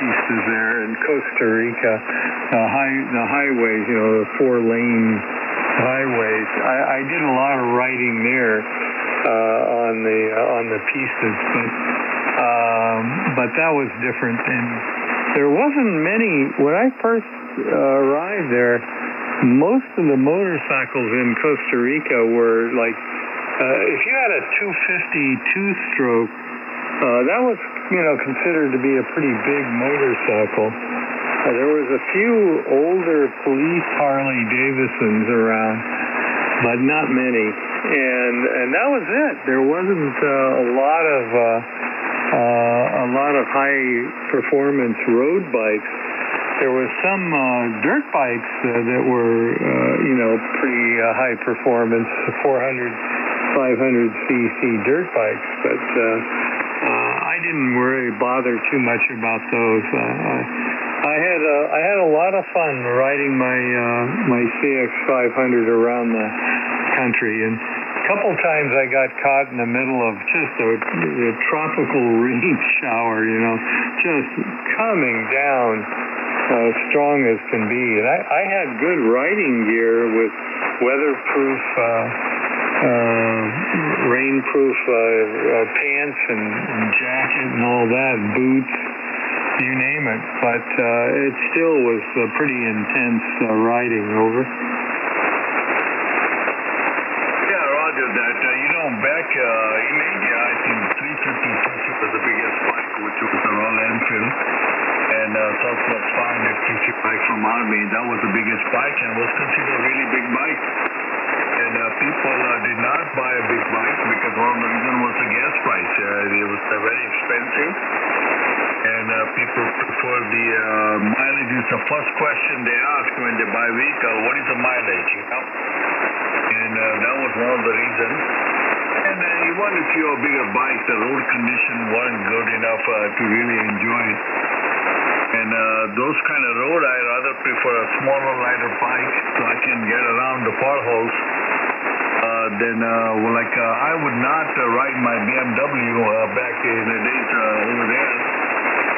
pistas there in Costa Rica, the highways, the 4-lane highways. I did a lot of riding there on the pistas, but that was different. And there wasn't many when I first arrived there. Most of the motorcycles in Costa Rica were like, if you had a 250 two-stroke, that was, considered to be a pretty big motorcycle. There was a few older police Harley Davidsons around, but not many. And that was it. There wasn't a lot of high performance road bikes. There was some dirt bikes that were, pretty high performance, 400, 500 cc dirt bikes, but I didn't really bother too much about those. I had a lot of fun riding my CX500 around the country, and a couple times I got caught in the middle of just a tropical rain shower, just coming down strong as can be. And I had good riding gear with weatherproof, rainproof pants and jacket and all that, boots, you name it. But it still was pretty intense riding over. Yeah, Roger that. Back in India, I think 350cc was the biggest bike, which was the Royal Enfield. And Southwest 500cc bike from Army, that was the biggest bike and was considered a really big bike. And people did not buy a big bike because one of the reasons was the gas price. It was very expensive. And people prefer the mileage. Is the first question they ask when they buy a vehicle, what is the mileage, And that was one of the reasons. And even if you're a bigger bike, the road condition weren't good enough to really enjoy it. And those kind of road, I rather prefer a smaller, lighter bike so I can get around the potholes. I would not ride my BMW back in the days over there.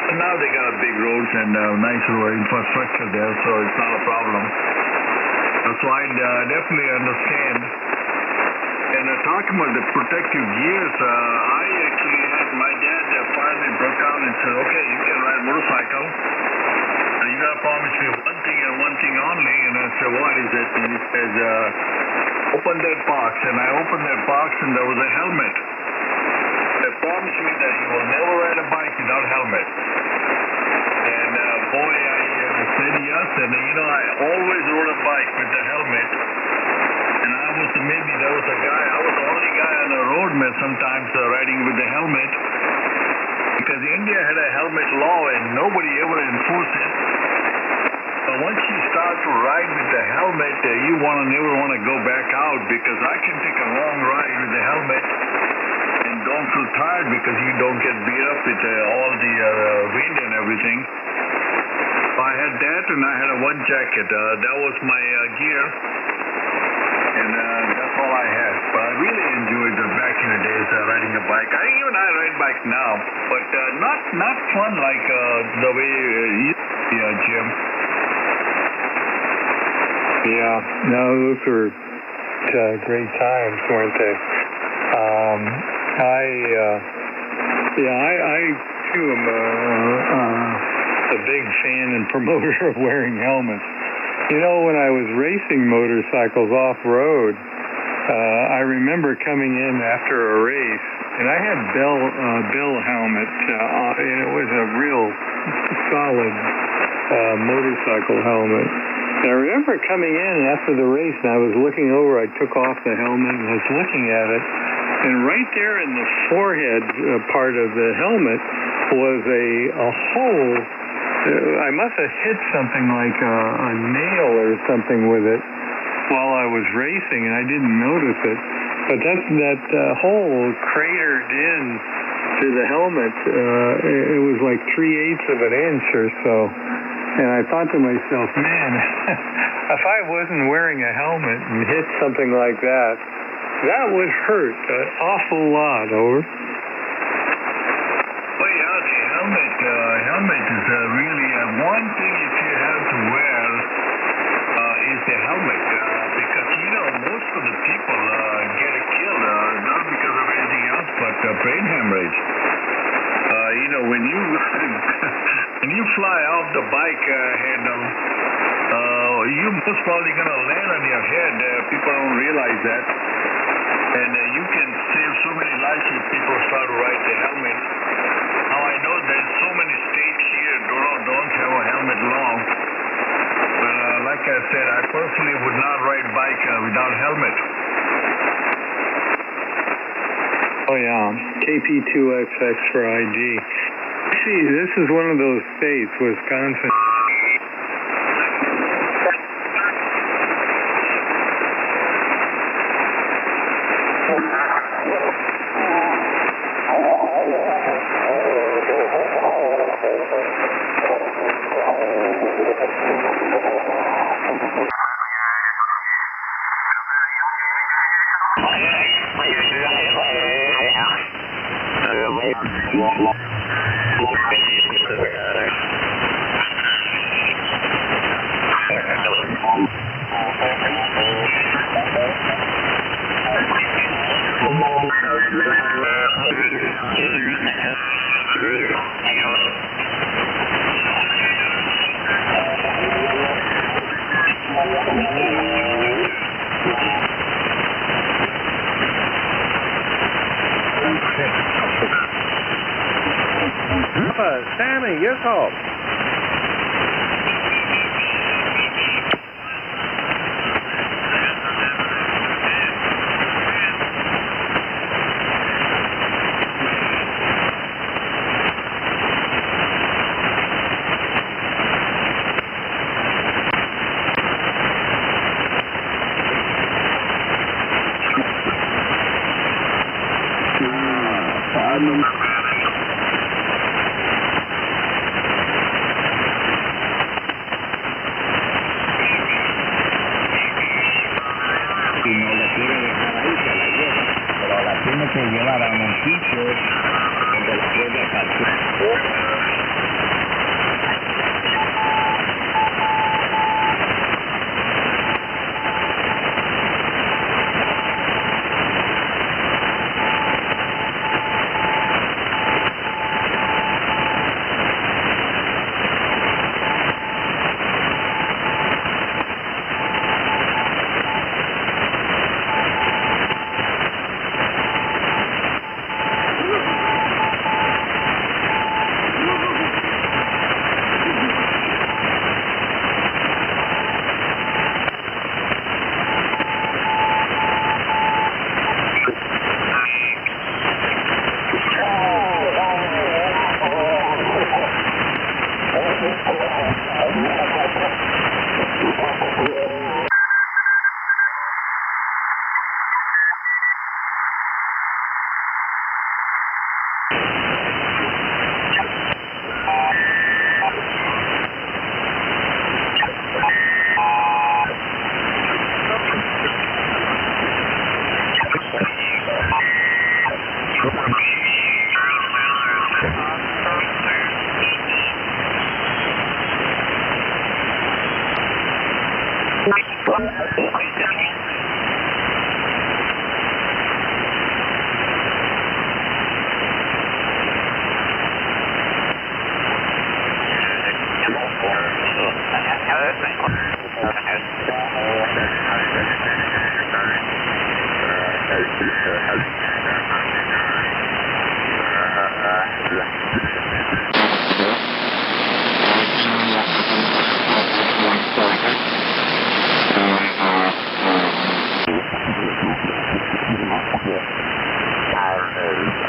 And now they got big roads and nice infrastructure there, so it's not a problem. So I definitely understand. And talking about the protective gears, I actually had my dad finally broke down and said, okay, you can ride a motorcycle. You got to promise me one thing and one thing only. And I said, what is it? And he says, open that box. And I opened that box and there was a helmet. They promised me that you will never ride a bike without a helmet. And boy, I said yes. And I always rode a bike with the helmet. And maybe there was a guy, I was the only guy on the road sometimes riding with the helmet. Because India had a helmet law and nobody ever enforced it. But once you start to ride with the helmet, you never want to go back out, because I can take a long ride with the helmet and don't feel tired because you don't get beat up with all the wind and everything. So I had that, and I had one jacket. That was my gear, and that's all I had. But I really enjoyed back in the days riding a bike. I ride bike now, but not fun like the way you Jim. Yeah, no, those were great times, weren't they? I too am a big fan and promoter of wearing helmets. When I was racing motorcycles off-road, I remember coming in after a race, and I had Bell helmet, and it was a real solid motorcycle helmet. And I remember coming in after the race, and I was looking over. I took off the helmet and was looking at it, and right there in the forehead part of the helmet was a hole. I must have hit something like a nail or something with it while I was racing, and I didn't notice it. But that hole cratered in to the helmet. It was like 3/8 of an inch or so. And I thought to myself, man, if I wasn't wearing a helmet and hit something like that, that would hurt an awful lot, over. Well, yeah, the helmet is really when you fly off the bike handle, you most probably going to land on your head. People don't realize that. And you can save so many lives if people start to ride the helmet. Now I know there's so many states here don't have a helmet law. But like I said, I personally would not ride bike without helmet. Oh yeah, KP2XX for IG. See, this is one of those states, Wisconsin. Sammy, your call.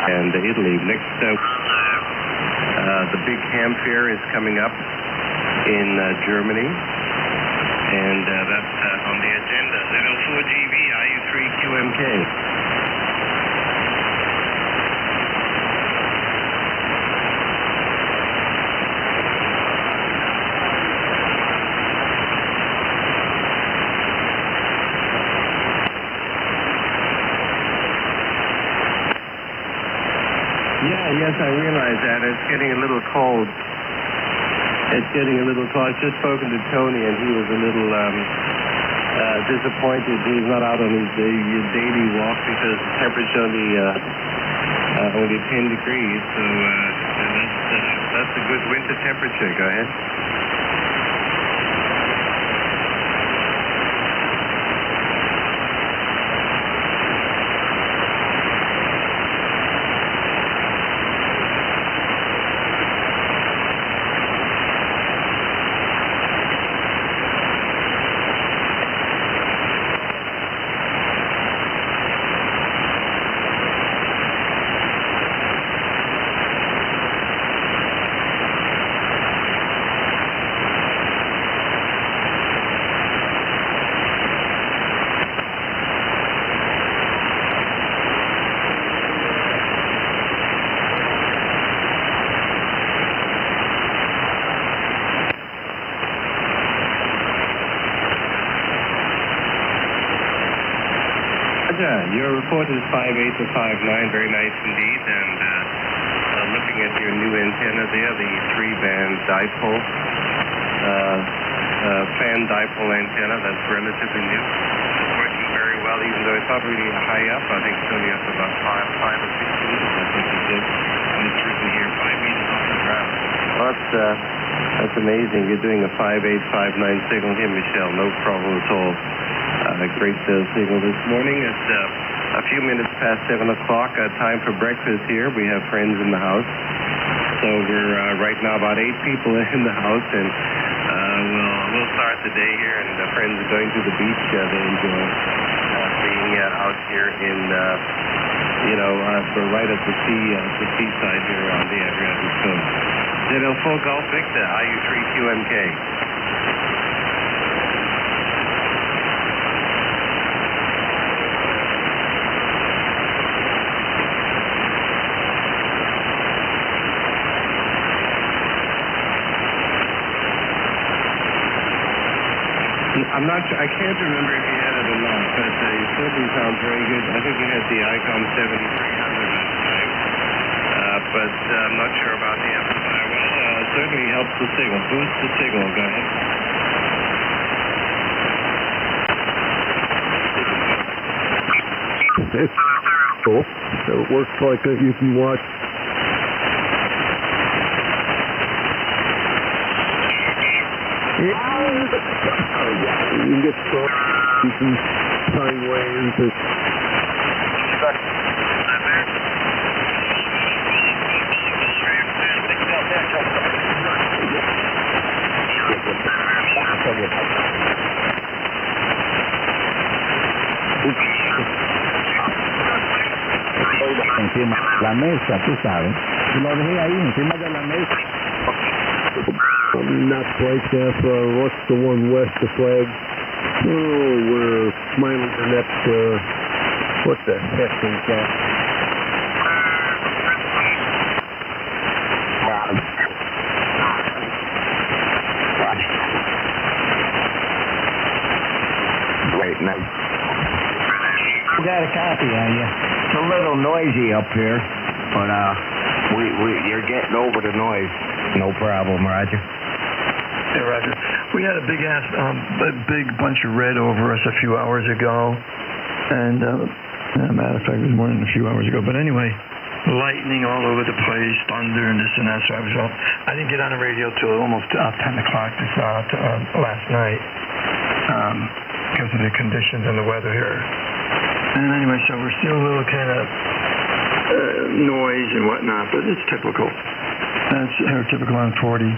And Italy. Next, the big ham fair is coming up in Germany, and that's on the agenda. 04GB IU3QMK. Yes, I realize that. It's getting a little cold. It's getting a little cold. I've just spoken to Tony, and he was a little disappointed he's not out on his daily walk because the temperature only 10 degrees. So that's a good winter temperature. Go ahead. Your report is 58 to 59, very nice indeed. And looking at your new antenna there, the 3-band dipole, fan dipole antenna, that's relatively new. Working very well, even though it's not really high up. I think it's only up about 5 or 6 meters, I think it is. And it's written here 5 meters off the ground. Well, that's amazing. You're doing a 5859 signal here, Michelle. No problem at all. Great signal this morning. It's a few minutes past 7 o'clock. Time for breakfast here. We have friends in the house. So we're right now about 8 people in the house, and we'll start the day here. And the friends are going to the beach. They enjoy being out here in, we're right at the seaside here on the Adriatic coast. Zero Full Golf Victor, IU3QMK. I can't remember if you had it or not, but it certainly sounds very good. I think you had the ICOM 7300 last time, but I'm not sure about the amplifier. Well, it certainly helps the signal, boosts the signal. Go ahead. It's cool. So it works like you can watch. You can get some sine waves. Encima de la mesa, tú sabes. Y lo dejé ahí encima de la mesa. Not quite that far. What's the one west of Flag? Oh, we're smiling the next, what the heck is that? Wait, now. We got a copy on you. It's a little noisy up here, but, you're getting over the noise. No problem, Roger. Hey, Roger. We had a big bunch of red over us a few hours ago, and matter of fact, it was more than a few hours ago. But anyway, lightning all over the place, thunder, and this and that. So I didn't get on the radio till almost 10 o'clock last night because of the conditions and the weather here. And anyway, so we're still a little kind of noise and whatnot, but it's typical. That's typical on 40.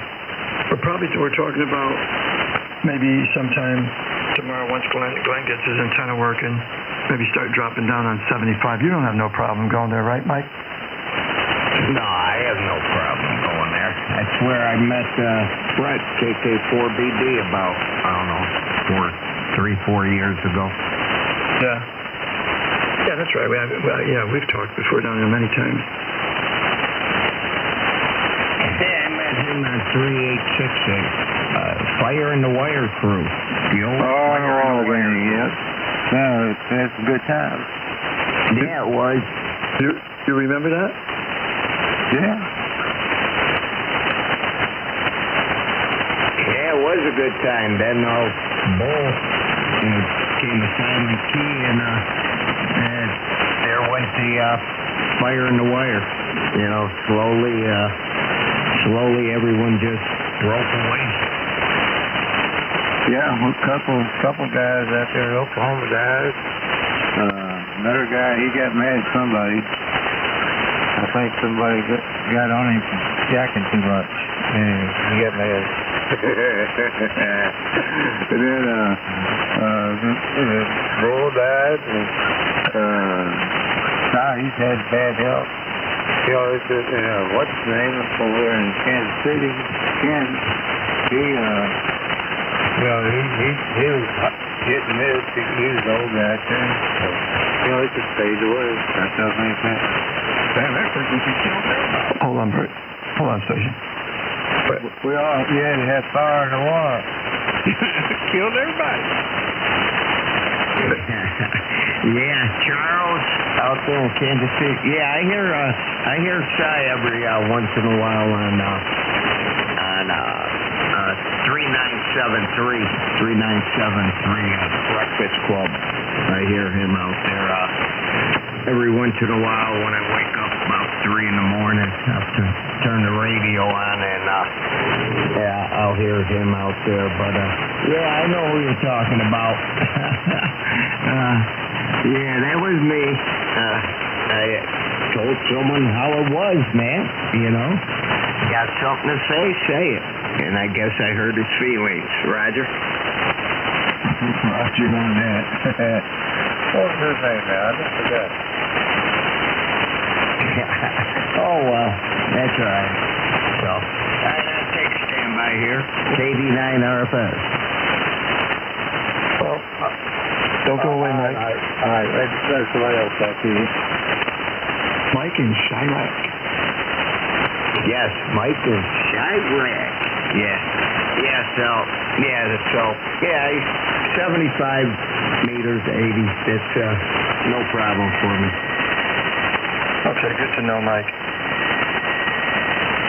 But probably we're talking about maybe sometime tomorrow once Glenn gets his antenna working, maybe start dropping down on 75. You don't have no problem going there, right, Mike? No, I have no problem going there. That's where I met Brett, KK4BD, about, I don't know, 3-4 years ago. Yeah. Yeah, that's right. We've talked before down there many times. In that 3868, Fire in the Wire crew. The old Fire in the Wire. Yes. No, it's a good time. Yeah, it was. You remember that? Yeah. Yeah, it was a good time. Then Bull came a silent key, and there went the Fire in the Wire. Slowly slowly everyone just broke away. Yeah, a couple guys out there, Oklahoma guys. Another guy, he got mad at somebody. I think somebody got on him for jacking too much, and he got mad. And then Bull died, and he's had bad health. He always said, what's the name over there in Kansas City? He was getting this. He was an old guy too. So he just stayed away. That doesn't make sense. Damn, that person could kill everybody. Hold on, Station. We all had fire in the water. Killed everybody. Yeah, Charles out there in Kansas City. Yeah, I hear Cy every once in a while on 3973 Breakfast Club. I hear him out there every once in a while when I wake up about 3 in the morning. I have to turn the radio on, and I'll hear him out there. But yeah, I know who you're talking about. Yeah, that was me. I told someone how it was, man. You know, got something to say it. And I guess I hurt his feelings. Roger? Roger on that. What was his name now? I just forgot. Oh, well, that's all right. So, I take a standby here. KD9 RFS. Well, don't go away, Mike. All right, let somebody else talk to you. Mike in Chirac. Yes, Mike in Chirac. Yeah, so 75 meters, 80. That's no problem for me. Okay, good to know, Mike.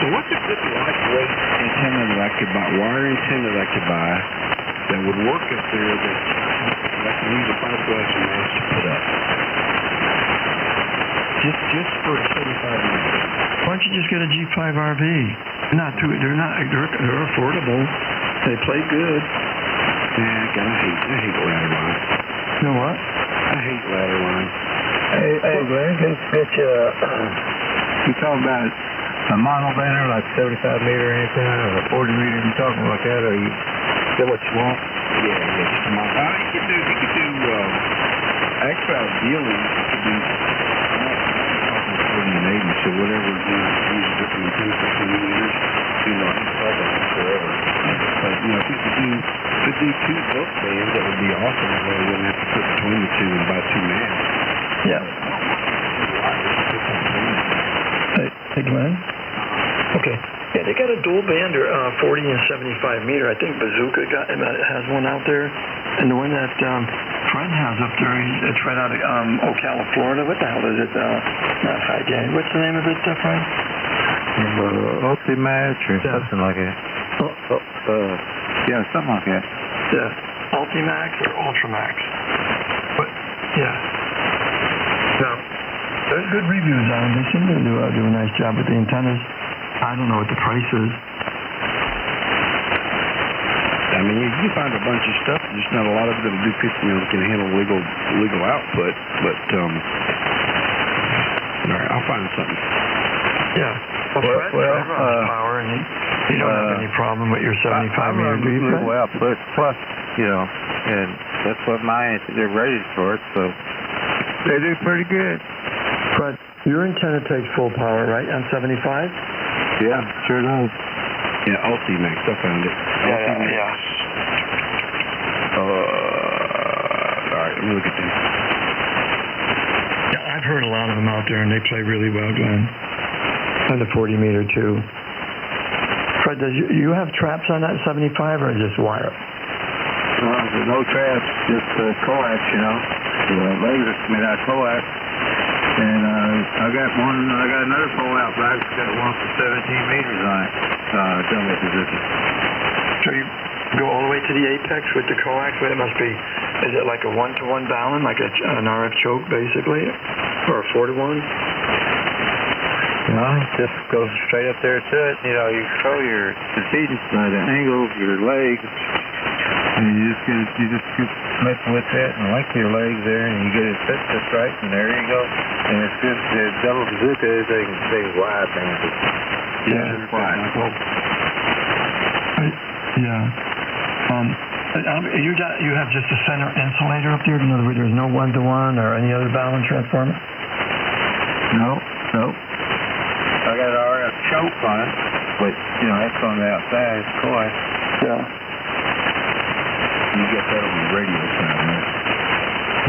So what's a good lightweight antenna that I could buy, wire antenna that I could buy that would work up there that I can use a fiberglass mast to put up? Just for 75 meters. Why don't you just get a G5 RV? They're affordable. They play good. Yeah, God, I hate ladder line. You know what? I hate ladder line. Hey, Glenn, get you you talking about a mono banner like 75 meter antenna or a 40 meter? You talking about that, or is that what you want? Yeah, just a mono. You could do, actually, ideally, you could do 40 and 80, so whatever you use between 10 and 15 meters, I can talk about it forever. But, if you could do 2 book bands, that would be awesome. I wouldn't have to put between the two and buy 2 masts. Yeah. Hey, Glenn? Okay. Yeah, they got a dual bander, 40 and 75 meter. I think Bazooka has one out there. And the one that Fred has up there, it's right out of Ocala, Florida. What the hell is it? Not High Gang. What's the name of it, Fred? Ultimax or something like that. Yeah, something like that. Yeah. Ultimax or Ultramax. But, yeah. So, there's good reviews on them. They seem to do a nice job with the antennas. I don't know what the price is. I mean, you can find a bunch of stuff. There's not a lot of it that'll do 50 mil can handle legal output. But all right, I'll find something. Yeah. Fred has power, and you don't have any problem with your 75 meter, do you? Legal output plus, and that's what they're rated for it. So they do pretty good. Fred, your antenna takes full power, right, on 75? Yeah, sure does. Yeah, Ultimax, I found it. Yeah. All right, let me look at these. Yeah, I've heard a lot of them out there, and they play really well, Glenn. And the 40 meter, too. Fred, you have traps on that 75, or just wire? There's no traps, just coax, lasers made out of coax. And I got another pole out back. Got one for 17 meters on it. Double position. So you go all the way to the apex with the coax? But it must be, is it like a 1-to-1 balun, like an RF choke, basically? Or a 4-to-1? Well, just go straight up there to it. You know, you control your feet by the angle of your legs. And you just keep messing with it and length your legs there, and you get it set just right, and there you go. And it's good. The double bazooka is they wide banded. Yeah, it's wide. You have just a center insulator up there. In other words, there's no one-to-one or any other balance transformer. No. I got an RF choke on it, but you know that's on the outside. It's coy. Yeah. You get that on the radio side, right?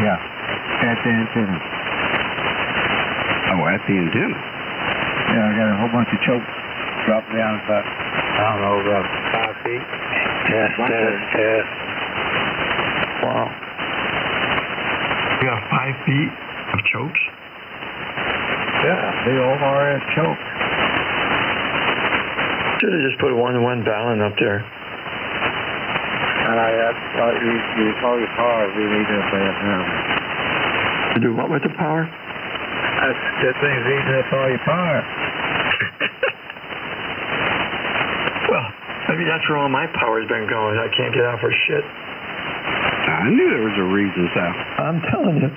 Yeah. At the antenna. Oh, at the antenna. Yeah, I got a whole bunch of chokes dropping down about, I don't know, about 5 feet. Test. Wow. You got 5 feet of chokes? Yeah, big old RF choke. Should have just put a one-to-one balun up there. And I thought you call your power if you need it there now. To do what with the power? That thing's eating up all your power. Well, maybe that's where all my power's been going. I can't get out for shit. I knew there was a reason, Sal. I'm telling you.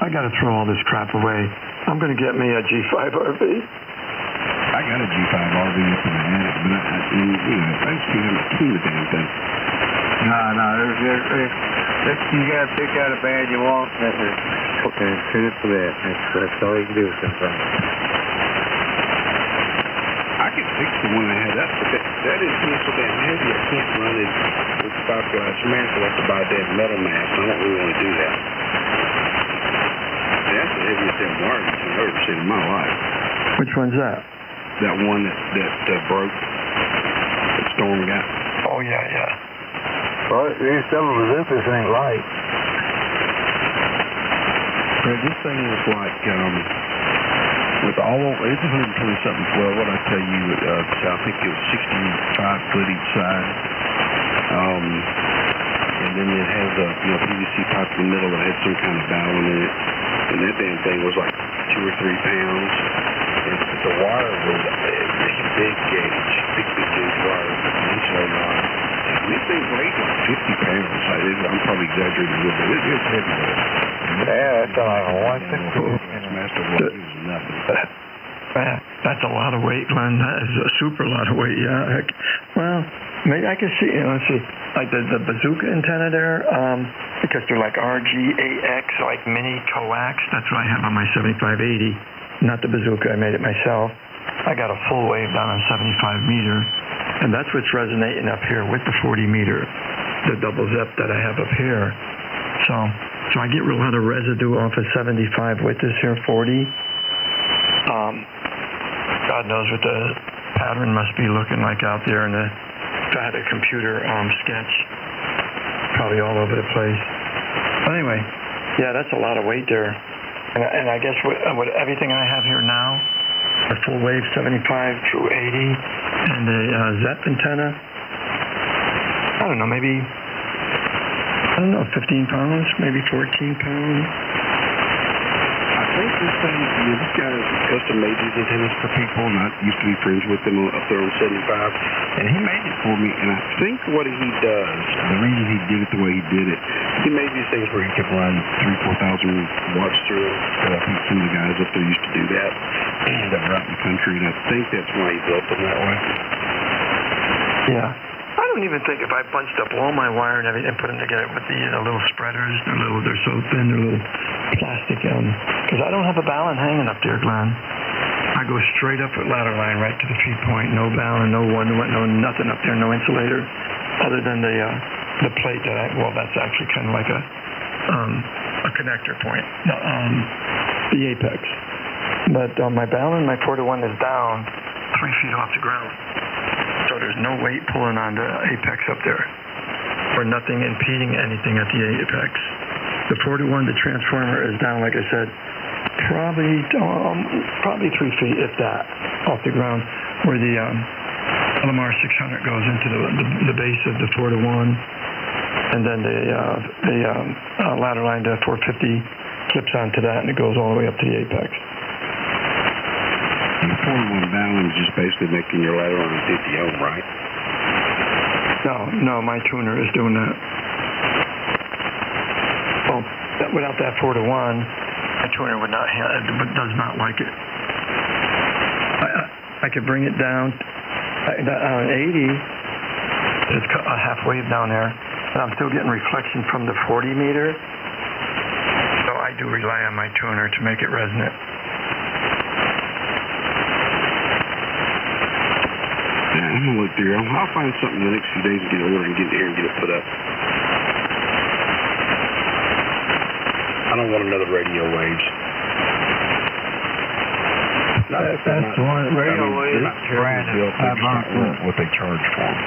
I got to throw all this crap away. I'm going to get me a G5 RV. I got a G5 RV up in the attic, but I just haven't seen the damn thing. No, you got to pick out a band you want and fit it for that. That's all you can do sometimes. I can fix the one I had up, but that is so damn heavy. I can't run it with fiberglass mass. I have to buy a damn metal mass. I don't really want to do that. That's the heaviest damn wire I've ever seen in my life. Which one's that? That one that broke. That Storm got. Oh, yeah. Well, these double bazookas ain't light. But this thing was like, with all, it's 120 something 12. What I tell you, I think it was 65 foot each side. And then it has a PVC pipe in the middle that had some kind of balun in it. And that damn thing was like 2 or 3 pounds. And the wire was a big gauge wire, insulator wire. And this thing weighed like 50 pounds. I'm probably exaggerating a little bit. It's heavy though. Yeah, that's like a 160. That's master block. It was nothing. That's a lot of weight, Glenn. That is a super lot of weight, yeah. Heck. Well, maybe I can see, let's see, like the bazooka antenna there, because they're like RGAX, like mini coax. That's what I have on my 7580. Not the bazooka, I made it myself. I got a full wave down on 75 meter, and that's what's resonating up here with the 40 meter, the double zip that I have up here. So I get a lot of residue off of 75 with this here 40. God knows what the pattern must be looking like out there. And if I had a computer sketch, probably all over the place. But anyway, yeah, that's a lot of weight there. And I guess what everything I have here now, the full wave 75 through 80, and the ZEP antenna, I don't know, maybe 15 pounds, maybe 14 pounds. I think this guy custom made these antennas for people, and I used to be friends with them up there on 75, and he made it for me, and I think what he does, the reason he did it the way he did it, he made these things where he could run 3,000-4,000 watts through it. I think some of the guys up there used to do that, that were out in the country, and I think that's why he built them that way. Yeah. I don't even think if I bunched up all my wire and everything and put them together with the little spreaders, they're so thin, they're little plastic, because I don't have a balun hanging up there, Glenn. I go straight up with ladder line right to the feed point, no balun, no one-to-one, no nothing up there, no insulator, other than the plate that's actually kind of like a connector point, the apex. But my balun, my 4-to-1 is down 3 feet off the ground. So there's no weight pulling on the apex up there, or nothing impeding anything at the apex. The 4-to-1, the transformer is down, like I said, probably 3 feet, if that, off the ground, where the LMR 600 goes into the base of the 4-to-1, and then the ladder line to 450 clips onto that, and it goes all the way up to the apex. And the 4-to-1 balun is just basically making your ladder on a 50 ohm, right? No, my tuner is doing that. Well, without that 4-to-1, my tuner does not like it. I could bring it down on 80. It's a half wave down there, and I'm still getting reflection from the 40 meter. So I do rely on my tuner to make it resonant. Yeah, I'm gonna look through. I'll find something in the next few days and get it ordered and get it here and get it put up. I don't want another radio waves. That's the one. Radio waves. What they charge for them.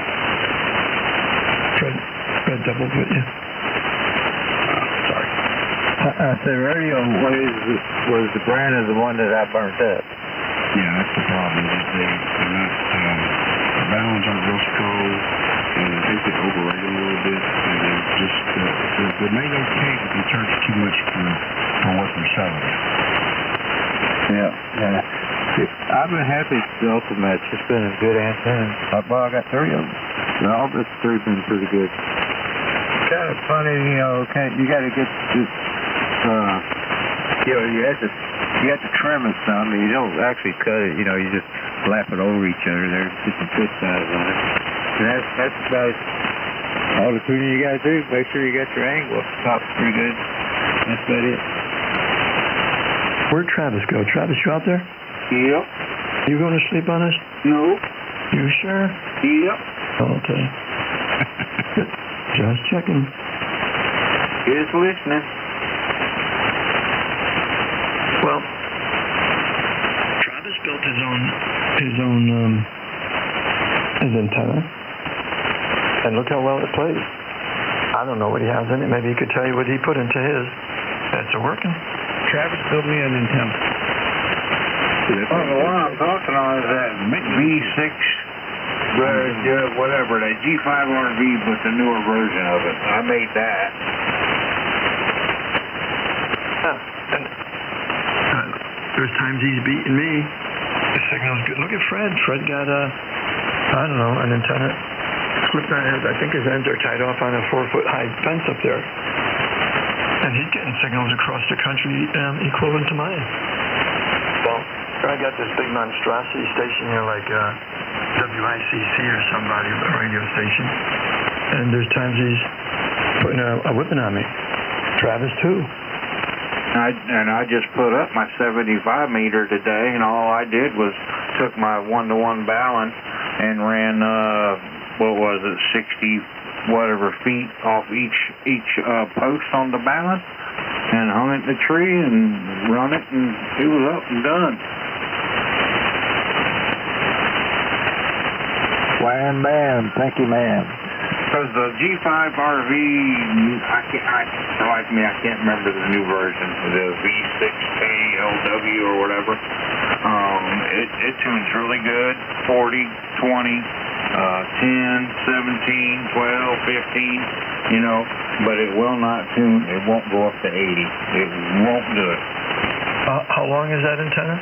Fred doubled with you. Sorry. The radio waves was the brand of the one that I burnt up. Yeah, that's the problem. They're not, the baluns aren't real strong, and I think they overrate them a little bit, and they're just, they're made okay, but they charge too much for what they're selling. Yeah. I've been happy with the Ultimate. It's been a good antenna. Well, I got 3 of them. All but 3 been pretty good. Kind of funny, you got to get this, you have to trim it some. You don't actually cut it, you just lap it over each other. There's different fit sizes on it. And that's about all the tuning you got to do. Make sure you got your angle. Top's pretty good. That's about it. Where'd Travis go? Travis, you out there? Yep. You going to sleep on us? No. You sure? Yep. Okay. Just checking. Just listening. Well, Travis built his own antenna, and look how well it plays. I don't know what he has in it. Maybe he could tell you what he put into his. That's working. Travis built me an antenna. The one I'm talking on is that V6, whatever, that G5RV, but the newer version of it. I made that. There's times he's beating me. The signal's good. Look at Fred. Fred got an antenna clipped on his. I think his ends are tied off on a 4-foot high fence up there. And he's getting signals across the country equivalent to mine. Well, I got this big monstrosity station here like WICC or somebody, a radio station. And there's times he's putting a whipping on me. Travis, too. I just put up my 75 meter today, and all I did was took my 1-to-1 balun and ran 60 whatever feet off each post on the balun, and hung it in the tree and run it, and it was up and done. Wham bam, thank you, ma'am. Because the G5RV, I can't remember the new version, the V6KLW or whatever. It tunes really good, 40, 20, 10, 17, 12, 15, but it will not tune. It won't go up to 80. It won't do it. How long is that antenna?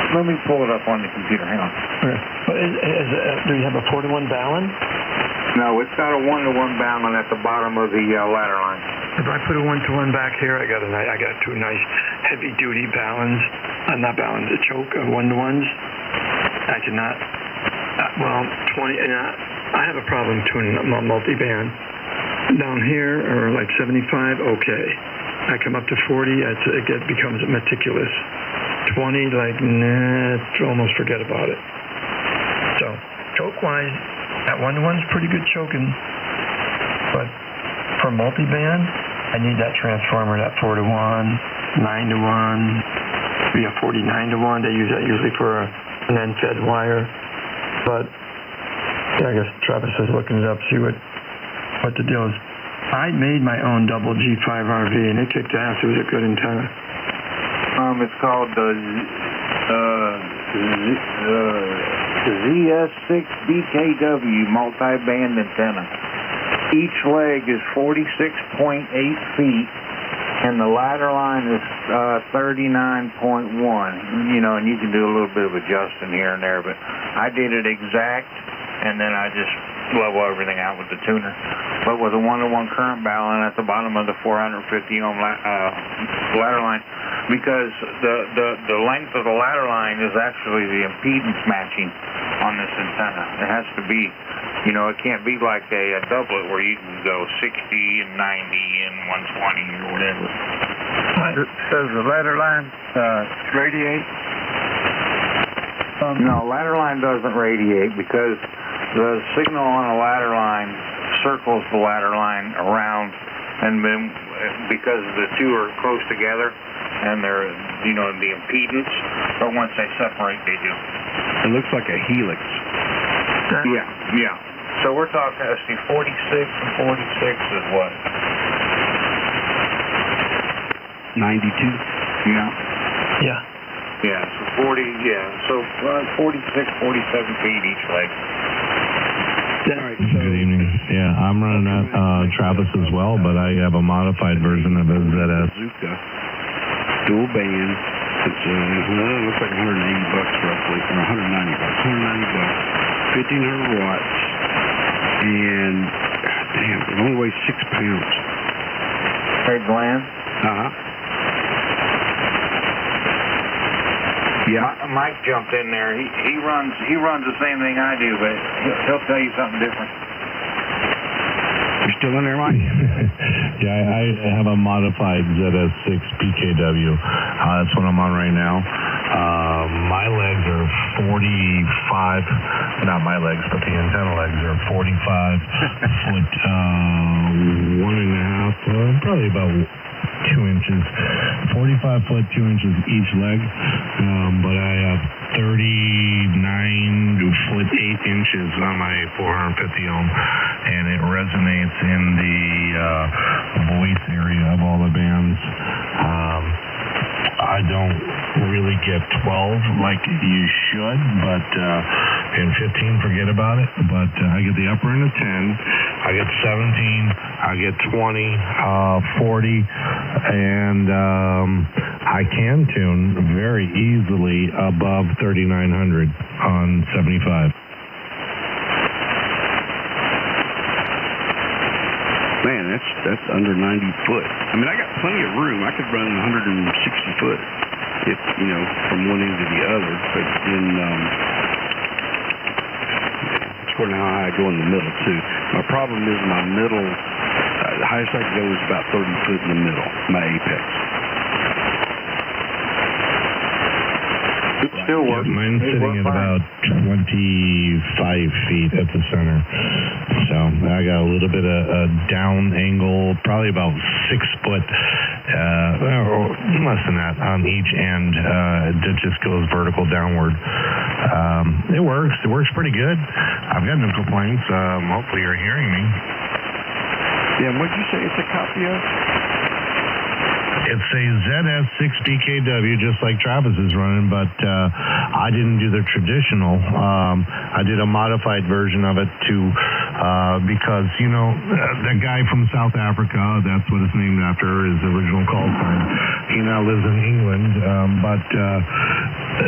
Let me pull it up on the computer. Hang on. Do you have a 4-to-1 balun? No, it's got a 1-to-1 balun at the bottom of the ladder line. If I put a 1-to-1 back here, I got 2 nice heavy-duty baluns. Not baluns, a choke of 1-to-1s. I cannot. 20. And I have a problem tuning up my multi-band. Down here, or like 75, okay. I come up to 40, it becomes meticulous. 20, almost forget about it. So, choke-wise, that 1-to-1's pretty good choking. But for multi-band, I need that transformer, that 4-to-1, 9-to-1, maybe a 49-to-1. They use that usually for an end-fed wire. But, yeah, I guess Travis is looking it up, see what the deal is. I made my own double G5RV, and it kicked ass. It was a good antenna. It's called the ZS6BKW multi-band antenna. Each leg is 46.8 feet, And the ladder line is 39.1. You know, and you can do a little bit of adjusting here and there, but I did it exact, and then I just level everything out with the tuner. But with a 1-to-1 current balance at the bottom of the 450 ohm ladder line, because the length of the ladder line is actually the impedance matching on this antenna. It has to be, you know, it can't be like a doublet where you can go 60 and 90 and 120 or whatever. Does the ladder line radiate? No, ladder line doesn't radiate because the signal on a ladder line circles the ladder line around, and then because the two are close together and they're, you know, the impedance, but once they separate, they do. It looks like a helix. Yeah. So we're talking, let's see, 46 and 46 is what? 92. Yeah. Yeah, so 40, so 46, 47 feet each leg. Good evening. Yeah, I'm running that Travis as well, but I have a modified version of a ZS. Bazooka. Dual band. It's looks like $180 roughly, or $190. $190. 1,500 watts. And damn, it only weighs 6 pounds. Hey, Glenn? Yeah. Mike jumped in there. He runs the same thing I do, but he'll tell you something different. You're still in there, Mike? Yeah, I have a modified ZS6 PKW. That's what I'm on right now. My legs are 45, not my legs, but the antenna legs are 45 foot, 1.5, probably about 2 inches, 45 foot, 2 inches each leg, but I have 39 foot 8 inches on my 450 ohm, and it resonates in the voice area of all the bands. I don't really get 12 like you should, but and 15, forget about it. But I get the upper end of 10, I get 17, I get 20, 40, and I can tune very easily above 3,900 on 75. Man, that's under 90 foot. I mean, I got plenty of room. I could run 160 foot, if you know, from one end to the other. But then, it's where now I go in the middle too. My problem is my middle. The highest I can go is about 30 foot in the middle, my apex. It still works. Mine's sitting at about 25 feet at the center. So I got a little bit of a down angle, probably about 6 foot, or less than that on each end. That just goes vertical downward. It works. It works pretty good. I've got no complaints. Hopefully you're hearing me. Yeah, what'd you say it's a copy of? It's a ZS6 PKW, just like Travis is running, but I didn't do the traditional. I did a modified version of it because, you know, that guy from South Africa, that's what it's named after, his original call sign. He now lives in England, but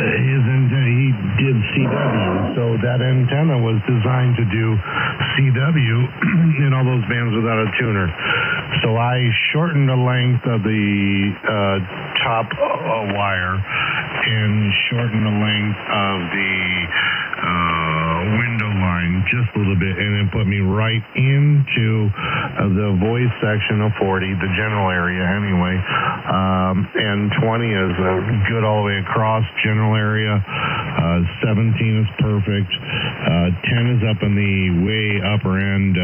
he did CW, so that antenna was designed to do CW in all those bands without a tuner. So I shortened the length of the top wire and shortened the length of the window line just a little bit, and it put me right into the voice section of 40, the general area anyway, and 20 is good all the way across, general area, 17 is perfect, 10 is up in the way upper end,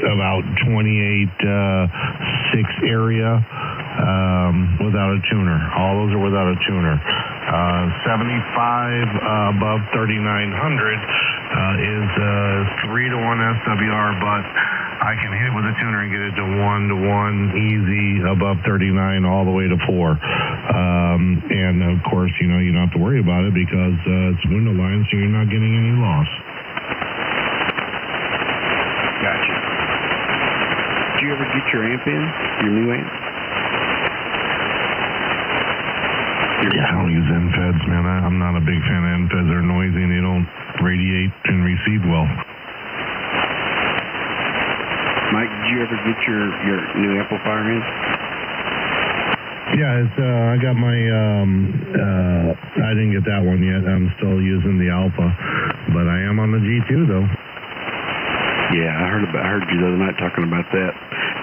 about 28.6 area, without a tuner. All those are without a tuner. 75 above 3,900 is 3-to-1 SWR, but I can hit it with a tuner and get it to 1-to-1 easy above 39 all the way to 4. And of course, you know, you don't have to worry about it because it's window line, so you're not getting any loss. Gotcha. Did you ever get your amp in? Your new amp? I don't use NFEDs, man. I'm not a big fan of NFEDs. They're noisy and they don't radiate and receive well. Mike, did you ever get your new amplifier in? Yeah, it's, I got my, I didn't get that one yet. I'm still using the Alpha, but I am on the G2 though. Yeah, I heard you the other night talking about that.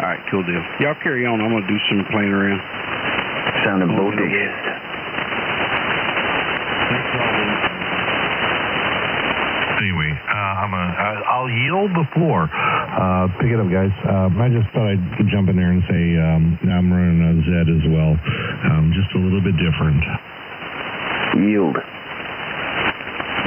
All right, cool deal. Y'all carry on. I'm going to do some playing around. Sounding boatish. Anyway, I'll yield the floor. Pick it up, guys. I just thought I'd jump in there and say I'm running a Z as well, just a little bit different. Yield.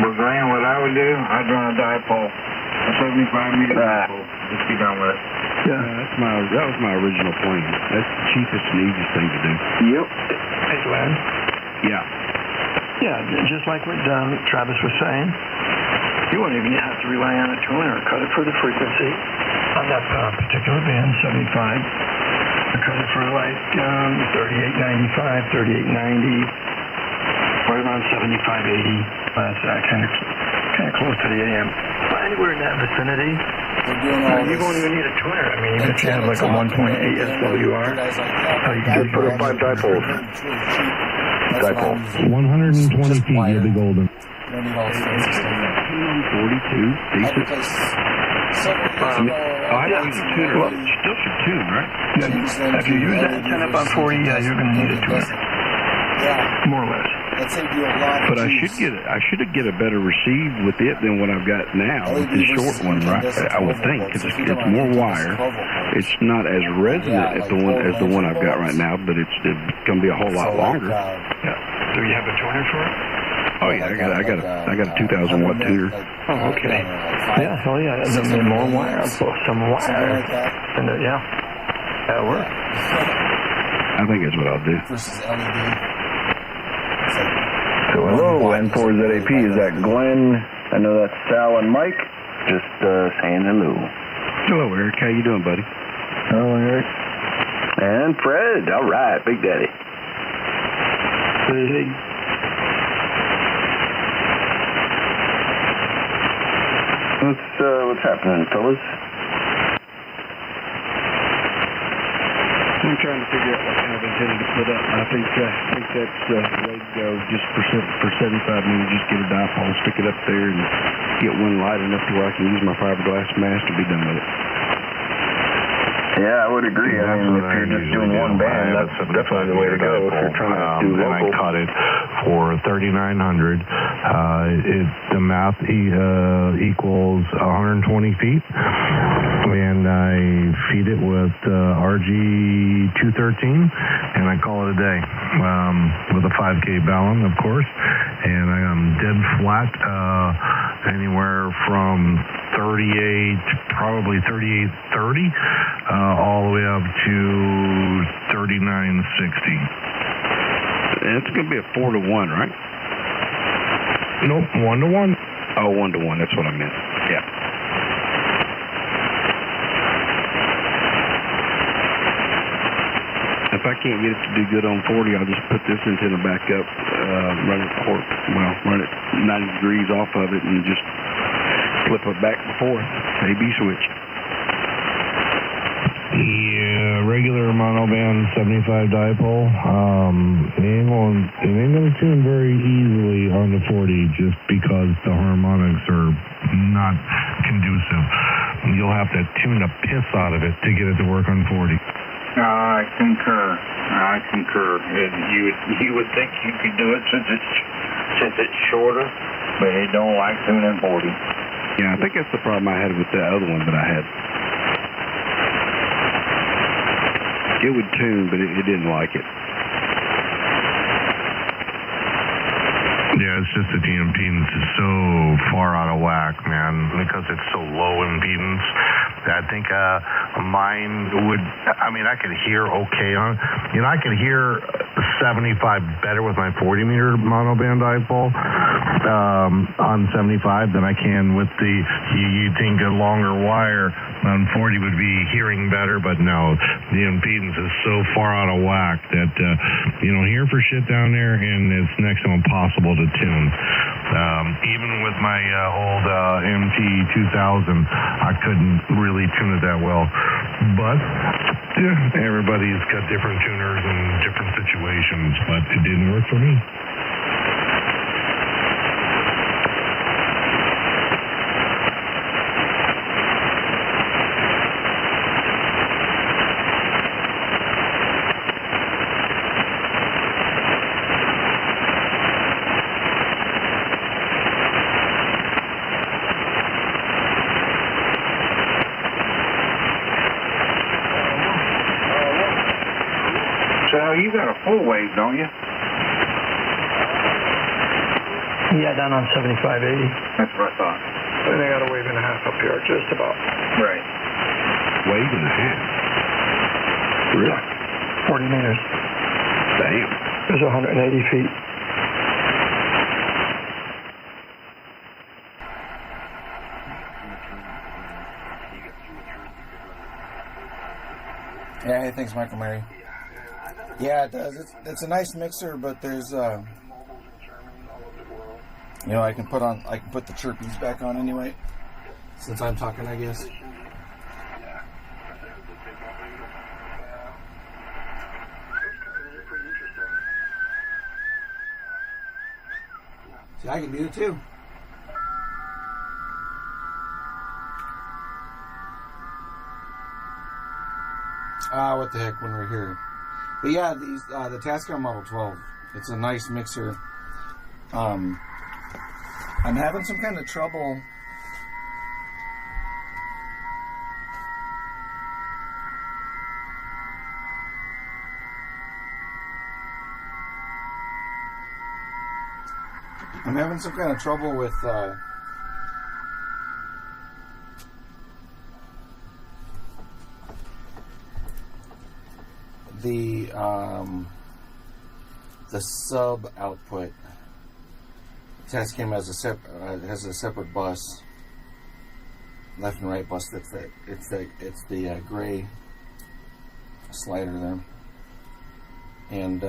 Well, Graham, what I would do, I'd run a dipole, a 75-meter dipole. Just keep on with it. Yeah, that was my original plan. That's the cheapest and easiest thing to do. Yep. Hey, Glenn. Yeah. Yeah, just like what Travis was saying, you won't even have to rely on a tuner or cut it for the frequency on that particular band, 75. Or cut it for like 3895, 3890, right around 7580. That's kind of close to the AM. But anywhere in that vicinity, you won't even need a tuner. I mean, if you have like a 1.8 SWR, you can just put up 5 dipoles. Dipole. 120 feet, you'll be golden. 42, decent. I don't use a tuner. Well, you still should tune, right? Yeah, if you use that 10 up on 40, yeah, you're going to need a tuner. More or less. But I should get a better receive with it than what I've got now with this short one, right? I would think, because it's more wire. It's not as resonant as the one I've got right now, but it's going to be a whole lot longer. Yeah. Do you have a tuner for it? Oh yeah, I got a 2,000 watt tuner. Oh, okay. Yeah, hell yeah. There's more wire. Some wire. And yeah, that'll work. I think that's what I'll do. So hello, N4ZAP, is that Glenn? I know that's Sal and Mike. Just saying hello. Hello, Eric. How you doing, buddy? Hello, Eric. And Fred. All right, Big Daddy. Hey. What's happening, fellas? I'm trying to figure out what kind of antenna to put up. I think that's the way to go. Just for 75 meters, just get a dipole, stick it up there, and get one light enough to where I can use my fiberglass mast to be done with it. Yeah, I would agree. I mean, if you're just doing one band, that's definitely the way to go. If you're trying to do local. And I cut it for 3,900. The math equals 120 feet. And I feed it with RG213, and I call it a day with a 5K ballon, of course. And I'm dead flat anywhere from 38, probably 38.30, all the way up to 39.60. It's going to be a 4-to-1, right? Nope, 1-to-1. Oh, 1-to-1. That's what I meant. Yeah. If I can't get it to do good on 40, I'll just put this antenna back up, run it 90 degrees off of it, and just flip it back and forth. AB switch. Yeah, regular monoband 75 dipole. It ain't gonna tune very easily on the 40 just because the harmonics are not conducive. You'll have to tune the piss out of it to get it to work on 40. I concur. You would think you could do it since it's shorter, but it don't like tuning 40. Yeah, I think that's the problem I had with the other one that I had. It would tune, but it didn't like it. Yeah, it's just that the impedance is so far out of whack, man, because it's so low impedance. I think mine would, I mean, I could hear okay on, I could hear 75 better with my 40 meter monoband dipole on 75 than I can with the, you think a longer wire on 40 would be hearing better, but no, the impedance is so far out of whack that you don't hear for shit down there, and it's next to impossible to tune. Even with my old MT2000, I couldn't really tune it that well. But yeah, everybody's got different tuners and different situations, but it didn't work for me. So you got a full wave, don't you? Yeah, down on 7580. That's what I thought. And I got a wave and a half up here, just about. Right. Wave and a half. Really? 40 meters. Damn. It was 180 feet. Yeah, hey, thanks, Michael Mary. Yeah, it does. It's a nice mixer, but there's you know, I can put the chirpies back on anyway, since I'm talking, I guess. See, I can do it too. What the heck, when we're here. But yeah, these the Tascam Model 12, it's a nice mixer. I'm having some kind of trouble. I'm having some kind of trouble with the sub output. Tascam has a separate bus, left and right bus. It's the gray slider there, and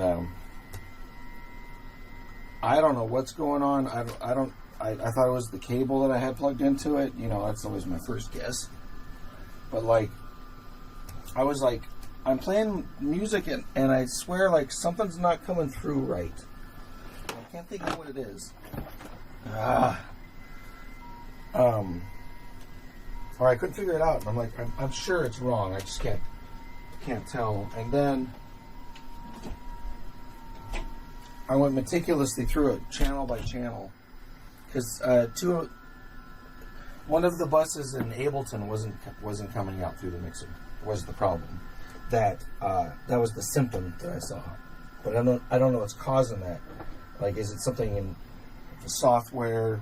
I don't know what's going on. I thought it was the cable that I had plugged into it. You know, that's always my first guess. But like, I was like, I'm playing music and I swear like something's not coming through right. I can't think of what it is. Or I couldn't figure it out. And I'm like, I'm sure it's wrong. I just can't tell. And then I went meticulously through it, channel by channel, because one of the buses in Ableton wasn't coming out through the mixer. Was the problem. That was the symptom that I saw, but I don't know what's causing that. Like, is it something in the software?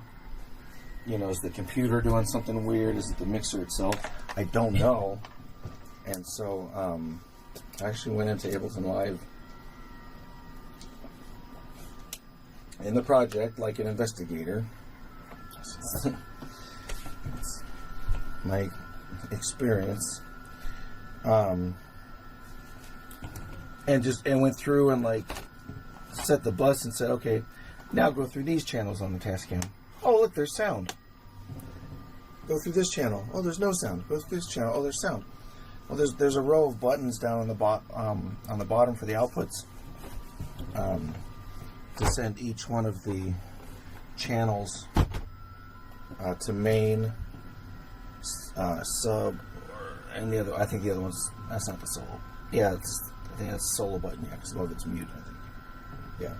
You know, is the computer doing something weird? Is it the mixer itself? I don't know. And so I actually went into Ableton Live in the project like an investigator. It's my experience. And went through and like set the bus and said, okay, now go through these channels on the Tascam. Oh, look, there's sound. Go through this channel. Oh, there's no sound. Go through this channel. Oh, there's sound. Well, there's a row of buttons down on the bottom for the outputs to send each one of the channels to main, sub, and the other. I think the other one's that's not the solo. Yeah, I think that's the solo button. Yeah, because above it's mute. I think. Yeah.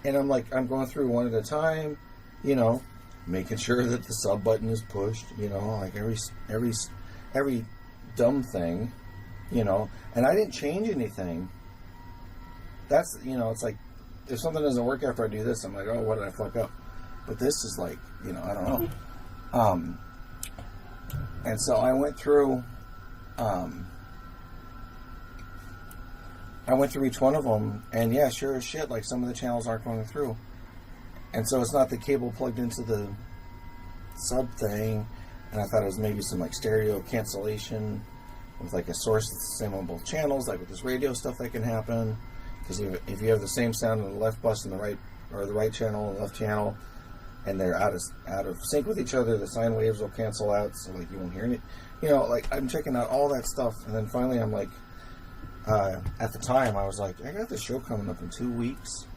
And I'm like, I'm going through one at a time, you know, making sure that the sub button is pushed, you know, like every dumb thing, you know, and I didn't change anything. That's, you know, it's like, if something doesn't work after I do this, I'm like, oh, what did I fuck up? But this is like, you know, I don't know. And so I went through each one of them, and yeah, sure as shit, like some of the channels aren't going through. And so it's not the cable plugged into the sub thing, and I thought it was maybe some like stereo cancellation with like a source that's the same on both channels, like with this radio stuff that can happen. Because if you have the same sound on the left bus and the right channel and the left channel, and they're out of sync with each other, the sine waves will cancel out, so like you won't hear any. You know, like I'm checking out all that stuff, and then finally I'm like, at the time I was like, I got this show coming up in 2 weeks,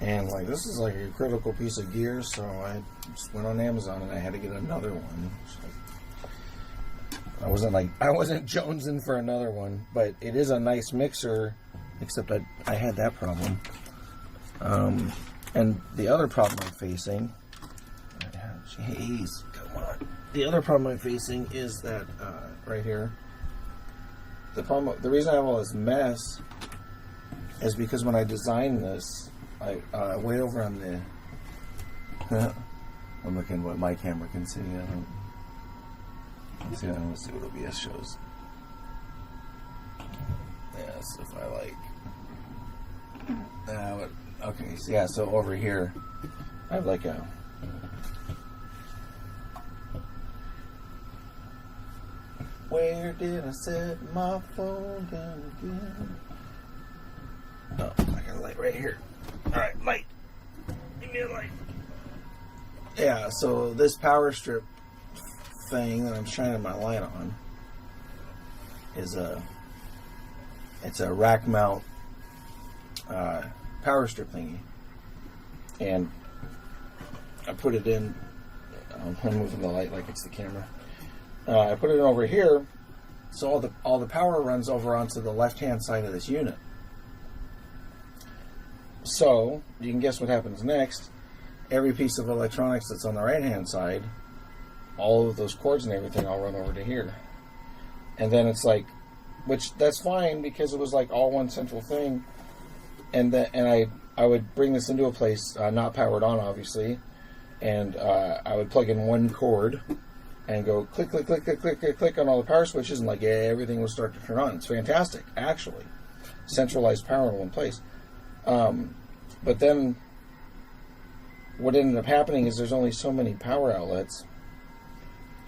and like this is like a critical piece of gear, so I just went on Amazon and I had to get another one. So I wasn't jonesing for another one, but it is a nice mixer. Except I had that problem. And the other problem I'm facing, jeez, come on. The other problem I'm facing is that right here. The reason I have all this mess is because when I designed this, I way over on the. I'm looking what my camera can see. Let's see what OBS shows. Yes, if I like. Okay, so yeah, so over here, I have like a. Where did I set my phone down again? Oh, I got a light right here. Alright, light. Give me a light. Yeah, so this power strip thing that I'm shining my light on is it's a rack mount power strip thingy, and I put it in. I'm moving the light like it's the camera. I put it in over here, so all the power runs over onto the left hand side of this unit. So you can guess what happens next. Every piece of electronics that's on the right hand side, all of those cords and everything, all run over to here, and then it's like, which that's fine because it was like all one central thing. And I would bring this into a place not powered on, obviously, and I would plug in one cord and go click, click, click, click, click, click, click on all the power switches, and like everything will start to turn on. It's fantastic, actually. Centralized power in one place. But then what ended up happening is there's only so many power outlets,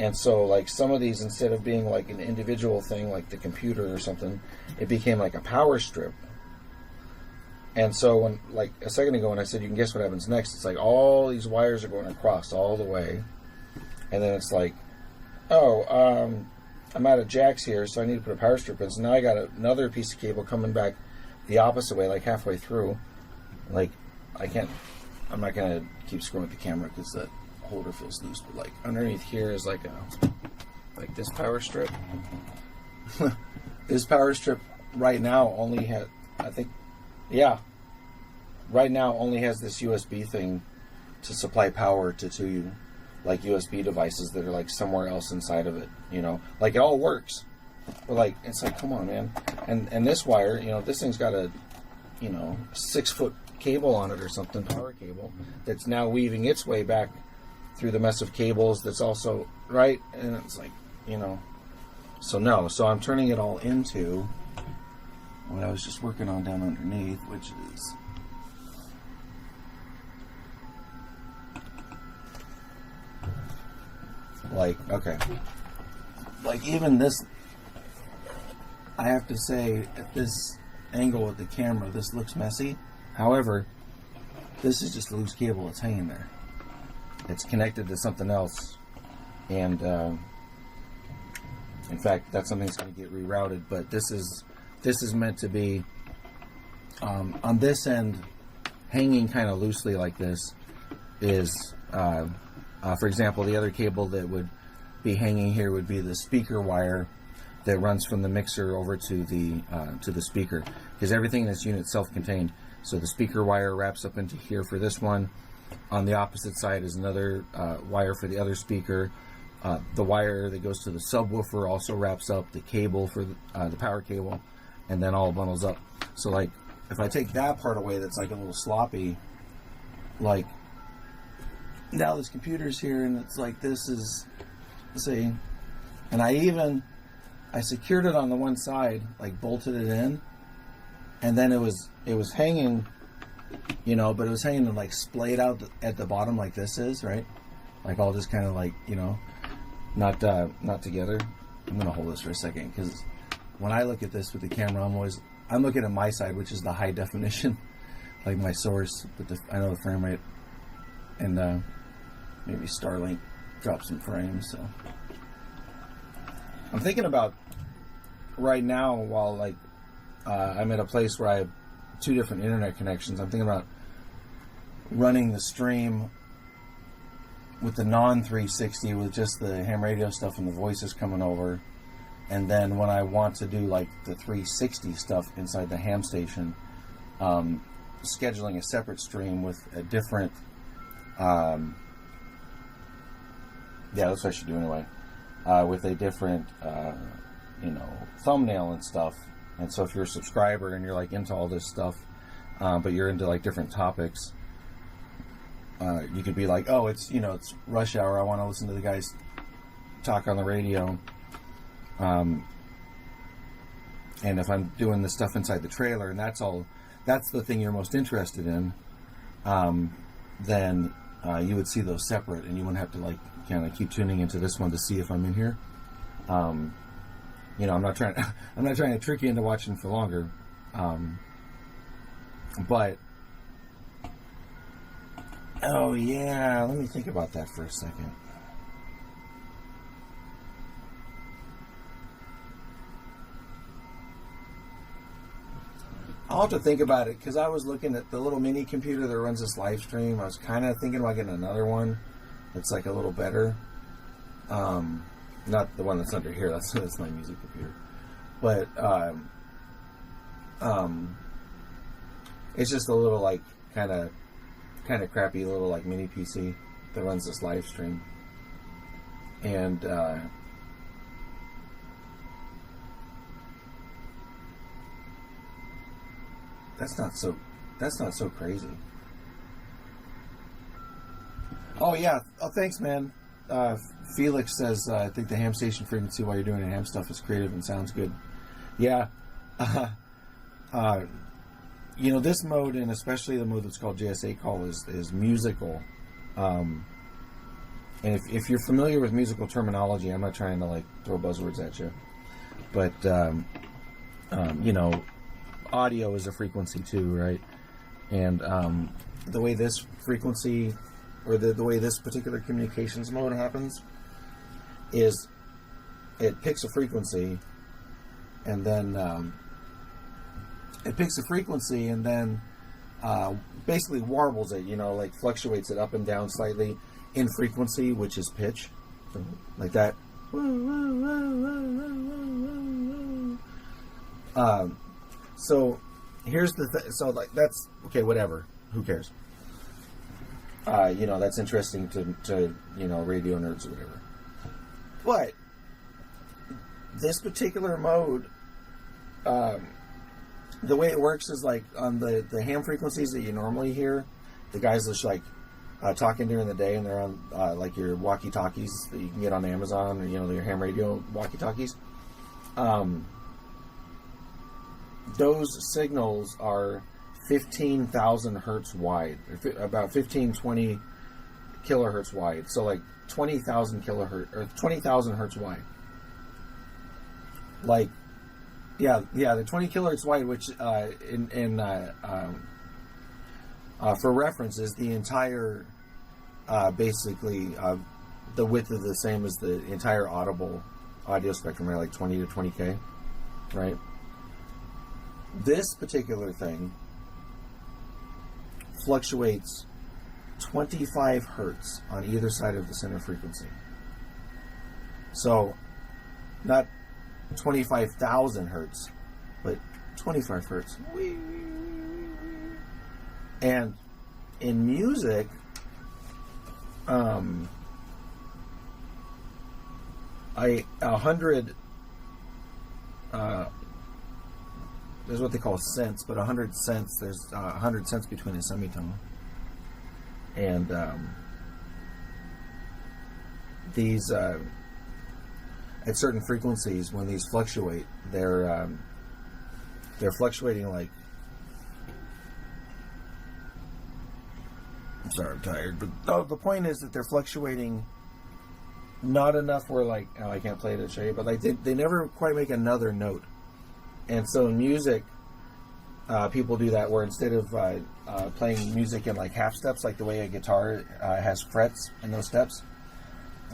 and so like some of these, instead of being like an individual thing like the computer or something, it became like a power strip. And so when, like a second ago when I said you can guess what happens next, it's like all these wires are going across all the way, and then it's like, oh, I'm out of jacks here, so I need to put a power strip in. So now I got another piece of cable coming back the opposite way, like halfway through. Like I'm not gonna keep screwing with the camera because the holder feels loose, but like underneath here is like this power strip. This power strip right now only has, I think. Yeah, right now only has this USB thing to supply power to two like USB devices that are like somewhere else inside of it, you know, like it all works, but like it's like, come on, man. And this wire, you know, this thing's got a 6-foot cable on it or something, power cable, that's now weaving its way back through the mess of cables that's also right, and it's like, you know, so I'm turning it all into what I was just working on down underneath, which is like, okay, like even this, I have to say at this angle with the camera, this looks messy. However, this is just a loose cable that's hanging there. It's connected to something else, and in fact, that's something that's going to get rerouted, but this is meant to be on this end, hanging kind of loosely like this is, for example, the other cable that would be hanging here would be the speaker wire that runs from the mixer over to the speaker, because everything in this unit is self-contained. So the speaker wire wraps up into here for this one. On the opposite side is another wire for the other speaker. The wire that goes to the subwoofer also wraps up the cable for the power cable, and then all bundles up. So like, if I take that part away that's like a little sloppy, like now this computer's here and it's like, this is, see, and I secured it on the one side, like bolted it in, and then it was hanging, you know, but it was hanging like splayed out at the bottom like this is, right? Like all just kind of like, you know, not together. I'm gonna hold this for a second because when I look at this with the camera, I'm looking at my side, which is the high definition, like my source. But I know the frame rate, and maybe Starlink dropped some frames. So I'm thinking about right now, while like I'm at a place where I have 2 different internet connections. I'm thinking about running the stream with the non-360 with just the ham radio stuff and the voices coming over, and then when I want to do like the 360 stuff inside the ham station, scheduling a separate stream with a different that's what I should do anyway, with a different thumbnail and stuff. And so if you're a subscriber and you're like into all this stuff, but you're into like different topics, you could be like, oh, it's rush hour, I want to listen to the guys talk on the radio. And if I'm doing the stuff inside the trailer and that's the thing you're most interested in, then you would see those separate, and you wouldn't have to like kind of keep tuning into this one to see if I'm in here. I'm not trying to trick you into watching for longer, but oh yeah, let me think about that for a second. I'll have to think about it, because I was looking at the little mini computer that runs this live stream. I was kind of thinking about getting another one that's like a little better. Not the one that's under here. That's my music computer. But it's just a little like kind of crappy little like mini PC that runs this live stream. And that's not so crazy. Oh yeah. Oh, thanks, man. Felix says, I think the ham station frequency while you're doing the ham stuff is creative and sounds good. Yeah. This mode, and especially the mode that's called JSA call, is musical. And if you're familiar with musical terminology, I'm not trying to like throw buzzwords at you, but audio is a frequency too, right? And the way this frequency, or the way this particular communications mode happens, is it picks a frequency, and then basically warbles it, like fluctuates it up and down slightly in frequency, which is pitch, like that. So here's the thing. So like that's okay. Whatever. Who cares? That's interesting to radio nerds or whatever. But this particular mode, the way it works is like on the ham frequencies that you normally hear, the guys just like talking during the day, and they're on like your walkie-talkies that you can get on Amazon, or your ham radio walkie-talkies. Those signals are 15,000 hertz wide, about 15-20 kilohertz wide. So like 20,000 kilohertz or 20,000 hertz wide. Like, the 20 kilohertz wide, which for reference is the entire, basically the width is the same as the entire audio spectrum, right? Like 20 to 20K, right? This particular thing fluctuates 25 hertz on either side of the center frequency. So, not 25,000 hertz, but 25 hertz. And in music, there's what they call cents, but 100 cents, there's 100 cents between a semitone. And these, at certain frequencies, when these fluctuate, they're fluctuating like, I'm sorry, I'm tired, but the point is that they're fluctuating not enough where like, oh, I can't play it to show you, but like they never quite make another note. And so in music, people do that where instead of playing music in like half steps, like the way a guitar has frets in those steps,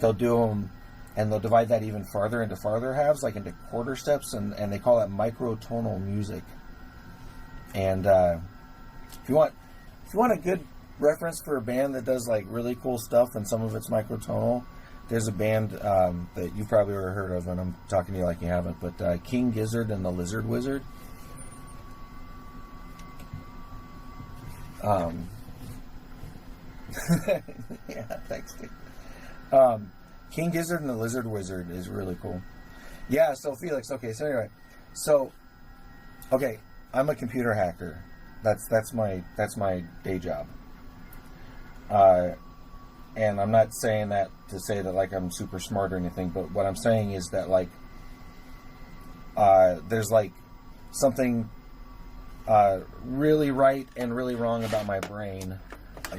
they'll do them, and they'll divide that even farther into farther halves, like into quarter steps, and they call that microtonal music. And if you want a good reference for a band that does like really cool stuff and some of it's microtonal, there's a band that you've probably ever heard of, and I'm talking to you like you haven't, but King Gizzard and the Lizard Wizard. Yeah, thanks, dude. King Gizzard and the Lizard Wizard is really cool. Yeah, so Felix, okay, so anyway, okay, I'm a computer hacker. That's my day job. And I'm not saying that to say that like I'm super smart or anything, but what I'm saying is that like there's like something really right and really wrong about my brain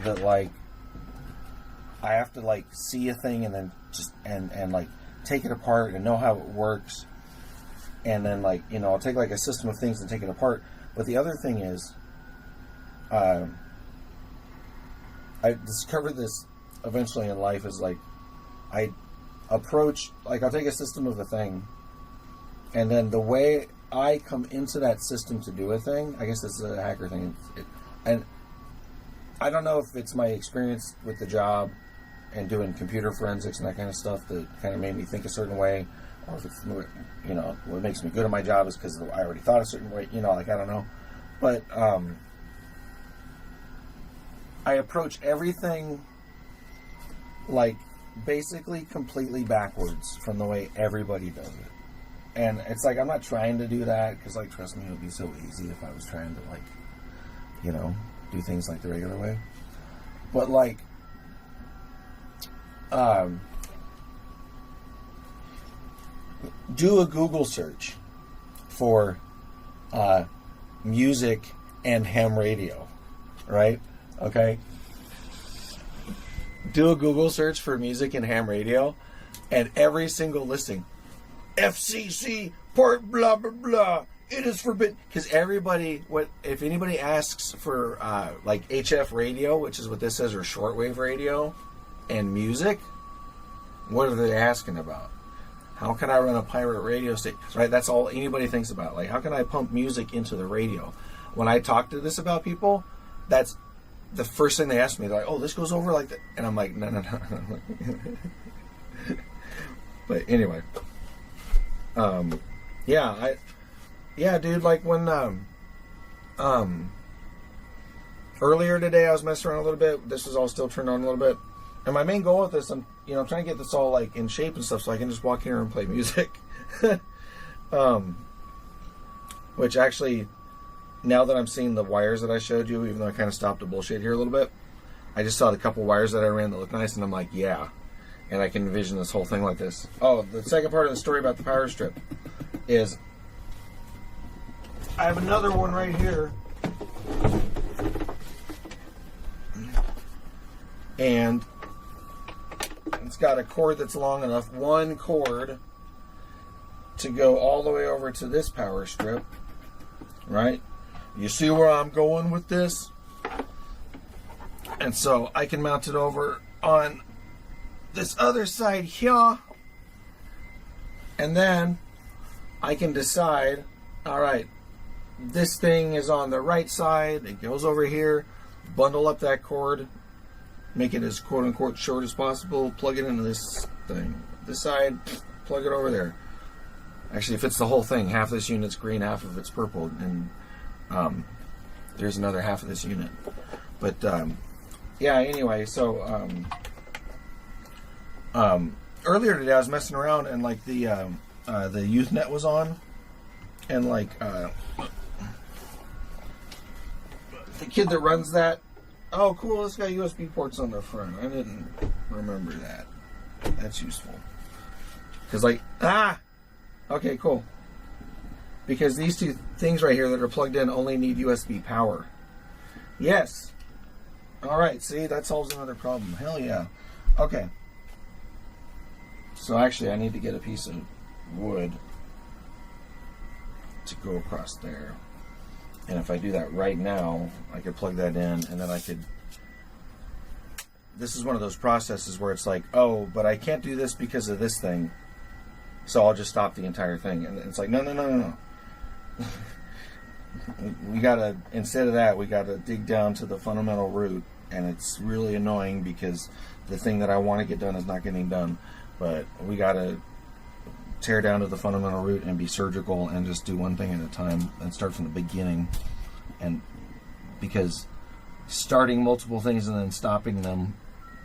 that like I have to like see a thing and then just and like take it apart and know how it works, and then like, you know, I'll take like a system of things and take it apart. But the other thing is I discovered this eventually in life, is like I approach, like I'll take a system of a thing, and then the way I come into that system to do a thing, I guess this is a hacker thing, and I don't know if it's my experience with the job and doing computer forensics and that kind of stuff that kind of made me think a certain way, or if it's, you know, what makes me good at my job is because I already thought a certain way, you know, like I don't know, but I approach everything like basically completely backwards from the way everybody does it. And it's like, I'm not trying to do that because, like, trust me, it would be so easy if I was trying to, like, you know, do things like the regular way. But like do a Google search for music and ham radio, right? Okay. Do a Google search for music and ham radio, and every single listing, FCC port blah blah blah, it is forbidden. Because everybody, if anybody asks for like HF radio, which is what this says, or shortwave radio, and music, what are they asking about? How can I run a pirate radio station? Right, that's all anybody thinks about. Like, how can I pump music into the radio? When I talk to this about people, that's the first thing they ask me. They're like, "Oh, this goes over like that," and I'm like, "No." But anyway, yeah, dude. Like when earlier today, I was messing around a little bit. This is all still turned on a little bit, and my main goal with this, I'm trying to get this all like in shape and stuff, so I can just walk here and play music. Which actually, now that I'm seeing the wires that I showed you, even though I kind of stopped to bullshit here a little bit, I just saw the couple wires that I ran that look nice, and I'm like, yeah. And I can envision this whole thing like this. Oh, the second part of the story about the power strip is I have another one right here. And it's got a cord that's long enough, one cord, to go all the way over to this power strip, right? You see where I'm going with this? And so I can mount it over on this other side here, and then I can decide, all right, this thing is on the right side, it goes over here, bundle up that cord, make it as quote-unquote short as possible, plug it into this thing. This side, plug it over there. Actually, it fits the whole thing. Half of this unit's green, half of it's purple, and there's another half of this unit. But yeah, anyway, so earlier today I was messing around, and like the Usenet was on, and like the kid that runs that, oh cool, it's got USB ports on the front. I didn't remember that. That's useful. Because like, okay, cool. Because these two things right here that are plugged in only need USB power. Yes. Alright, see, that solves another problem. Hell yeah. Okay. So actually I need to get a piece of wood to go across there. And if I do that right now, I could plug that in, and then I could... This is one of those processes where it's like, oh, but I can't do this because of this thing, so I'll just stop the entire thing. And it's like, no. We gotta, instead of that, we gotta dig down to the fundamental root, and it's really annoying because the thing that I want to get done is not getting done. But we gotta tear down to the fundamental root and be surgical and just do one thing at a time and start from the beginning. And because starting multiple things and then stopping them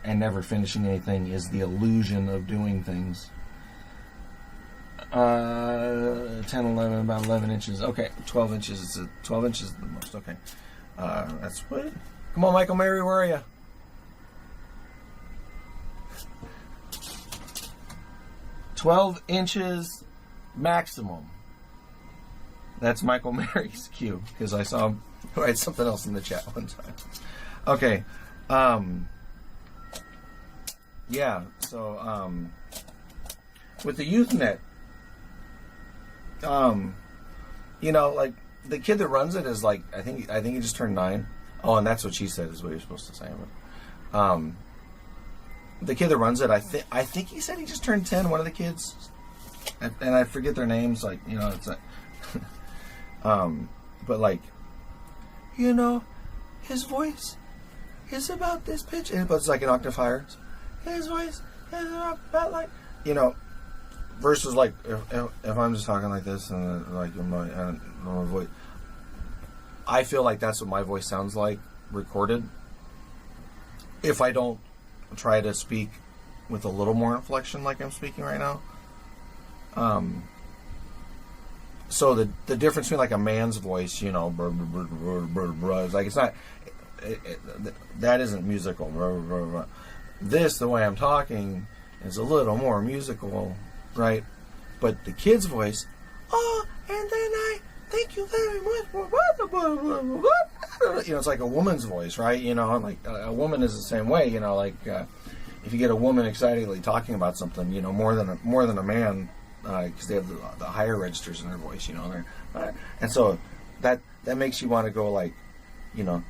and never finishing anything is the illusion of doing things. 10, 11, about 11 inches. Okay, 12 inches. 12 inches is the most. Okay. That's what. Come on, Michael Mary, where are you? "12 inches maximum." That's Michael Mary's cue, because I saw him write something else in the chat one time. Okay. Yeah, so with the Usenet, you know, like the kid that runs it is like, I think he just turned 9. Oh, and that's what she said is what you're supposed to say. But the kid that runs it, I think he said he just turned 10. One of the kids, and I forget their names. Like, you know, it's like, but like, you know, his voice is about this pitch, but it's like an octave higher. His voice is about like, you know, versus like if I'm just talking like this and like my voice, I feel like that's what my voice sounds like recorded. If I don't try to speak with a little more inflection like I'm speaking right now. So the difference between like a man's voice, you know, is like, it's not, that isn't musical. This, the way I'm talking, is a little more musical, right? But the kid's voice, oh, and then I thank you very much for what, you know, it's like a woman's voice, right? You know, like a woman is the same way, you know, like if you get a woman excitedly talking about something, you know, more than a man, because they have the higher registers in their voice, you know, and so that makes you want to go like, you know,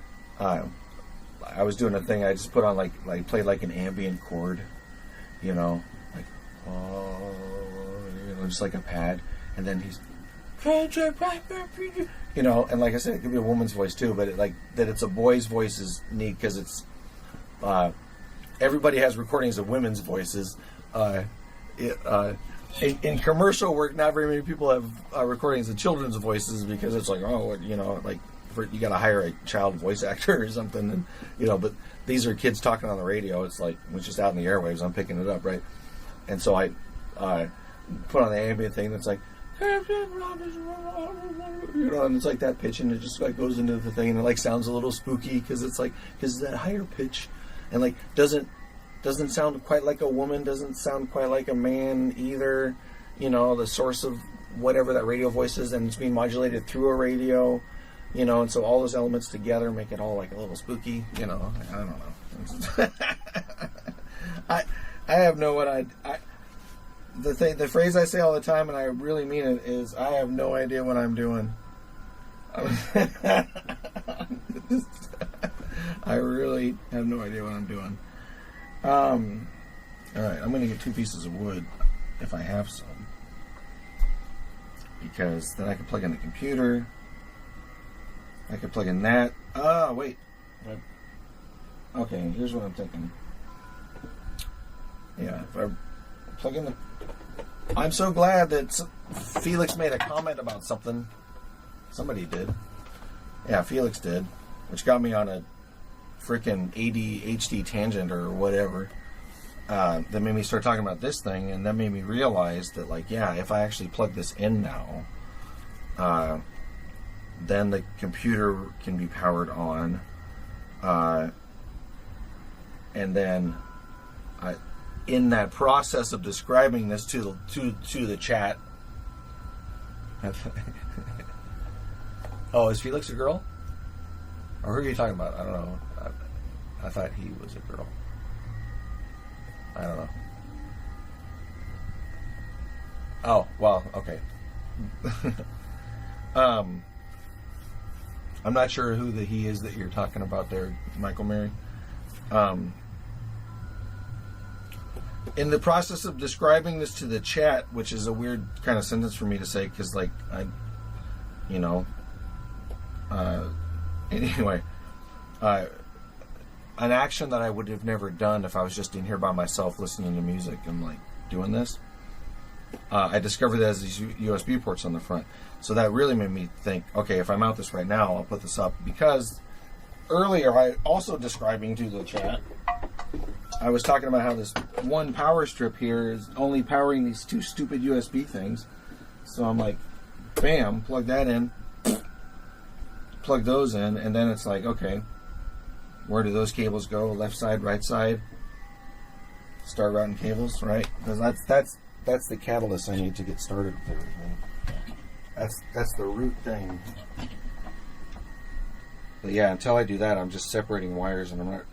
I was doing a thing, I just put on like played like an ambient chord, you know, like, oh, you know, just like a pad, and then he's, you know, and like I said, it could be a woman's voice too, but it's a boy's voice is neat because it's everybody has recordings of women's voices. In commercial work, not very many people have recordings of children's voices because it's like, oh, you know, like you got to hire a child voice actor or something, and you know. But these are kids talking on the radio. It's like it's just out in the airwaves. I'm picking it up, right? And so I put on the ambient thing that's like, you know, and it's like that pitch, and it just like goes into the thing, and it like sounds a little spooky because it's that higher pitch, and like doesn't sound quite like a woman, doesn't sound quite like a man either, you know, the source of whatever that radio voice is, and it's being modulated through a radio, you know, and so all those elements together make it all like a little spooky, you know. I don't know. I have no what the phrase I say all the time, and I really mean it, is I have no idea what I'm doing. I really have no idea what I'm doing. All right, I'm going to get 2 pieces of wood if I have some, because then I can plug in the computer. I can plug in that. Oh, wait. Okay, here's what I'm thinking. Yeah, if I plug in the... I'm so glad that Felix made a comment about something. Somebody did. Yeah, Felix did, which got me on a freaking ADHD tangent or whatever. That made me start talking about this thing, and that made me realize that, like, yeah, if I actually plug this in now, then the computer can be powered on, and then in that process of describing this to the chat. Oh, is Felix a girl? Or who are you talking about? I don't know. I thought he was a girl. I don't know. Oh, well, okay. I'm not sure who the he is that you're talking about there, Michael Mary. In the process of describing this to the chat, which is a weird kind of sentence for me to say, because, like, anyway, an action that I would have never done if I was just in here by myself listening to music and, like, doing this, I discovered that as these USB ports on the front. So that really made me think, okay, if I mount this right now, I'll put this up, because earlier I also describing to the chat, I was talking about how this one power strip here is only powering these two stupid USB things. So I'm like, bam, plug that in, plug those in, and then it's like, okay, where do those cables go? Left side, right side? Start routing cables, right? Because that's the catalyst I need to get started with everything. That's the root thing. But yeah, until I do that, I'm just separating wires, and I'm not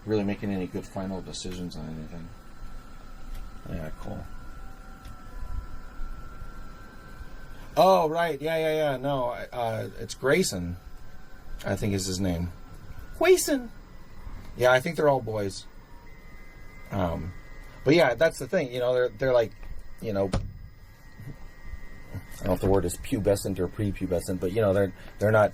really making any good final decisions on anything. Yeah, cool. Oh, right. Yeah. No, it's Grayson, I think is his name. Grayson. Yeah, I think they're all boys. But yeah, that's the thing. They're like, I don't know if the word is pubescent or prepubescent, but they're not.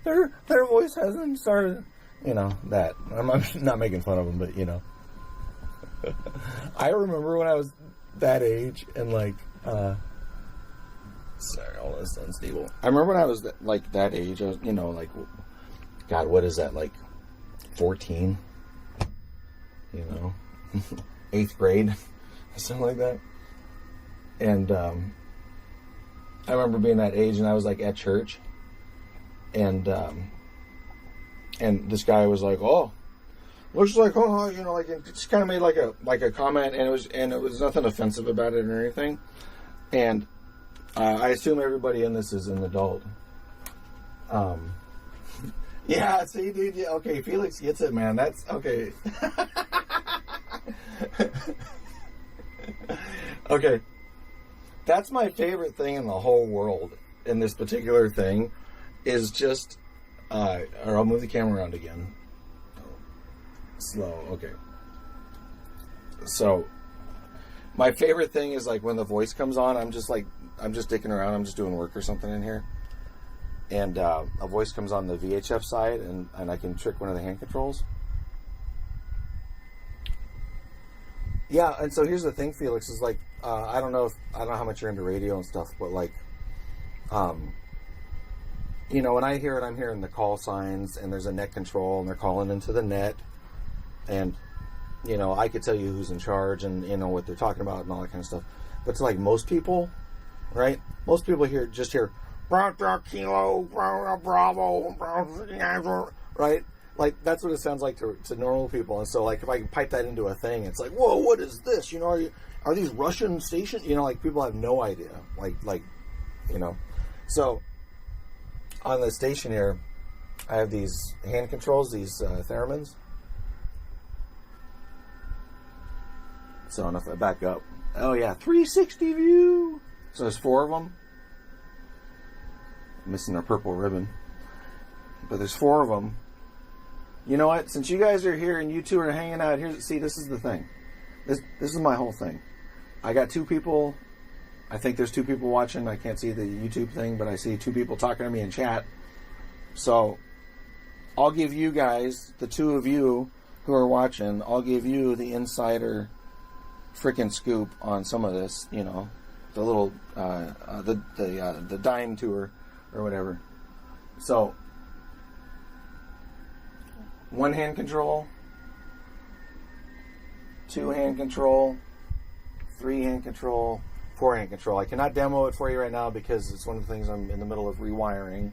Their voice hasn't started. That. I'm not making fun of them, but I remember when I was that age and like, sorry, all this is unstable. I remember when I was that age, I was, like, God, what is that, like 14? 8th grade, something like that. And I remember being that age, and I was like at church, and this guy was like, "Oh, looks like like it just kind of made like a comment, and it was nothing offensive about it or anything." And I assume everybody in this is an adult. Yeah, see, dude. Yeah, okay, Felix gets it, man. That's okay. Okay, that's my favorite thing in the whole world. In this particular thing, is just. Or I'll move the camera around again. Slow, okay. So, my favorite thing is like when the voice comes on, I'm just dicking around, I'm just doing work or something in here. And a voice comes on the VHF side, and I can trick one of the hand controls. Yeah, and so here's the thing, Felix, is like, I don't know how much you're into radio and stuff, but like, when I hear it, I'm hearing the call signs, and there's a net control, and they're calling into the net, and, I could tell you who's in charge, and, what they're talking about, and all that kind of stuff. But to, like, most people, right? Most people just hear, Kilo, Bravo, right? Like, that's what it sounds like to normal people. And so, like, if I can pipe that into a thing, it's like, whoa, what is this? Are these Russian stations? Like, people have no idea. So, on the station here, I have these hand controls, these theremins. So if I back up, oh yeah, 360 view. So there's 4 of them. I'm missing a purple ribbon, but there's 4 of them. You know what? Since you guys are here and you two are hanging out here, see, this is the thing. This is my whole thing. I got 2 people. I think there's 2 people watching. I can't see the YouTube thing, but I see 2 people talking to me in chat. So I'll give you guys, the 2 of you who are watching, I'll give you the insider freaking scoop on some of this, the little the dime tour or whatever. So 1 hand control, 2 hand control, 3 hand control, 4 hand control. I cannot demo it for you right now because it's one of the things I'm in the middle of rewiring.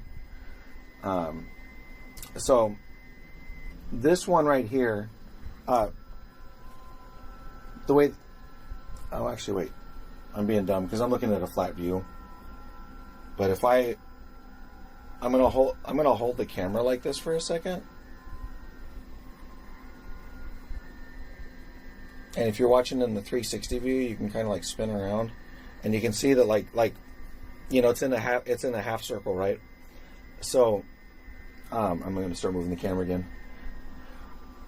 So this one right here, the way. Oh, actually, wait. I'm being dumb because I'm looking at a flat view. But if I'm gonna hold the camera like this for a second. And if you're watching in the 360 view, you can kind of like spin around. and you can see that like it's in a half circle, right? So I'm going to start moving the camera again.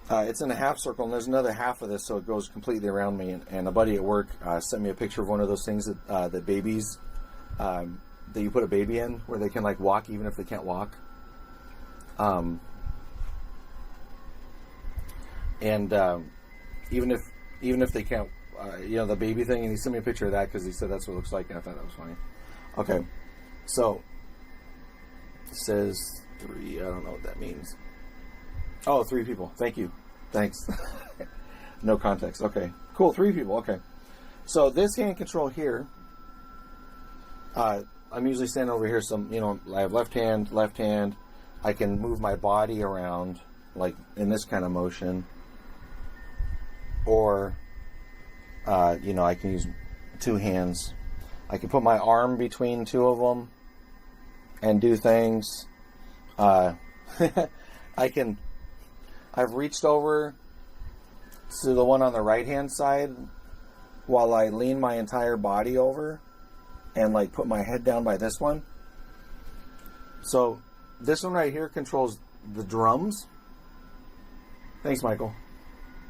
It's in a half circle, and there's another half of this, so it goes completely around me. And a buddy at work sent me a picture of one of those things that babies that you put a baby in, where they can like walk even if they can't walk. Even if they can't, the baby thing, and he sent me a picture of that because he said that's what it looks like, and I thought that was funny. Okay, so it says 3. I don't know what that means. Oh, 3 people. Thank you. Thanks. No context. Okay, cool. 3 people. Okay, so this hand control here. I'm usually standing over here. I have left hand. I can move my body around like in this kind of motion. Or, I can use 2 hands. I can put my arm between 2 of them and do things. I've reached over to the one on the right-hand side while I lean my entire body over and like put my head down by this one. So this one right here controls the drums. Thanks, Michael.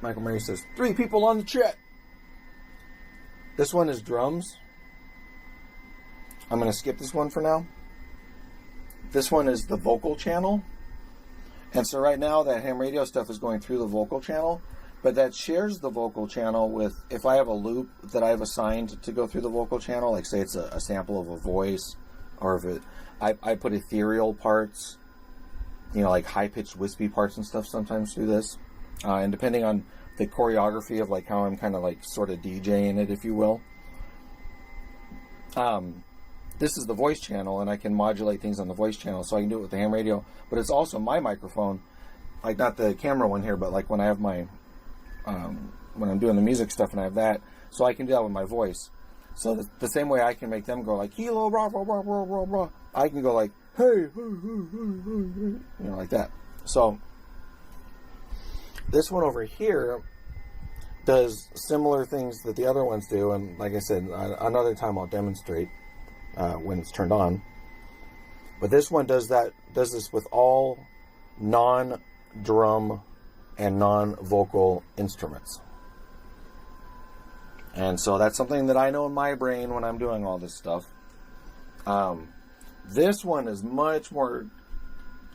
Michael Murray says, 3 people on the chat. This one is drums. I'm going to skip this one for now. This one is the vocal channel. And so right now that ham radio stuff is going through the vocal channel, but that shares the vocal channel with, if I have a loop that I've assigned to go through the vocal channel, like say it's a sample of a voice, or if I put ethereal parts, like high-pitched wispy parts and stuff sometimes through this. And depending on the choreography of like how I'm kind of like sort of DJing it, if you will. This is the voice channel, and I can modulate things on the voice channel, so I can do it with the ham radio. But it's also my microphone, like not the camera one here, but like when I have my, when I'm doing the music stuff and I have that, so I can do that with my voice. So the same way I can make them go like, hello, rah, rah, rah, rah, rah, rah, I can go like, hey, like that. So this one over here does similar things that the other ones do, and like I said, another time I'll demonstrate when it's turned on. But this one does this with all non-drum and non-vocal instruments. And so that's something that I know in my brain when I'm doing all this stuff. This one is much more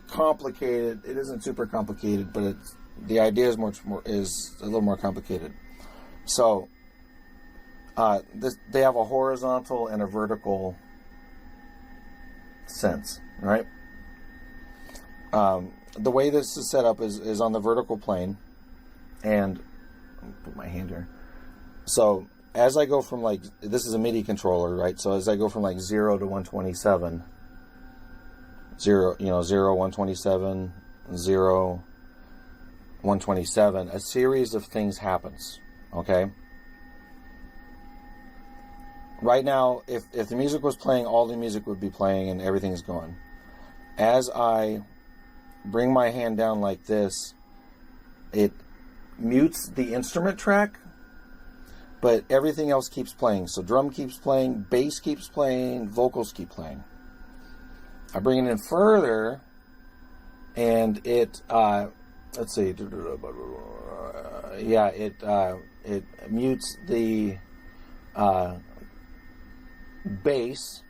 complicated. It isn't super complicated, but the idea is a little more complicated. So they have a horizontal and a vertical sense, right? The way this is set up is on the vertical plane, and I'll put my hand here. So as I go from like, this is a MIDI controller, right? So as I go from like 0 to 127, 0, 127, 0, 127, a series of things happens, okay? Right now, if the music was playing, all the music would be playing and everything's going. As I bring my hand down like this, it mutes the instrument track, but everything else keeps playing. So drum keeps playing, bass keeps playing, vocals keep playing. I bring it in further, and it, let's see, it mutes the bass,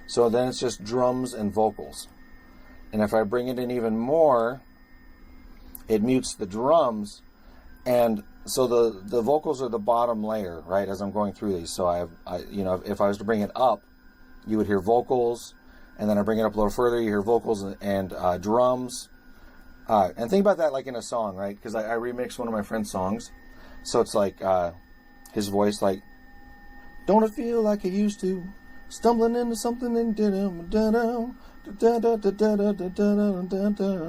so then it's just drums and vocals. And if I bring it in even more, it mutes the drums, and so the vocals are the bottom layer, right, as I'm going through these. So if I was to bring it up, you would hear vocals, and then I bring it up a little further, you hear vocals and drums. And think about that like in a song, right? Because I remixed one of my friend's songs. So it's like his voice, like, don't it feel like it used to? Stumbling into something and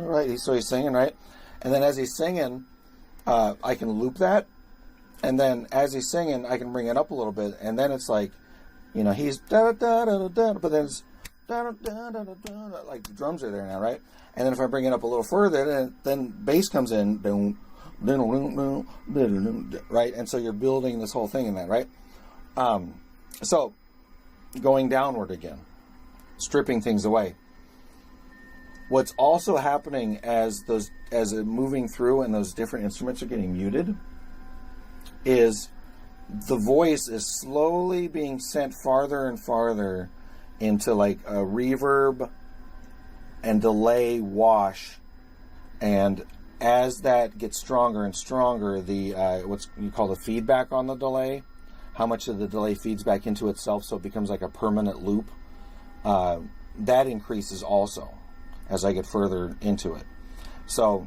right? So he's singing, right? And then as he's singing, I can loop that. And then as he's singing, I can bring it up a little bit. And then it's like, he's but then it's like the drums are there now, right? And then if I bring it up a little further, then bass comes in, right? And so you're building this whole thing in that, right? So, going downward again, stripping things away. What's also happening as it moving through and those different instruments are getting muted is the voice is slowly being sent farther and farther into like a reverb and delay wash, and as that gets stronger and stronger, the what's you call the feedback on the delay, how much of the delay feeds back into itself, so it becomes like a permanent loop, that increases also as I get further into it. So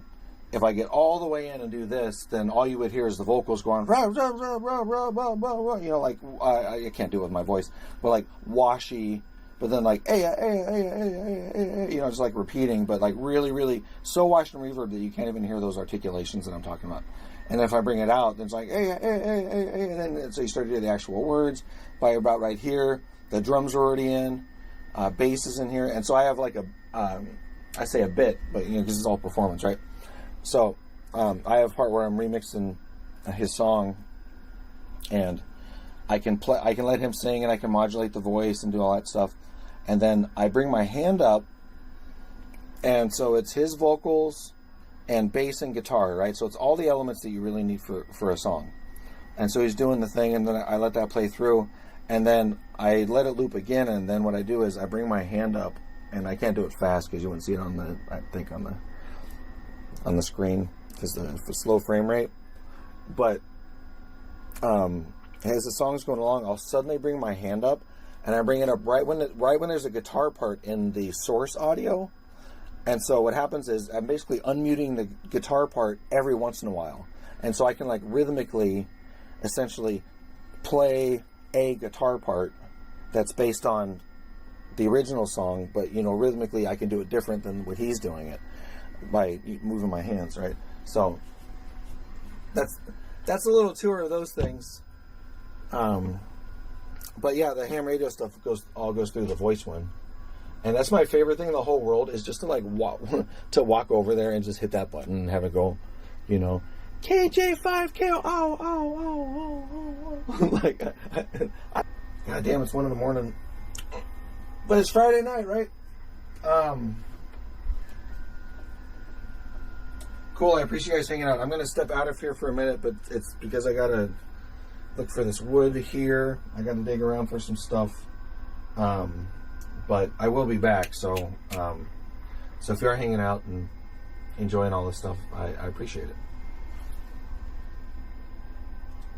if I get all the way in and do this, then all you would hear is the vocals going, rah, rah, rah, rah, rah, rah, rah, you know, like, I can't do it with my voice, but like washy, but then like, you know, just like repeating, but like really, really so washed and reverb that you can't even hear those articulations that I'm talking about. And if I bring it out, then it's like, and then so you start to hear the actual words. By about right here, the drums are already in, bass is in here, and so I have like I say a bit, but you know, because it's all performance, right? So I have a part where I'm remixing his song, and I can let him sing, and I can modulate the voice and do all that stuff, and then I bring my hand up, and so it's his vocals and bass and guitar, right? So it's all the elements that you really need for a song. And so he's doing the thing, and then I let that play through, and then I let it loop again, and then what I do is I bring my hand up, and I can't do it fast because you wouldn't see it on the screen because the slow frame rate. But as the song's going along, I'll suddenly bring my hand up, and I bring it up right when there's a guitar part in the source audio. And so what happens is I'm basically unmuting the guitar part every once in a while. And so I can like rhythmically essentially play a guitar part that's based on the original song, but you know, rhythmically I can do it different than what he's doing it by moving my hands, right? So that's a little tour of those things. But yeah, the ham radio stuff all goes through the voice one. And that's my favorite thing in the whole world, is just to like walk over there and just hit that button and have it go, you know, KJ5K, like, God damn, it's 1 a.m. But it's Friday night, right? Cool, I appreciate you guys hanging out. I'm going to step out of here for a minute, but it's because I got to look for this wood here. I got to dig around for some stuff. But I will be back, so if you're hanging out and enjoying all this stuff, I appreciate it.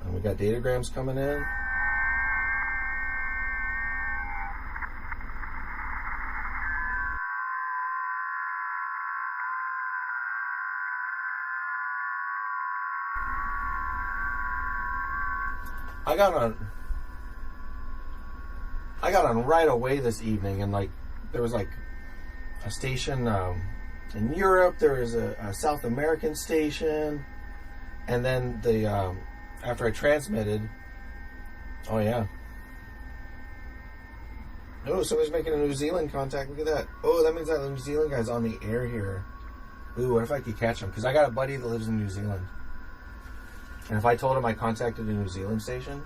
And we got datagrams coming in. I got on right away this evening, and like there was like a station in Europe, there was a South American station, and then the after I transmitted, oh yeah, oh, somebody's making a New Zealand contact. Look at that. Oh, that means that the New Zealand guy's on the air here. Ooh, what if I could catch him? Because I got a buddy that lives in New Zealand, and if I told him I contacted a New Zealand station,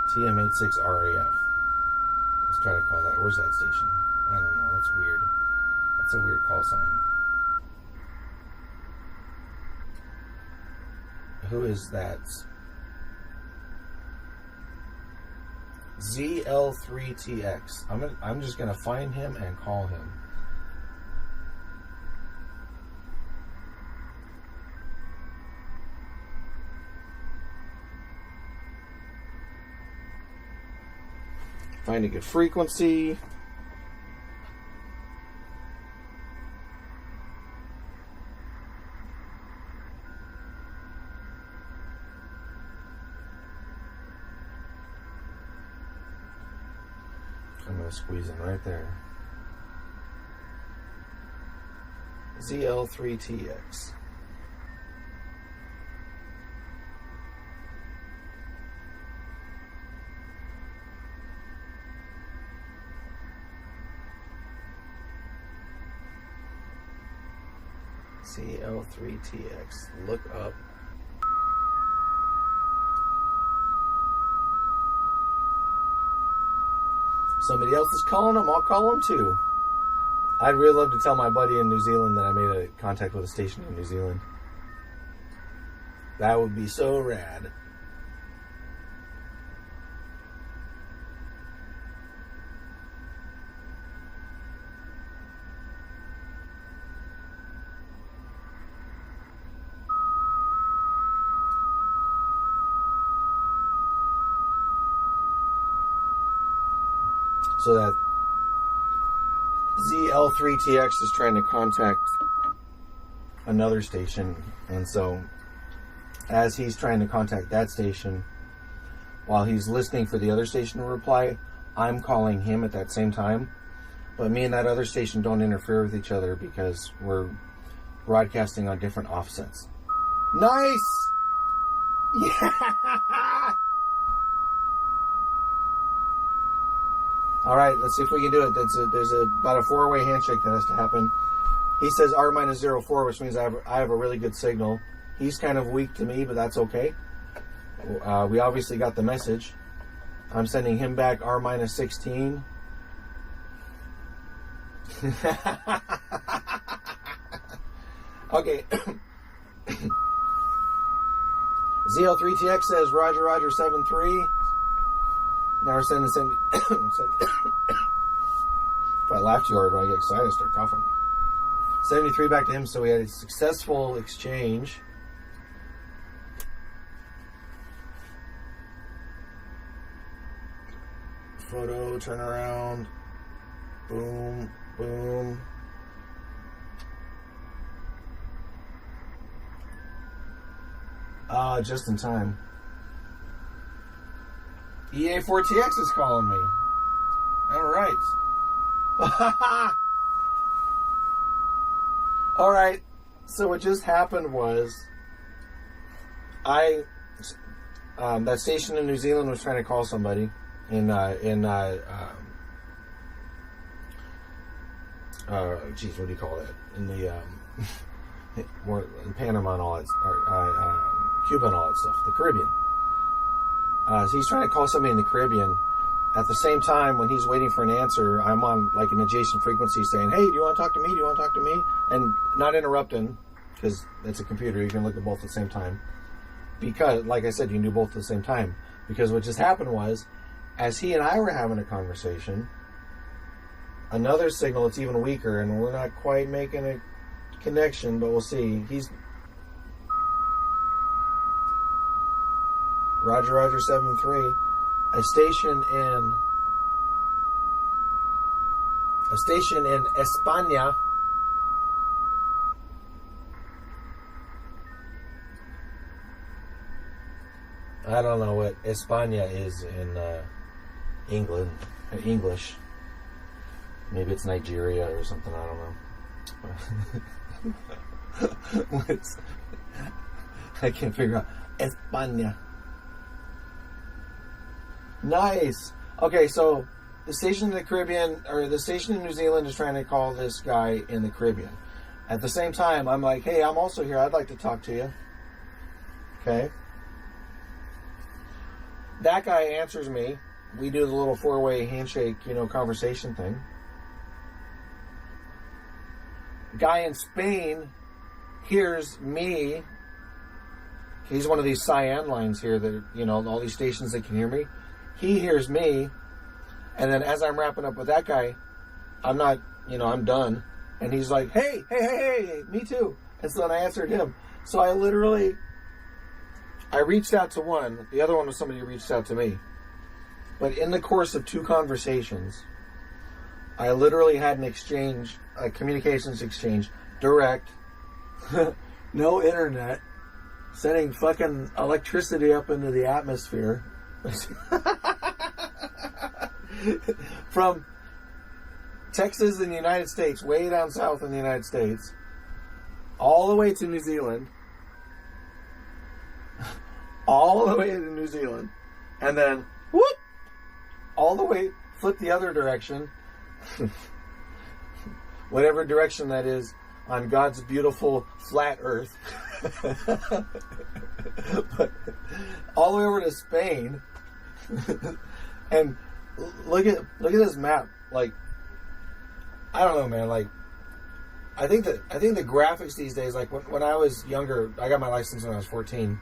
TM86RAF. Let's try to call that. Where's that station? I don't know. That's weird. That's a weird call sign. Who is that? ZL3TX. I'm just gonna find him and call him. Find a good frequency. I'm going to squeeze in right there. ZL3TX. CL3TX. Look up. Somebody else is calling him. I'll call him too. I'd really love to tell my buddy in New Zealand that I made a contact with a station in New Zealand. That would be so rad. So that ZL3TX is trying to contact another station, and so as he's trying to contact that station, while he's listening for the other station to reply, I'm calling him at that same time. But me and that other station don't interfere with each other because we're broadcasting on different offsets. Nice! Yeah! All right, let's see if we can do it. There's about a 4-way handshake that has to happen. He says R-04, which means I have a really good signal. He's kind of weak to me, but that's okay. We obviously got the message. I'm sending him back R-16. Okay. ZL3TX says Roger, Roger, 7-3. Now we're sending. If I laugh too hard when I get excited, I start coughing. 73 back to him, so we had a successful exchange. Photo, turn around. Boom, boom. Just in time. EA4TX is calling me. All right. All right. So what just happened was, that station in New Zealand was trying to call somebody in what do you call that? In the in Panama and all that, Cuba and all that stuff, the Caribbean. So he's trying to call somebody in the Caribbean. At the same time, when he's waiting for an answer, I'm on like an adjacent frequency saying, hey, do you want to talk to me? Do you want to talk to me? And not interrupting, because it's a computer. You can look at both at the same time. Because, like I said, you can do both at the same time. Because what just happened was, as he and I were having a conversation, another signal that's even weaker, and we're not quite making a connection, but we'll see. He's Roger, Roger, 7-3. A station in España. I don't know what España is in England, English. Maybe it's Nigeria or something. I don't know. I can't figure out. España. Nice. Okay, so the station in the Caribbean, or the station in New Zealand, is trying to call this guy in the Caribbean. At the same time, I'm like, hey, I'm also here. I'd like to talk to you. Okay. That guy answers me. We do the little 4-way handshake, conversation thing. Guy in Spain hears me. He's one of these cyan lines here that, all these stations that can hear me. He hears me, and then as I'm wrapping up with that guy, I'm not, I'm done. And he's like, hey, me too. And so then I answered him. So I reached out to one. The other one was somebody who reached out to me. But in the course of 2 conversations, I literally had an exchange, a communications exchange, direct, no internet, sending fucking electricity up into the atmosphere. From Texas in the United States, way down south in the United States, all the way to New Zealand, and then whoop, all the way, flip the other direction, whatever direction that is, on God's beautiful flat Earth, but all the way over to Spain, and look at this map. Like, I don't know, man. Like, I think the graphics these days, like when I was younger, I got my license when I was 14.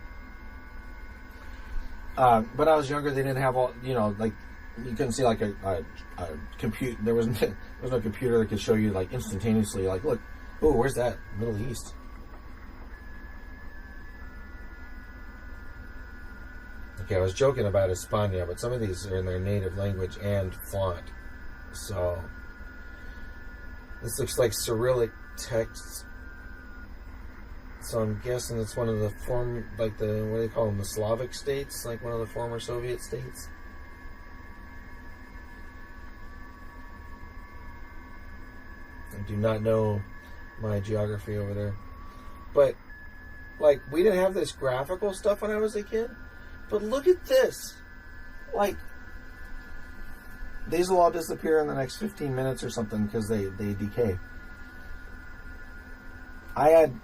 When I was younger, they didn't have all, like, you couldn't see like a compute. There was no computer that could show you like instantaneously, like, look, oh, where's that? Middle East. Okay, I was joking about España, but some of these are in their native language and font. So this looks like Cyrillic text. So I'm guessing it's one of the what do they call them, the Slavic states, like one of the former Soviet states. I do not know my geography over there. But, like, we didn't have this graphical stuff when I was a kid. But look at this. Like, these will all disappear in the next 15 minutes or something because they decay. I had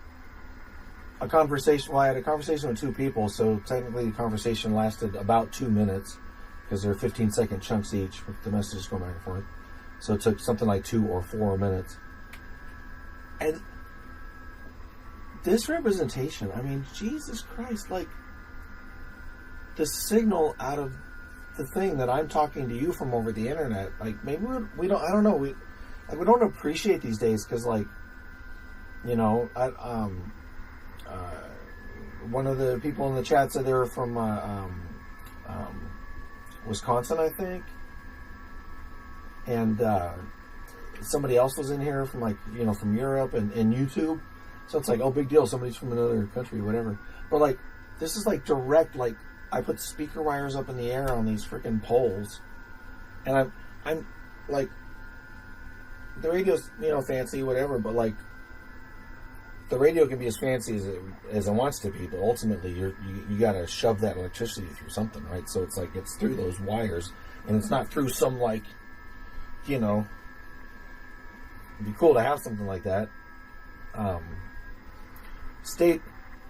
a conversation with two people, so technically the conversation lasted about 2 minutes because they're 15-second chunks each with the messages going back and forth. So it took something like 2 or 4 minutes. And this representation, I mean, Jesus Christ, like, the signal out of the thing that I'm talking to you from over the internet, like, maybe we don't, I don't know, we don't appreciate these days because, like, one of the people in the chat said they were from Wisconsin, I think, and somebody else was in here from from Europe and YouTube. So it's like, oh, big deal, somebody's from another country, whatever. But like, this is like direct. Like, I put speaker wires up in the air on these freaking poles, and I'm like, the radio's fancy, whatever, but like, the radio can be as fancy as it wants to be, but ultimately you got to shove that electricity through something, right? So it's like, it's through those wires, and it's not through some, like, it'd be cool to have something like that.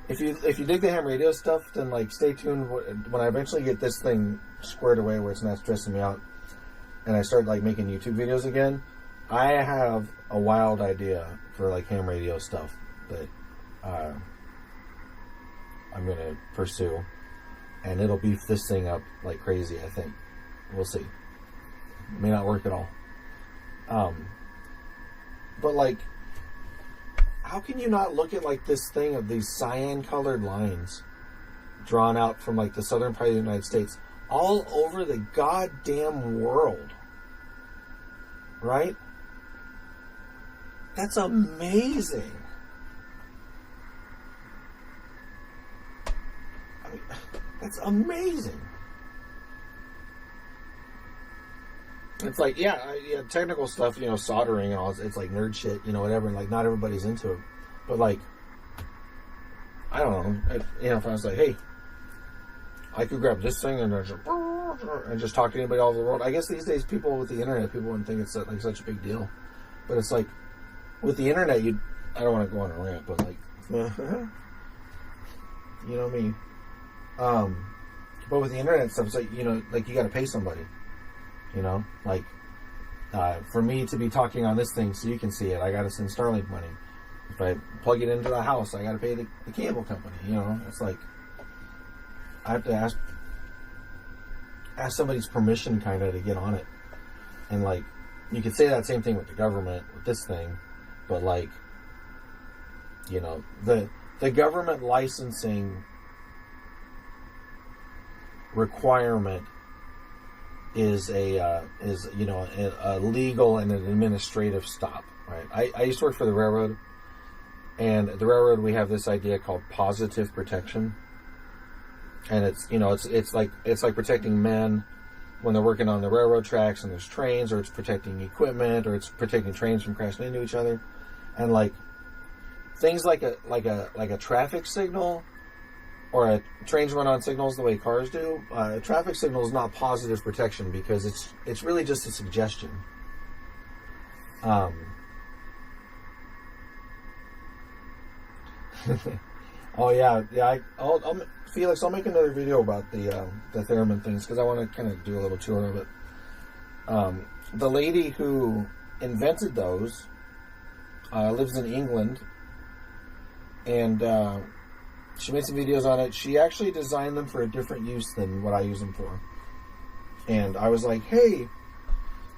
If you dig the ham radio stuff, then like, stay tuned when I eventually get this thing squared away where it's not stressing me out, and I start like making YouTube videos again. I have a wild idea for like ham radio stuff that I'm gonna pursue, and it'll beef this thing up like crazy. I think we'll see. It may not work at all. But like, how can you not look at like this thing of these cyan colored lines drawn out from like the southern part of the United States all over the goddamn world, right? That's amazing. I mean, that's amazing. It's like, yeah, technical stuff, soldering and all, it's like nerd shit, whatever, and like, not everybody's into it. But like, I don't know, if I was like, hey, I could grab this thing and just talk to anybody all over the world. I guess these days, people with the internet, people wouldn't think it's like such a big deal. But it's like, with the internet, I don't want to go on a rant, but like, you know me. But with the internet stuff, it's like, like, you got to pay somebody. Like, for me to be talking on this thing so you can see it, I got to send Starlink money. If I plug it into the house, I got to pay the cable company. It's like, I have to ask somebody's permission kind of to get on it. And like, you could say that same thing with the government with this thing, but like, the government licensing requirement is a legal and an administrative stop, right? I used to work for the railroad, and at the railroad we have this idea called positive protection, and it's like protecting men when they're working on the railroad tracks and there's trains, or it's protecting equipment, or it's protecting trains from crashing into each other, and like things like a traffic signal. Or a trains run on signals the way cars do. A traffic signal is not positive protection because it's really just a suggestion. Oh yeah. Felix, I'll make another video about the theremin things because I want to kind of do a little tour of it. The lady who invented those lives in England, and she made some videos on it. She actually designed them for a different use than what I use them for. And I was like, hey,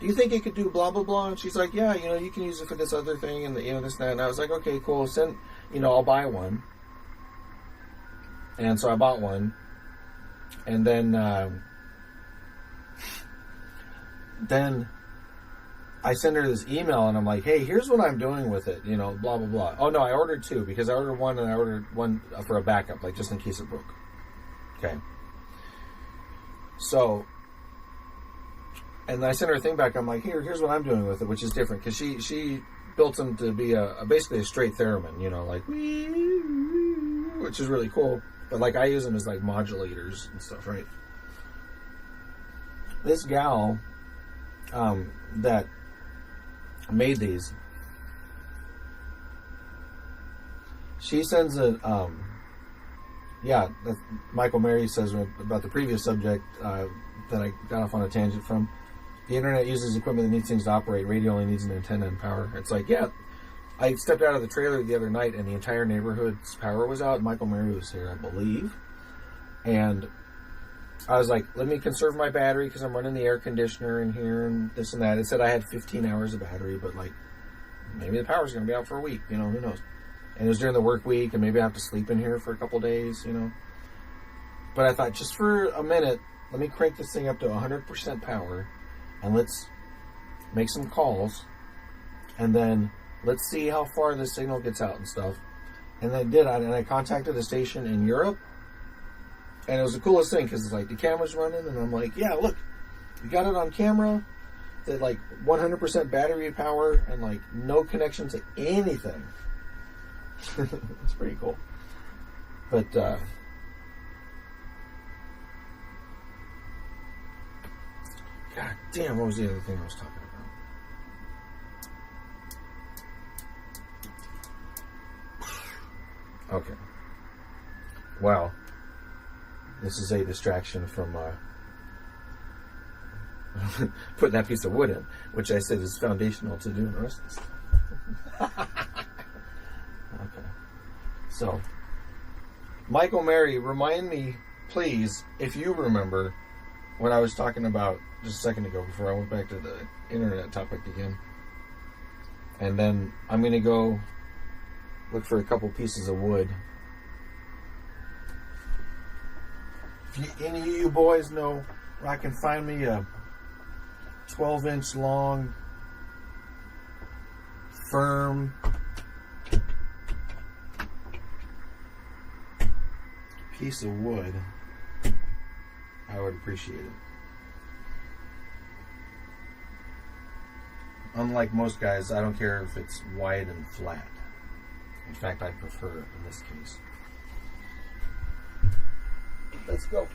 do you think it could do blah, blah, blah? And she's like, yeah, you can use it for this other thing and, this and that. And I was like, okay, cool. I'll buy one. And so I bought one. And then I send her this email and I'm like, hey, here's what I'm doing with it, blah, blah, blah. Oh, no, I ordered two because I ordered one and I ordered one for a backup, like just in case it broke. Okay. So, and I sent her a thing back. I'm like, here's what I'm doing with it, which is different because she built them to be basically a straight theremin, like, which is really cool. But like I use them as like modulators and stuff, right? This gal that made these, she sends a Michael Mary says about the previous subject that I got off on a tangent from. The internet uses equipment that needs things to operate. Radio only needs an antenna and power. It's like, yeah, I stepped out of the trailer the other night and the entire neighborhood's power was out. Michael Mary was here, I believe, and I was like, let me conserve my battery because I'm running the air conditioner in here and this and that. It said I had 15 hours of battery, but like maybe the power's going to be out for a week, who knows. And it was during the work week and maybe I have to sleep in here for a couple days, But I thought just for a minute, let me crank this thing up to 100% power and let's make some calls and then let's see how far the signal gets out and stuff. And I did, and I contacted a station in Europe. And it was the coolest thing because it's like the camera's running, and I'm like, yeah, look, we got it on camera. That like 100% battery power and like no connection to anything. It's pretty cool. But God damn, what was the other thing I was talking about? Okay. Wow. This is a distraction from putting that piece of wood in, which I said is foundational to doing the rest of this stuff. Okay. So, Michael Mary, remind me, please, if you remember what I was talking about just a second ago before I went back to the internet topic again. And then I'm going to go look for a couple pieces of wood. If any of you boys know where I can find me a 12-inch long, firm piece of wood, I would appreciate it. Unlike most guys, I don't care if it's wide and flat. In fact, I prefer it in this case. Let's go.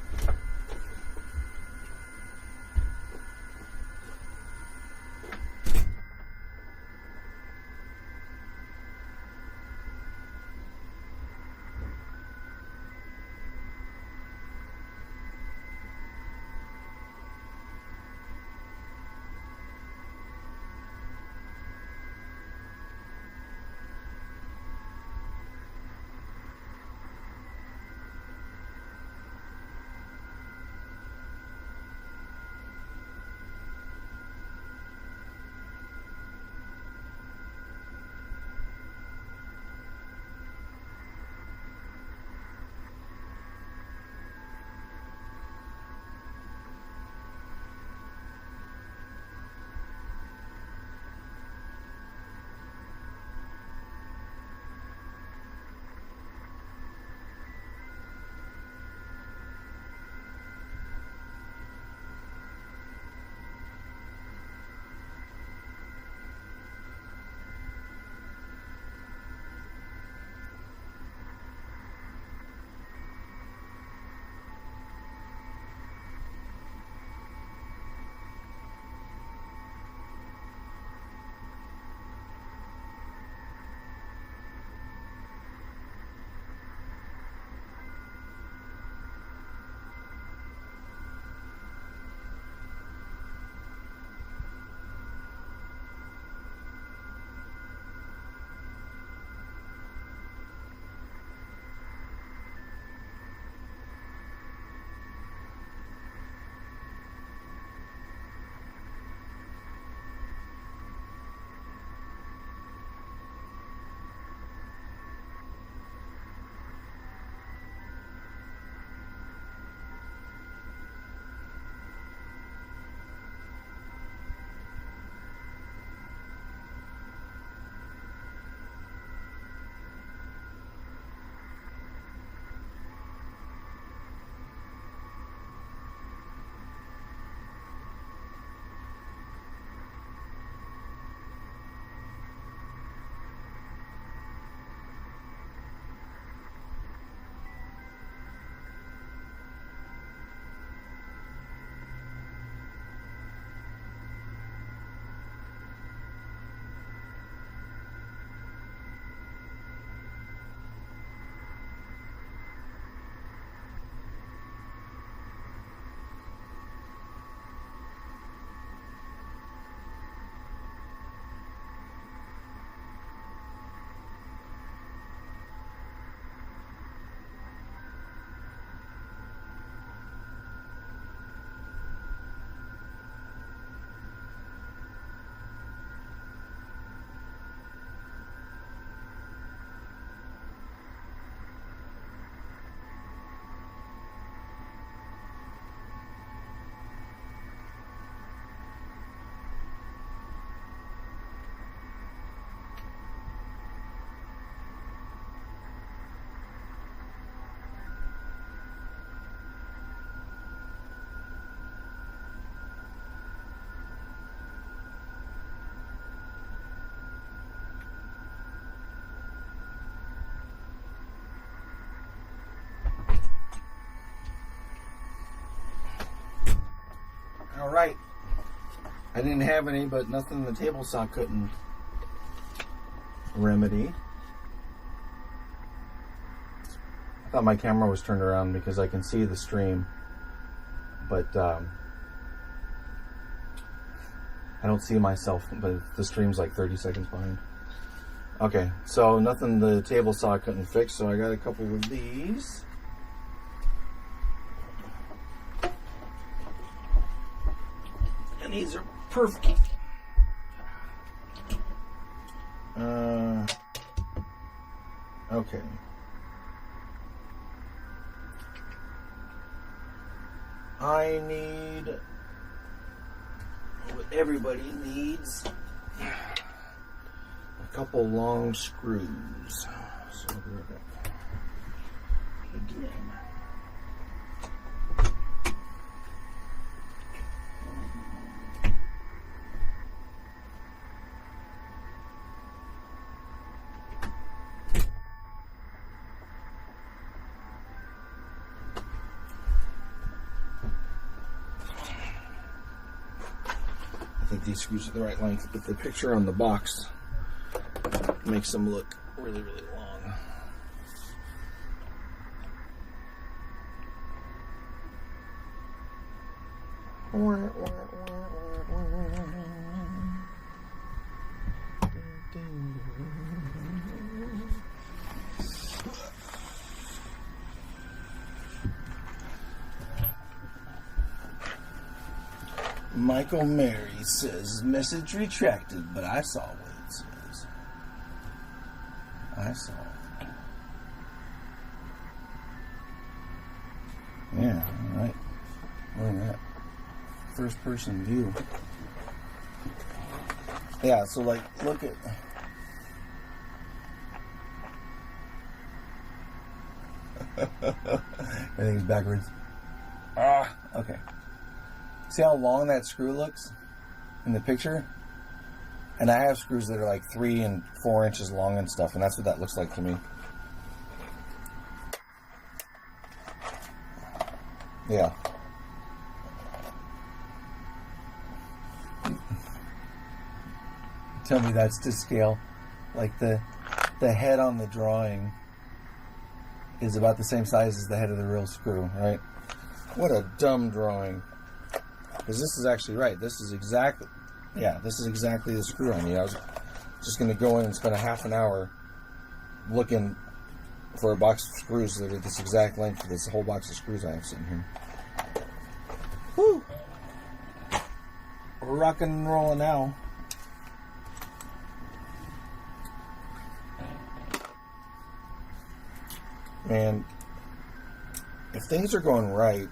All right. I didn't have any, but nothing the table saw couldn't remedy. I thought my camera was turned around because I can see the stream, but I don't see myself, but the stream's like 30 seconds behind. Okay, so nothing the table saw couldn't fix, so I got a couple of these. And these are perfect. Okay. I need what everybody needs. A couple long screws. So I'll be right back. Again. I think these screws are the right length, but the picture on the box makes them look really, really long. Michael Mary says, message retracted, but I saw what it says. I saw. Yeah, alright. Look at that. First person view. Yeah, so like, look at... Everything's backwards. Okay. See how long that screw looks in the picture? And I have screws that are like 3 and 4 inches long and stuff, and that's what that looks like to me. Yeah. Tell me that's to scale. Like the head on the drawing is about the same size as the head of the real screw, right? What a dumb drawing. Because this is actually right. This is exactly, yeah, this is exactly the screw I need. I was just going to go in and spend a half an hour looking for a box of screws that are this exact length for this whole box of screws I have sitting here. Woo! We're rocking and rolling now. And if things are going right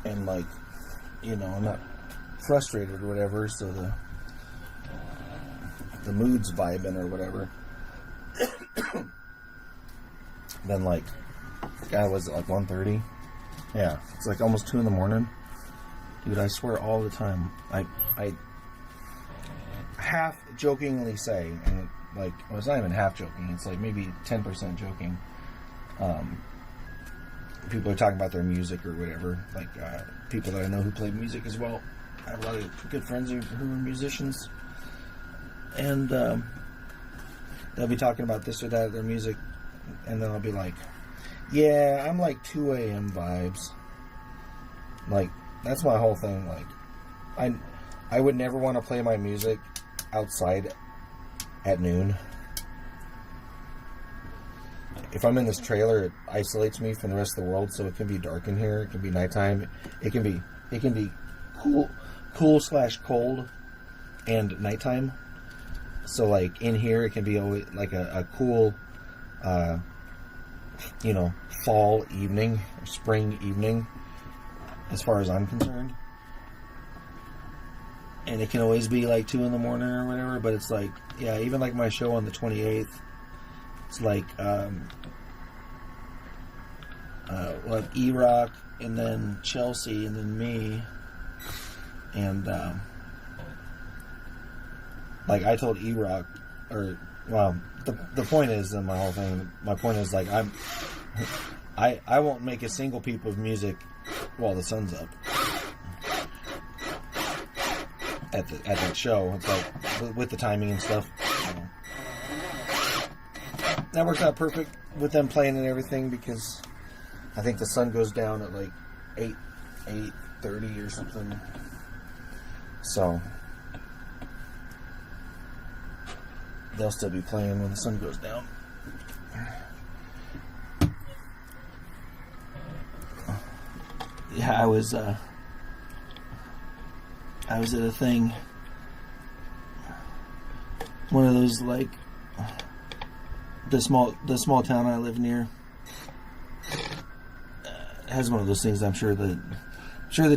and like, you know, I'm not frustrated or whatever, so the mood's vibing or whatever, then like, God, was it like 1:30? Yeah, it's like almost 2 in the morning. Dude, I swear all the time, I half jokingly say, and like, well, it's not even half joking, it's like maybe 10% joking. People are talking about their music or whatever, like people that I know who play music as well. I have a lot of good friends who are musicians, and they'll be talking about this or that of their music, and then I'll be like, yeah, I'm like 2 a.m. vibes. Like, that's my whole thing. Like, I would never want to play my music outside at noon. If I'm in this trailer, it isolates me from the rest of the world, so it can be dark in here. It can be nighttime. It can be cool/cold and nighttime. So like in here, it can be always like a cool, you know, fall evening or spring evening, as far as I'm concerned. And it can always be like 2 in the morning or whatever. But it's like, yeah, even like my show on the 28th. It's like, we'll have E-Rock, and then Chelsea, and then me, and, like, I told E-Rock, or, well, the point is, in my whole thing, my point is, like, I won't make a single peep of music while the sun's up. at that show. It's like with the timing and stuff. That works out perfect with them playing and everything because I think the sun goes down at like 8:30 or something. So they'll still be playing when the sun goes down. Yeah, I was at a thing. One of those like the small town I live near has one of those things. I'm sure the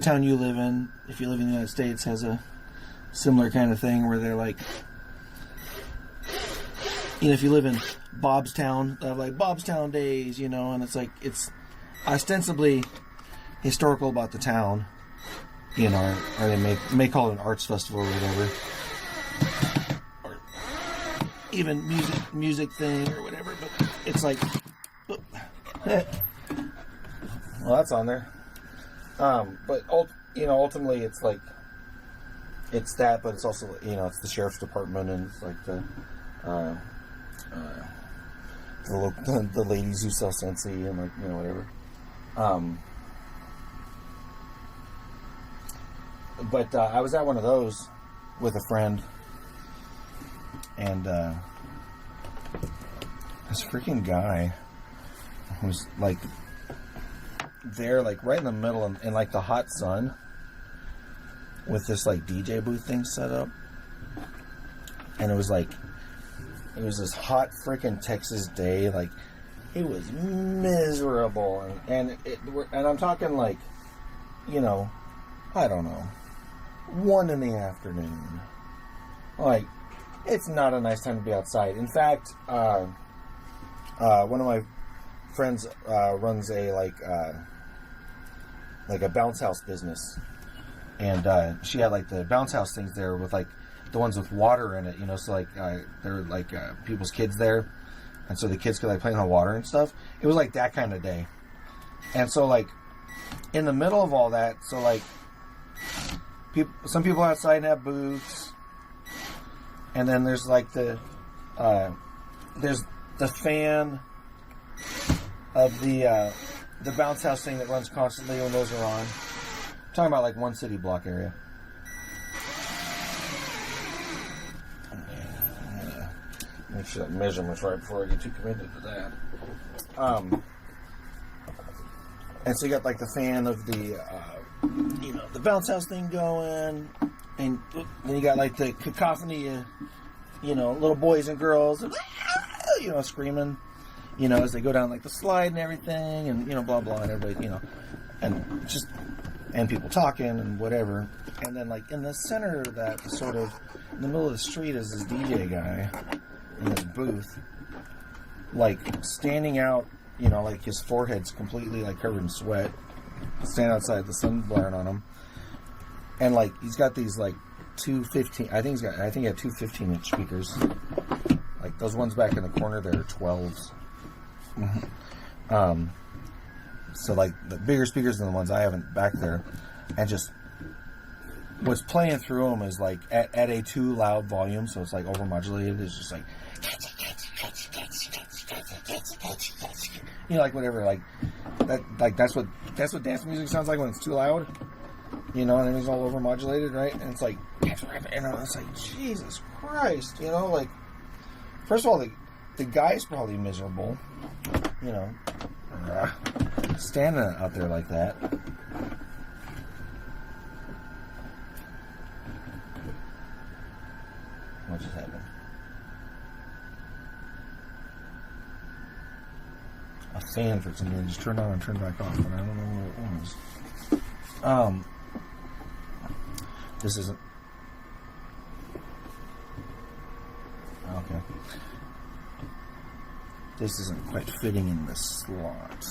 town you live in, if you live in the United States, has a similar kind of thing where they're like, if you live in Bobstown, they have like Bobstown days, and it's like it's ostensibly historical about the town, or they may call it an arts festival or whatever. Even music thing or whatever, but it's like, well, that's on there. But ultimately, it's like it's that, but it's also it's the sheriff's department and it's like the ladies who sell Scentsy and like whatever. But I was at one of those with a friend. And this freaking guy was like there, like right in the middle in like the hot sun with this like DJ booth thing set up. And it was this hot freaking Texas day. Like it was miserable. And I'm talking like, I don't know, 1 PM. Like, it's not a nice time to be outside. In fact, one of my friends runs a like a bounce house business, and she had like the bounce house things there with like the ones with water in it, So like there were like people's kids there, and so the kids could like play in the water and stuff. It was like that kind of day, and so like in the middle of all that, so like some people outside have booths. And then there's like there's the fan of the bounce house thing that runs constantly when those are on. I'm talking about like one city block area. Make sure that measurement's right before I get too committed to that. And so you got like the fan of the the bounce house thing going. And then you got like the cacophony of, little boys and girls, screaming, as they go down like the slide and everything, and blah blah, and everybody, and people talking and whatever. And then like in the center of that, sort of in the middle of the street, is this DJ guy in his booth, like standing out, like his forehead's completely like covered in sweat, standing outside, the sun blaring on him. And like he's got these like two 15. I think he had two 15-inch speakers. Like those ones back in the corner, they're 12s. So like the bigger speakers than the ones I have back there, and just what's playing through them is like at a too loud volume, so it's like overmodulated. It's just like like whatever, like that. Like that's what dance music sounds like when it's too loud. And then it's all overmodulated, right? And it's like, it's like, Jesus Christ, like, first of all, the guy's probably miserable, standing out there like that. What just happened? A fan for some reason just turned on and turned back off, but I don't know what it was. This isn't... Okay. This isn't quite fitting in the slot.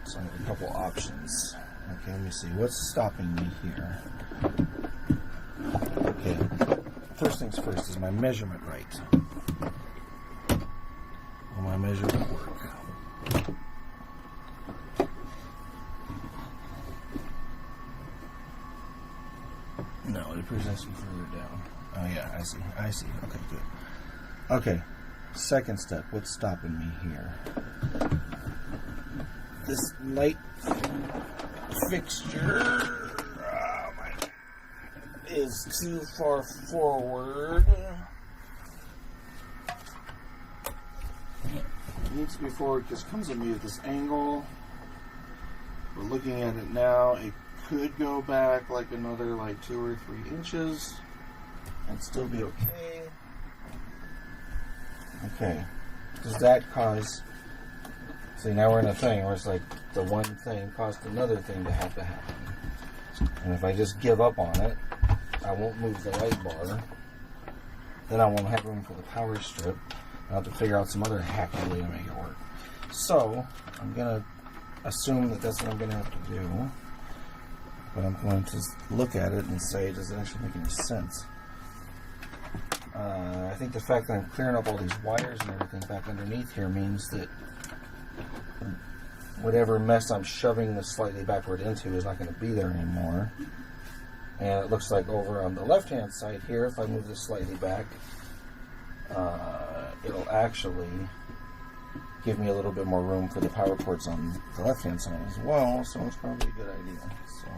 So I have a couple options. Okay, let me see. What's stopping me here? Okay. First things first, is my measurement right? Will my measurement work? presents you further down. Oh yeah, I see. Okay, good. Okay, second step. What's stopping me here? This light fixture is too far forward. It needs to be forward because it comes at me at this angle. We're looking at it now. It could go back like another 2 or 3 inches and still be okay. Okay. Does that cause... See, now we're in a thing where it's like the one thing caused another thing to happen. And if I just give up on it, I won't move the light bar. Then I won't have room for the power strip. I'll have to figure out some other hacky way to make it work. So, I'm going to assume that that's what I'm going to have to do. But I'm going to look at it and say, does it actually make any sense? I think the fact that I'm clearing up all these wires and everything back underneath here means that whatever mess I'm shoving this slightly backward into is not going to be there anymore. And it looks like over on the left-hand side here, if I move this slightly back, it'll actually give me a little bit more room for the power ports on the left-hand side as well, so it's probably a good idea. So,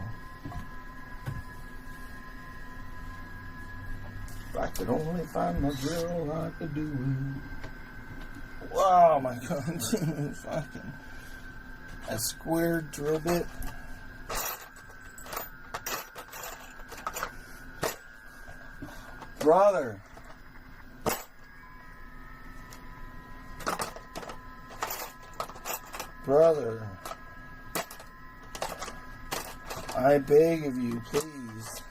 if I could only find my drill, I could do it. Wow, my God, fucking a squared drill bit. Brother. Brother. I beg of you, please.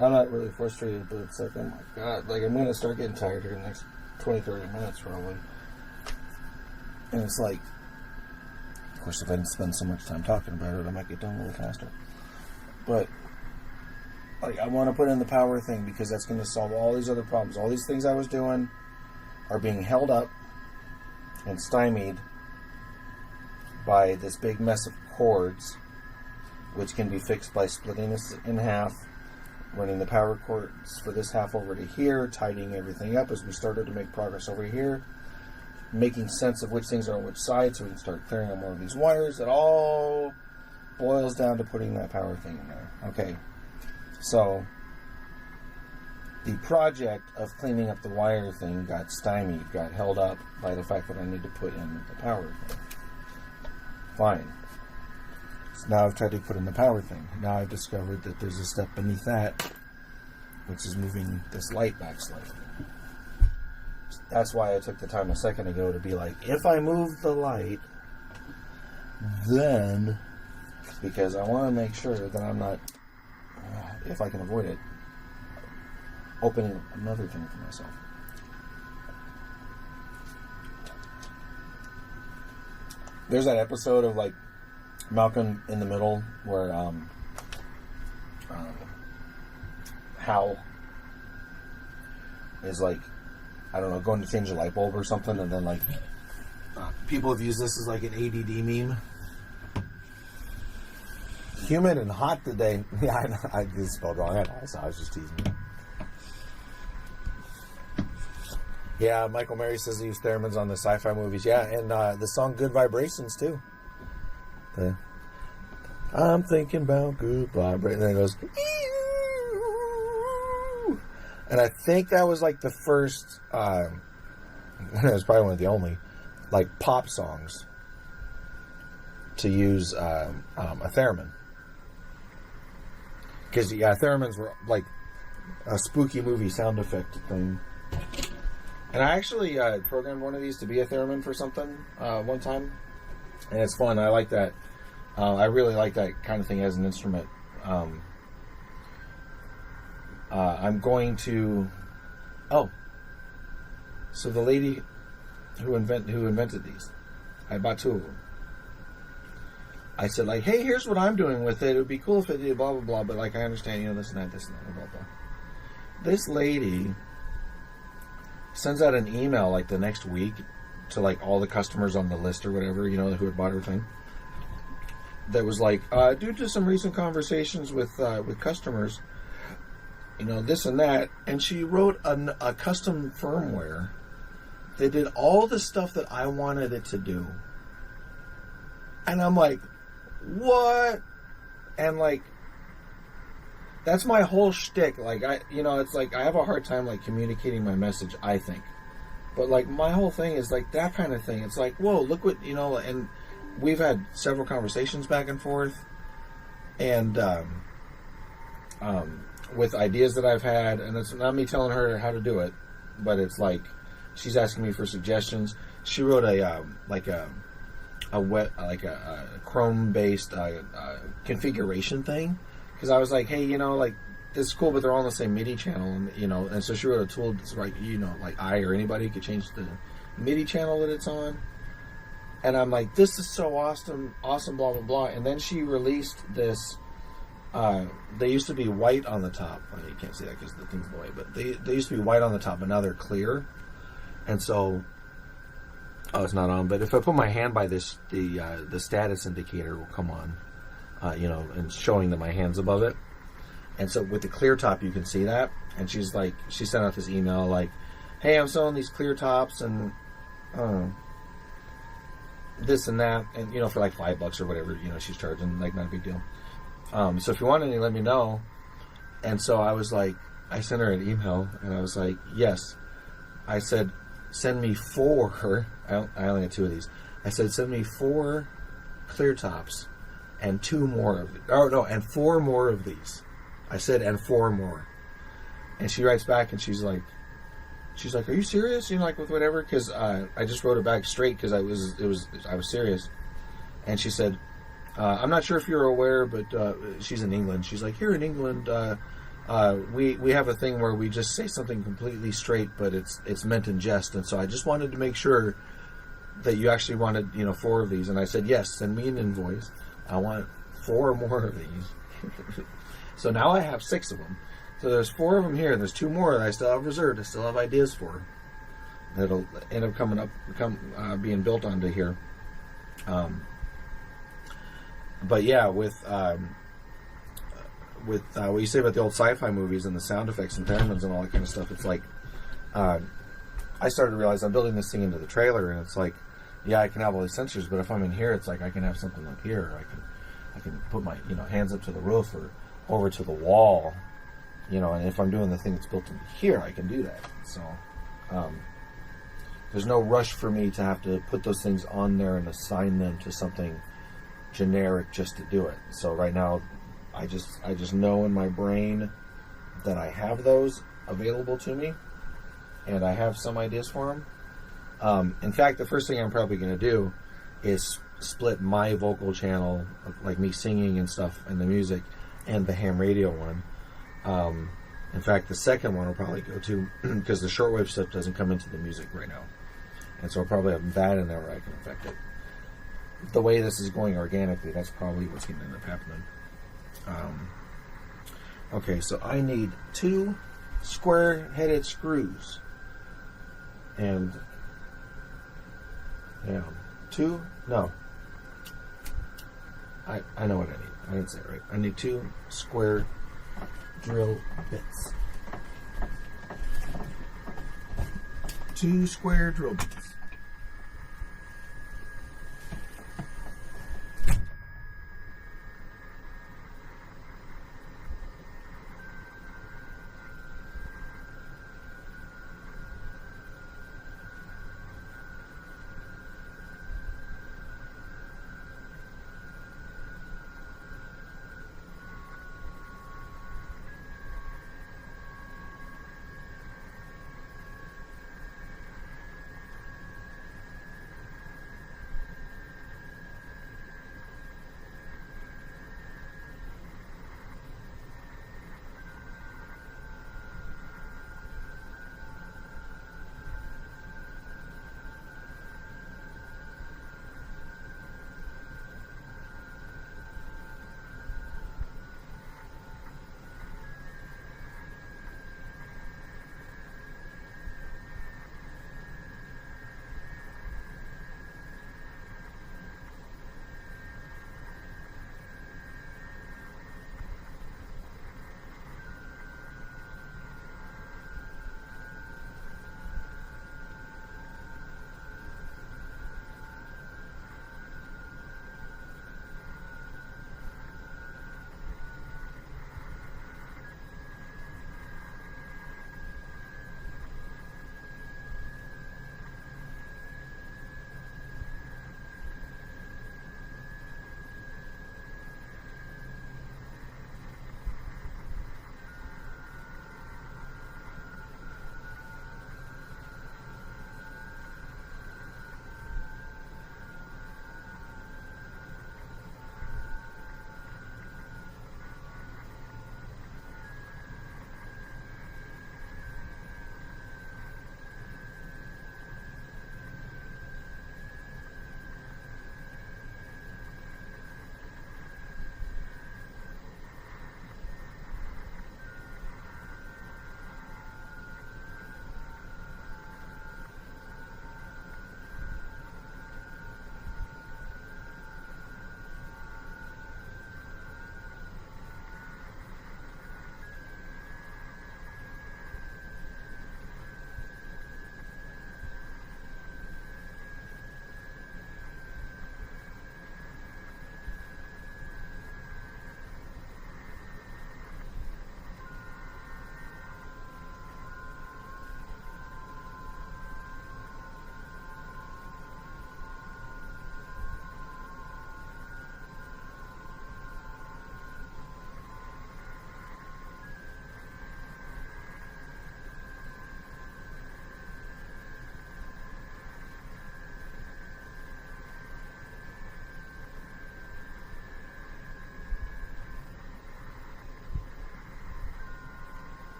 I'm not really frustrated, but it's like, oh my God, I'm going to start getting tired here in the next 20, 30 minutes probably. And it's like, of course, if I didn't spend so much time talking about it, I might get done a little faster. But, I want to put in the power thing because that's going to solve all these other problems. All these things I was doing are being held up and stymied by this big mess of cords, which can be fixed by splitting this in half, running the power cords for this half over to here, tidying everything up as we started to make progress over here, making sense of which things are on which side so we can start clearing out more of these wires. It all boils down to putting that power thing in there. Okay, so the project of cleaning up the wire thing got stymied, got held up by the fact that I need to put in the power thing. Fine. So now I've tried to put in the power thing. Now I've discovered that there's a step beneath that, which is moving this light back slightly. That's why I took the time a second ago to be like, if I move the light, then, because I want to make sure that I'm not, if I can avoid it, opening another thing for myself. There's that episode of Malcolm in the Middle where Hal is I don't know, going to change a light bulb or something, and then people have used this as an ADD meme. Humid and hot today. Yeah, I know, I just spelled wrong. I was just teasing you. Yeah, Michael Mary says he used theremins on the sci-fi movies. Yeah, and the song Good Vibrations, too. I'm thinking about good vibrations. And then it goes... And I think that was the first... it was probably one of the only pop songs to use a theremin. Because, theremins were a spooky movie sound effect thing. And I actually programmed one of these to be a theremin for something one time. And it's fun. I like that. I really like that kind of thing as an instrument. I'm going to... Oh. So the lady who invented these, I bought 2 of them. I said, hey, here's what I'm doing with it. It would be cool if it did blah, blah, blah. But, I understand, this and that, blah, blah, blah. This lady sends out an email, the next week to, all the customers on the list or whatever, who had bought her thing. that was like, due to some recent conversations with customers, you know, this and that, and she wrote a custom firmware that did all the stuff that I wanted it to do. And I'm like, what? And like, that's my whole shtick. Like, it's like I have a hard time like communicating my message, I think. But like my whole thing is like that kind of thing. It's like, whoa, look what, you know, and we've had several conversations back and forth, and with ideas that I've had, and it's not me telling her how to do it, but it's like she's asking me for suggestions. She wrote a Chrome-based configuration thing, because I was like, hey, you know, like this is cool, but they're all on the same MIDI channel, and you know, and so she wrote a tool that's like, you know, like I or anybody could change the MIDI channel that it's on. And I'm like, this is so awesome, blah, blah, blah. And then she released this, they used to be white on the top. Well, you can't see that because the thing's in the way, but they used to be white on the top, but now they're clear. And so, it's not on, but if I put my hand by this, the status indicator will come on, you know, and showing that my hand's above it. And so with the clear top, you can see that. And she's like, she sent out this email like, hey, I'm selling these clear tops, and this and that, and you know, for like $5 or whatever, you know, she's charging, like not a big deal. So if you want any, let me know. And so I was like, I sent her an email, and I was like, yes. I said, send me 4. I only had 2 of these. I said, send me 4 clear tops and 2 more of these. Oh no, and 4 more of these. I said, and 4 more. And she writes back, and she's like, are you serious? You know, like with whatever? Because I just wrote it back straight because I was serious. And she said, I'm not sure if you're aware, but she's in England. She's like, here in England, we have a thing where we just say something completely straight, but it's meant in jest. And so I just wanted to make sure that you actually wanted, you know, 4 of these. And I said, yes, send me an invoice. I want 4 more of these. So now I have 6 of them. So there's 4 of them here. There's 2 more that I still have reserved. I still have ideas for. That'll end up being built onto here. But yeah, with what you say about the old sci-fi movies and the sound effects and theremins and all that kind of stuff, it's like I started to realize I'm building this thing into the trailer, and it's like, yeah, I can have all these sensors, but if I'm in here, it's like I can have something up here. I can put my, you know, hands up to the roof or over to the wall. You know, and if I'm doing the thing that's built into here, I can do that. So, there's no rush for me to have to put those things on there and assign them to something generic just to do it. So right now, I just know in my brain that I have those available to me, and I have some ideas for them. In fact, the first thing I'm probably going to do is split my vocal channel, like me singing and stuff, and the music, and the ham radio one. In fact, the second one will probably go to, because the shortwave stuff doesn't come into the music right now. And so I'll probably have that in there where I can affect it. The way this is going organically, that's probably what's going to end up happening. Okay, so I need 2 square-headed screws. And, yeah, 2, no. I know what I need. I didn't say it right. I need 2 square drill bits. 2 square drill bits.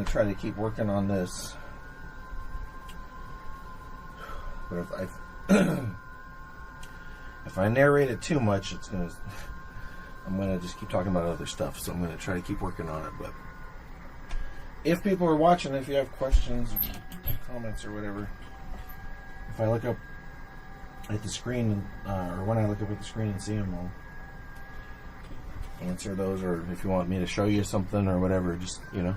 to try to keep working on this. But if I narrate it too much, I'm gonna just keep talking about other stuff. So I'm gonna try to keep working on it. But if people are watching, if you have questions, comments, or whatever, if I look up at the screen, or when I look up at the screen and see them, I'll answer those. Or if you want me to show you something or whatever, just, you know.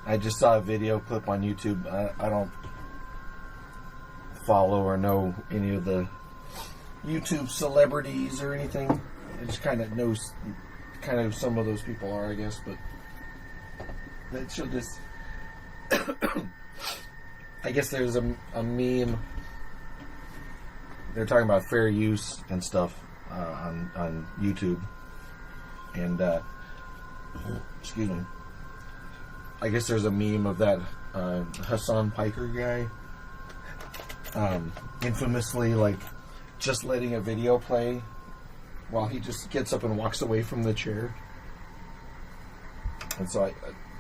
I just saw a video clip on YouTube. I don't follow or know any of the YouTube celebrities or anything. I just kind of knows some of those people are, I guess, but that showed this. I guess there's a meme. They're talking about fair use and stuff on YouTube, and excuse me. I guess there's a meme of that Hassan Piker guy, infamously like just letting a video play while he just gets up and walks away from the chair. And so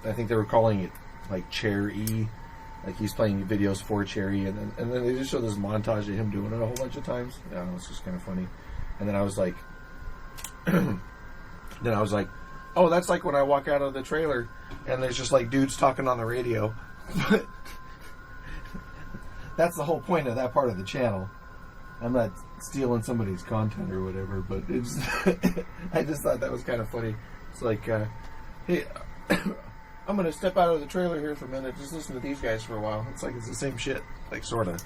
I think they were calling it like Chair E, like he's playing videos for Cherry, and then they just show this montage of him doing it a whole bunch of times. I don't know, it's just kind of funny. And then I was like, oh, that's like when I walk out of the trailer and there's just like dudes talking on the radio. That's the whole point of that part of the channel. I'm not stealing somebody's content or whatever, but it's I just thought that was kind of funny. It's like, hey, I'm going to step out of the trailer here for a minute, just listen to these guys for a while. It's like it's the same shit, like sort of.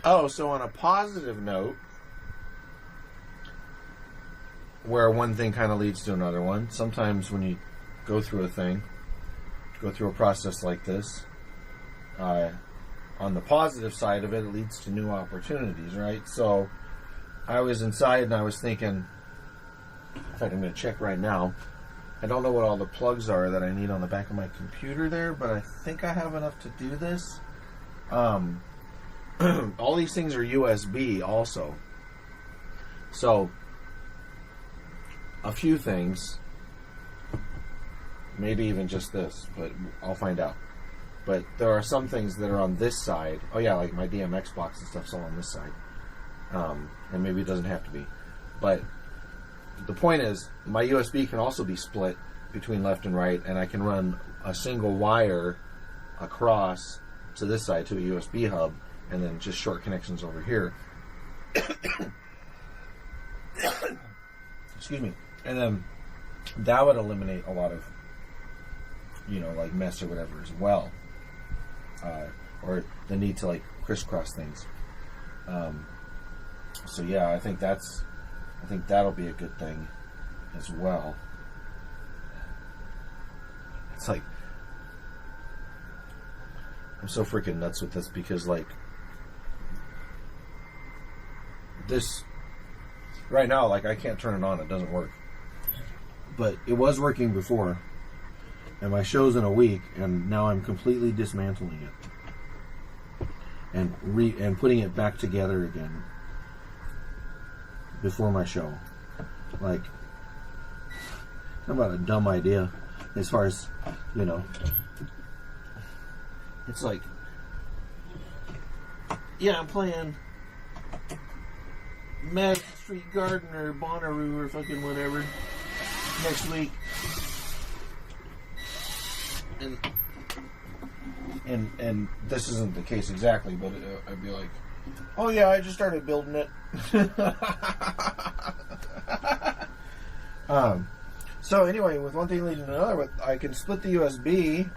Oh, so on a positive note, where one thing kind of leads to another one, sometimes when you go through a thing, go through a process like this, on the positive side of it, it leads to new opportunities, right? So I was inside and I was thinking, in fact, I'm going to check right now. I don't know what all the plugs are that I need on the back of my computer there, but I think I have enough to do this. All these things are USB also. So, a few things, maybe even just this, but I'll find out. But there are some things that are on this side. Oh yeah, like my DMX box and stuff's all on this side. And maybe it doesn't have to be. But the point is, my USB can also be split between left and right, and I can run a single wire across to this side to a USB hub, and then just short connections over here. Excuse me. And then that would eliminate a lot of, like mess or whatever as well. Or the need to like crisscross things. So yeah, I think that'll be a good thing as well. It's like, I'm so freaking nuts with this because like this right now, like I can't turn it on, it doesn't work. But it was working before, and my show's in a week, and now I'm completely dismantling it and putting it back together again before my show. Like, how about a dumb idea as far as, it's like, yeah, I'm playing Magic Street Garden or Bonnaroo or fucking whatever next week, and this isn't the case exactly, but I'd be like, oh yeah, I just started building it. So anyway, with one thing leading to another, I can split the USB,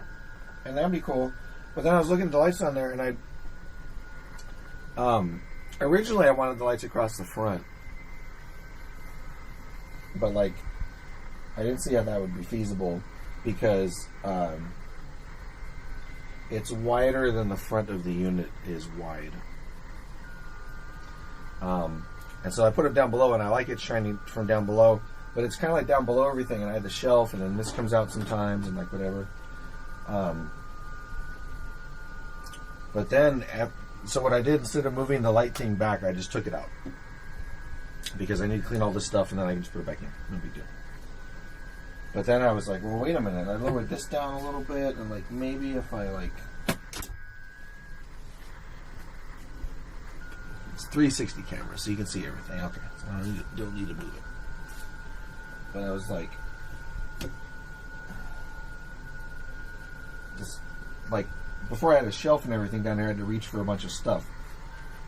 and that'd be cool. But then I was looking at the lights on there, and originally I wanted the lights across the front, but like I didn't see how that would be feasible because it's wider than the front of the unit is wide. And so I put it down below, and I like it shining from down below, but it's kind of like down below everything, and I had the shelf, and then this comes out sometimes, and like whatever. But then, so what I did, instead of moving the light thing back, I just took it out. Because I need to clean all this stuff, and then I can just put it back in. No big deal. But then I was like, well, wait a minute. I lowered this down a little bit, and like maybe if I like... It's 360 camera, so you can see everything. Okay, so I don't need to move it. But I was like... Just, like, before I had a shelf and everything down there, I had to reach for a bunch of stuff.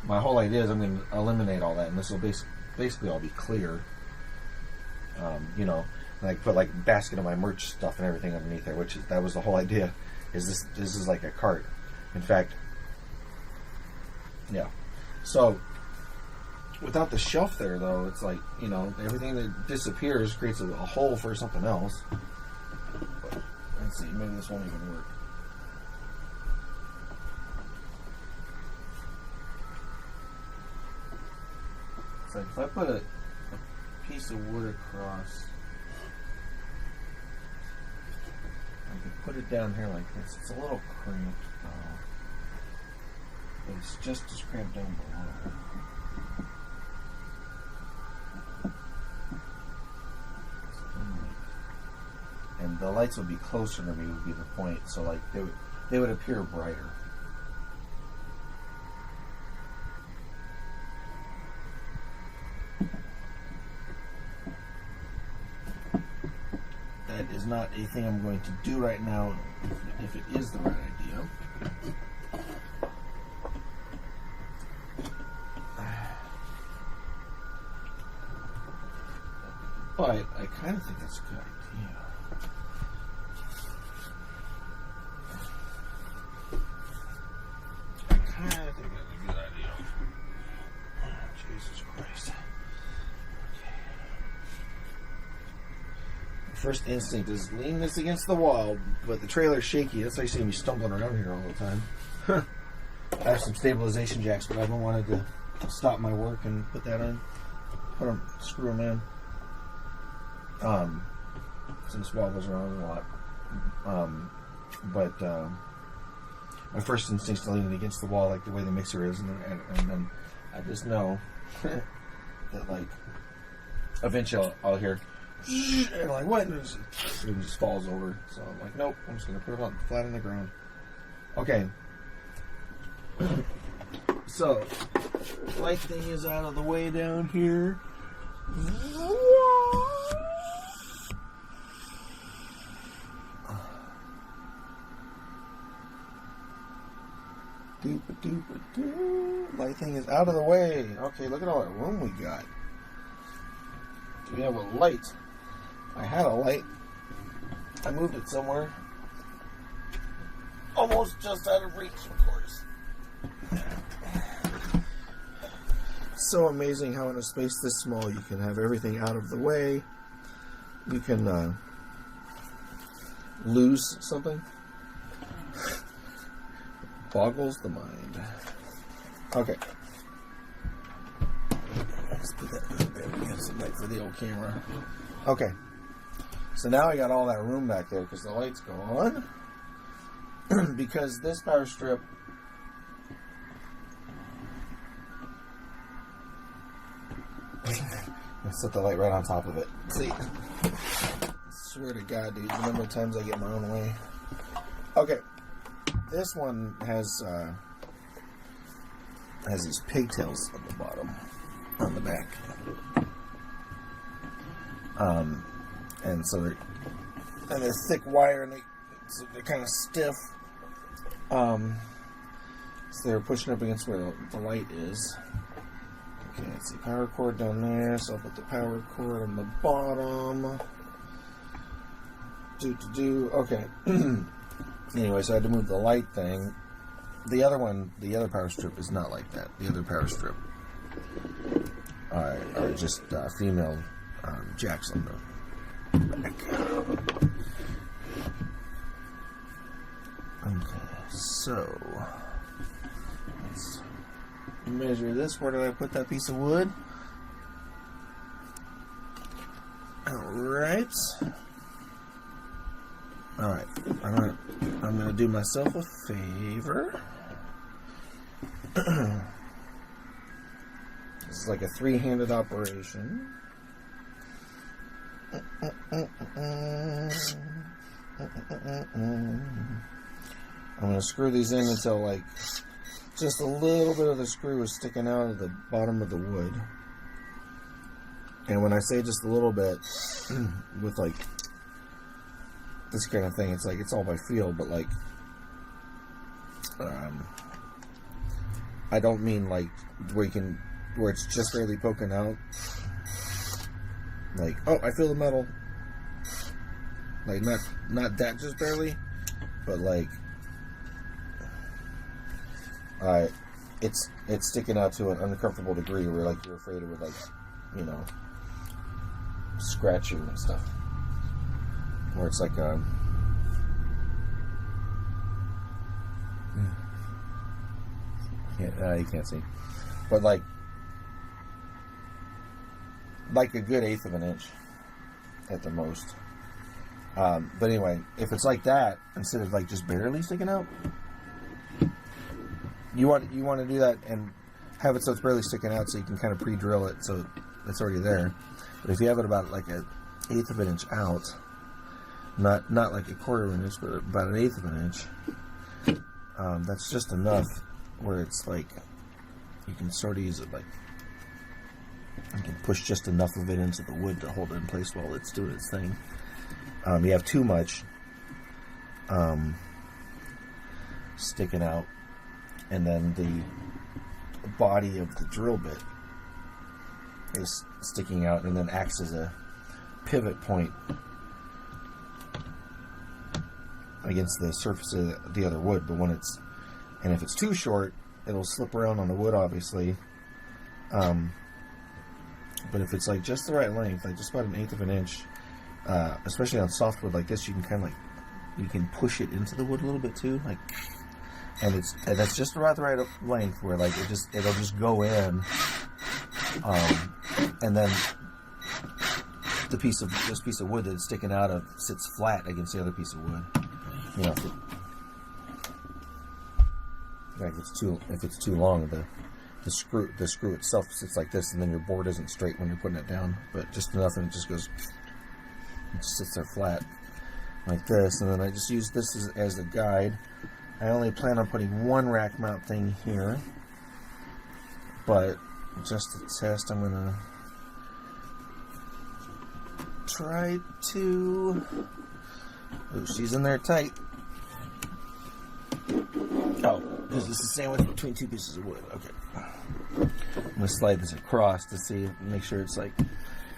My whole idea is I'm going to eliminate all that, and this will basically all be clear. And I put like a basket of my merch stuff and everything underneath there, that was the whole idea. Is this is like a cart. In fact, yeah. So without the shelf there, though, it's like everything that disappears creates a hole for something else. But, let's see, maybe this won't even work. It's like if I put a piece of wood across, I can put it down here like this. It's a little cramped, but it's just as cramped down below. And the lights would be closer to me would be the point. So like they would appear brighter. That is not a thing I'm going to do right now, if it is the right idea. But I kind of think that's a good idea. first instinct is lean this against the wall, but the trailer's shaky. That's why you see me stumbling around here all the time. I have some stabilization jacks, but I haven't wanted to stop my work and put that in. Screw them in. Since wobbles around a lot. But my first instinct is to lean it against the wall, like the way the mixer is, and then I just know that, like, eventually I'll hear, and I'm like, what? And it just falls over. So I'm like, nope, I'm just going to put it on flat on the ground. Okay. So, light thing is out of the way down here. Light thing is out of the way. Okay, look at all that room we got. We have a light. I had a light. I moved it somewhere. Almost just out of reach, of course. So amazing how in a space this small you can have everything out of the way. You can lose something. Boggles the mind. Okay. Let's put that there. We have some light for the old camera. Okay. So now I got all that room back there because the light's gone. Because this power strip let's set the light right on top of it. See? I swear to God, dude, the number of times I get my own way. Okay. This one has these pigtails on the bottom, on the back. And so they're thick wire, and they're kind of stiff. So they're pushing up against where the light is. Okay, let's see, power cord down there, so I'll put the power cord on the bottom. Okay. Anyway, so I had to move the light thing. The other power strip is not like that. The other power strip are just female jacks on the back. Okay, so let's measure this. Where did I put that piece of wood? Alright. Alright, I'm gonna do myself a favor. This is like a three-handed operation. I'm gonna screw these in until like just a little bit of the screw is sticking out of the bottom of the wood. And when I say just a little bit, with like this kind of thing, it's like it's all by feel, but like I don't mean like where it's just barely poking out. Like, oh, I feel the metal. Like not that just barely, but like it's sticking out to an uncomfortable degree where like you're afraid it would, like, you know, scratch you and stuff. Where it's like you can't see, but like a good 1/8 of an inch at the most. But anyway, if it's like that instead of like just barely sticking out, you want to do that and have it so it's barely sticking out, so you can kind of pre-drill it so it's already there. But if you have it about like a 1/8 of an inch out, not like a 1/4 of an inch, but about an 1/8 of an inch, that's just enough where it's like you can sort of use it like you can push just enough of it into the wood to hold it in place while it's doing its thing. You have too much sticking out, and then the body of the drill bit is sticking out and then acts as a pivot point against the surface of the other wood. But if it's too short, it'll slip around on the wood, obviously. But if it's like just the right length, like just about an 1/8 of an inch, especially on softwood like this, you can kind of like, you can push it into the wood a little bit too, like, and that's just about the right length where like it'll just go in, and then this piece of wood that's sticking out of sits flat against the other piece of wood. You know, if it's too long, the screw itself sits like this, and then your board isn't straight when you're putting it down, but just enough, and it just goes, it just sits there flat like this. And then I just use this as a guide. I only plan on putting one rack mount thing here, but just to test, I'm gonna try to. Oh, she's in there tight. Oh, because this is sandwiched between two pieces of wood. Okay. I'm gonna slide this across to see, make sure it's like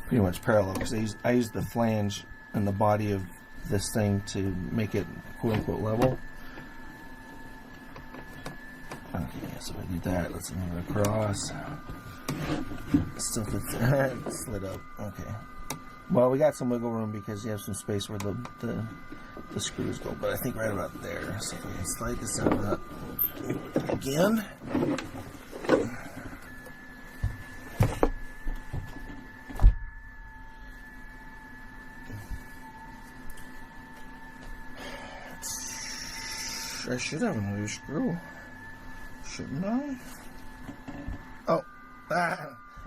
pretty much parallel. Because I use the flange and the body of this thing to make it quote unquote level. Okay, so I do that. Let's move it across. Still fits there. Slid up. Okay. Well, we got some wiggle room because you have some space where the screws go, but I think right about there. So if I can slide this out again. I should have another screw, shouldn't I? Oh,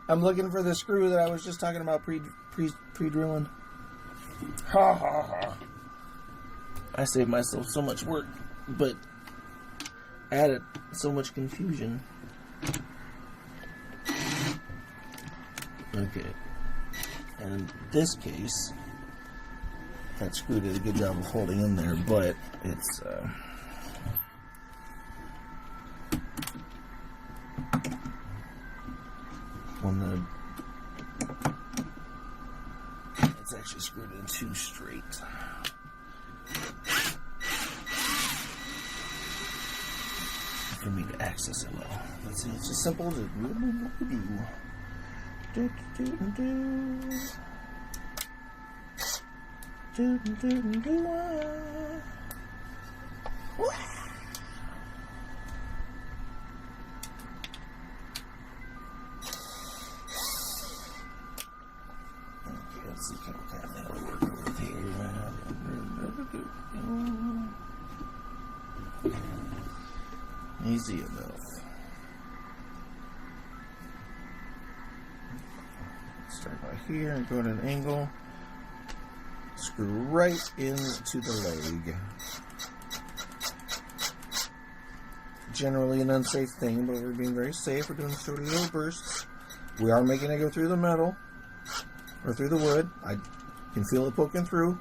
I'm looking for the screw that I was just talking about pre-drilling. Ha ha ha. I saved myself so much work, but added so much confusion. Okay. And in this case, that screw did a good job of holding in there, but it's it's actually screwed in too straight. For me to access it well. Let's see, it's just simple to let's see what kind of thing will work with here. Easy enough. Start by here and go at an angle. Screw right into the leg. Generally an unsafe thing, but we're being very safe. We're doing sort of little bursts. We are making it go through the metal. Or through the wood. I can feel it poking through.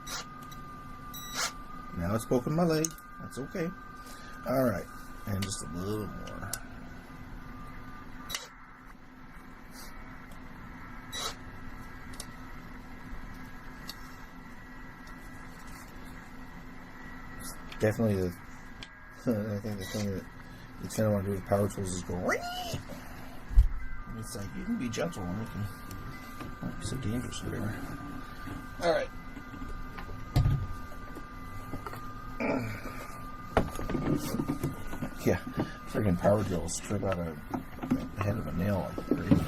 Now it's poking my leg. That's okay. Alright. And just a little more. Definitely I think the thing that you kind of want to do with power tools is go ring. It's like, you can be gentle and it can not be so dangerous or whatever. Alright. Yeah, friggin' power drills strip out the head of a nail like crazy.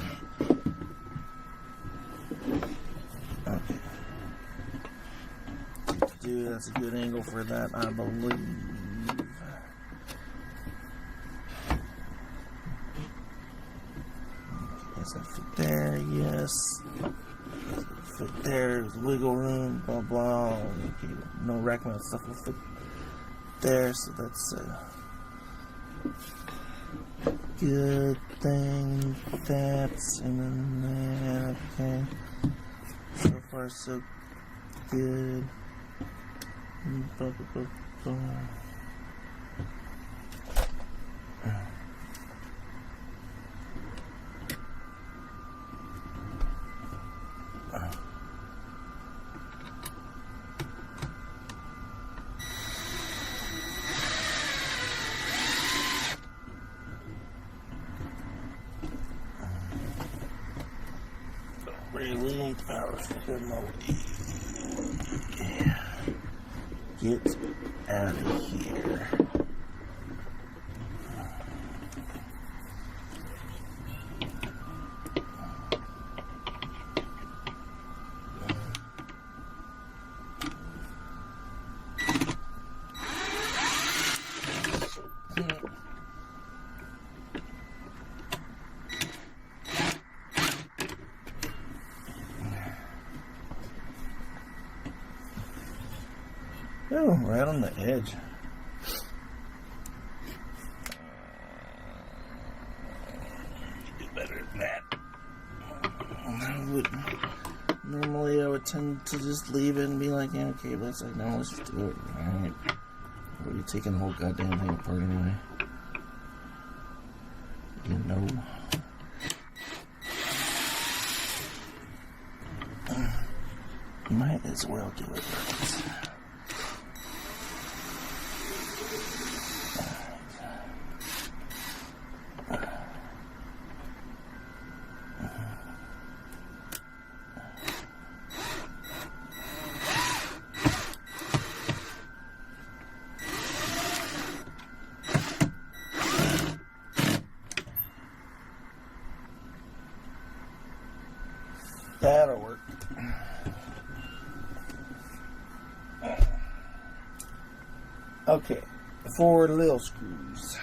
Okay. That's a good angle for that, I believe. Does that fit there? Yes. Fit there. There's wiggle room. Blah blah. Okay. No rack mount stuff will fit there, so that's good thing. That's and then that. Okay. So far, so good. Blah, blah, blah, blah. Really powerful, good mode. get out of here. Oh, right on the edge. Do better than that. Normally I would tend to just leave it and be like, yeah, okay, let's just do it. Alright. What are you taking the whole goddamn thing apart anyway? You know. Might as well do it right. That'll work. Okay, 4 little screws.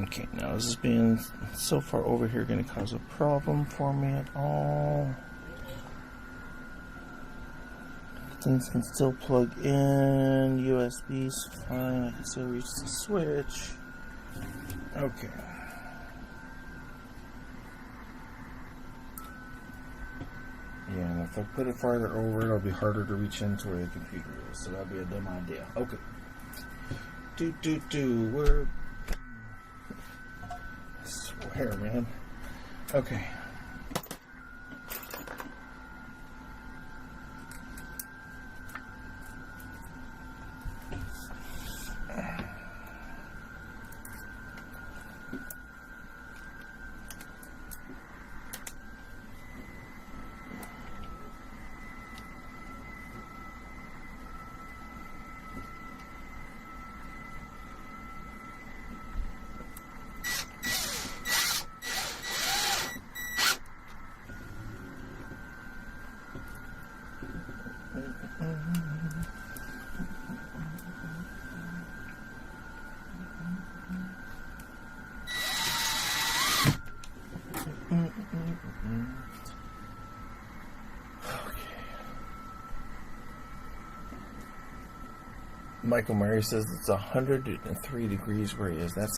Okay, now is this being so far over here going to cause a problem for me at all? Things can still plug in. USB's fine. I can still reach the switch. Okay. Yeah, and if I put it farther over, it'll be harder to reach into where the computer is. So that'd be a dumb idea. Okay. We're... I swear, man. Okay. Michael Murray says it's 103 degrees where he is. That's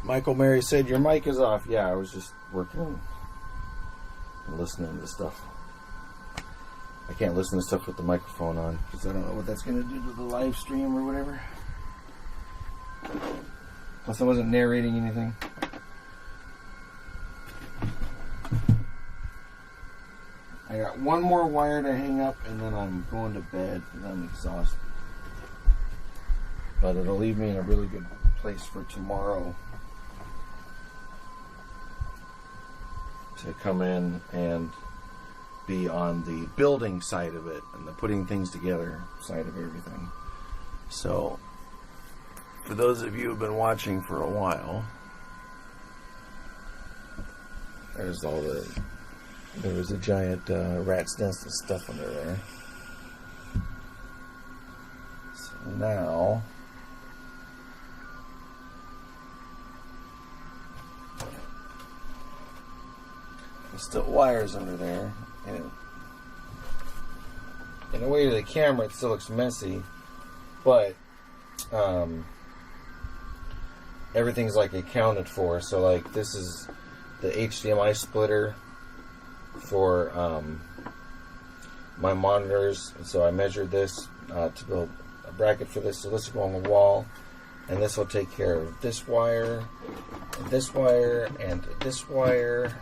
Michael Mary said, your mic is off. Yeah, I was just working and listening to stuff. I can't listen to stuff with the microphone on because I don't know what that's going to do to the live stream or whatever. Plus, I wasn't narrating anything. I got one more wire to hang up and then I'm going to bed and I'm exhausted. But it'll leave me in a really good place for tomorrow to come in and be on the building side of it and the putting things together side of everything. So, for those of you who've been watching for a while, there's all there was a giant rat's nest of stuff under there. So now, there's still wires under there, and in a way to the camera it still looks messy, but everything's like accounted for. So like this is the HDMI splitter for my monitors, and so I measured this to build a bracket for this. So this will go on the wall, and this will take care of this wire, and this wire, and this wire,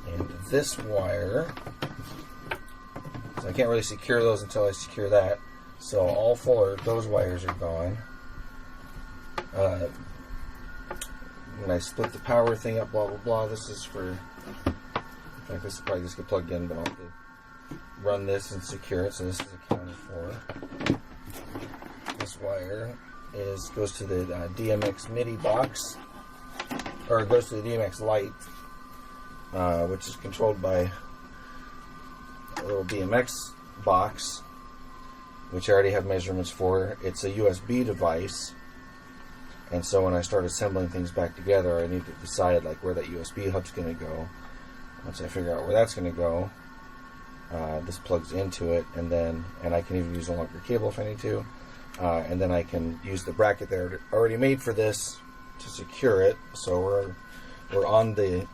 and this wire. So I can't really secure those until I secure that. So all four of those wires are gone. When I split the power thing up, blah blah blah. This is for, in fact, this will probably just get plugged in, but I'll have to run this and secure it. So this is accounted for. This wire goes to the DMX MIDI box, or it goes to the DMX light, which is controlled by a little DMX box, which I already have measurements for. It's a USB device. And so when I start assembling things back together, I need to decide like where that USB hub's going to go. Once I figure out where that's going to go, this plugs into it, and I can even use a longer cable if I need to. And then I can use the bracket that I already made for this to secure it. So we're on the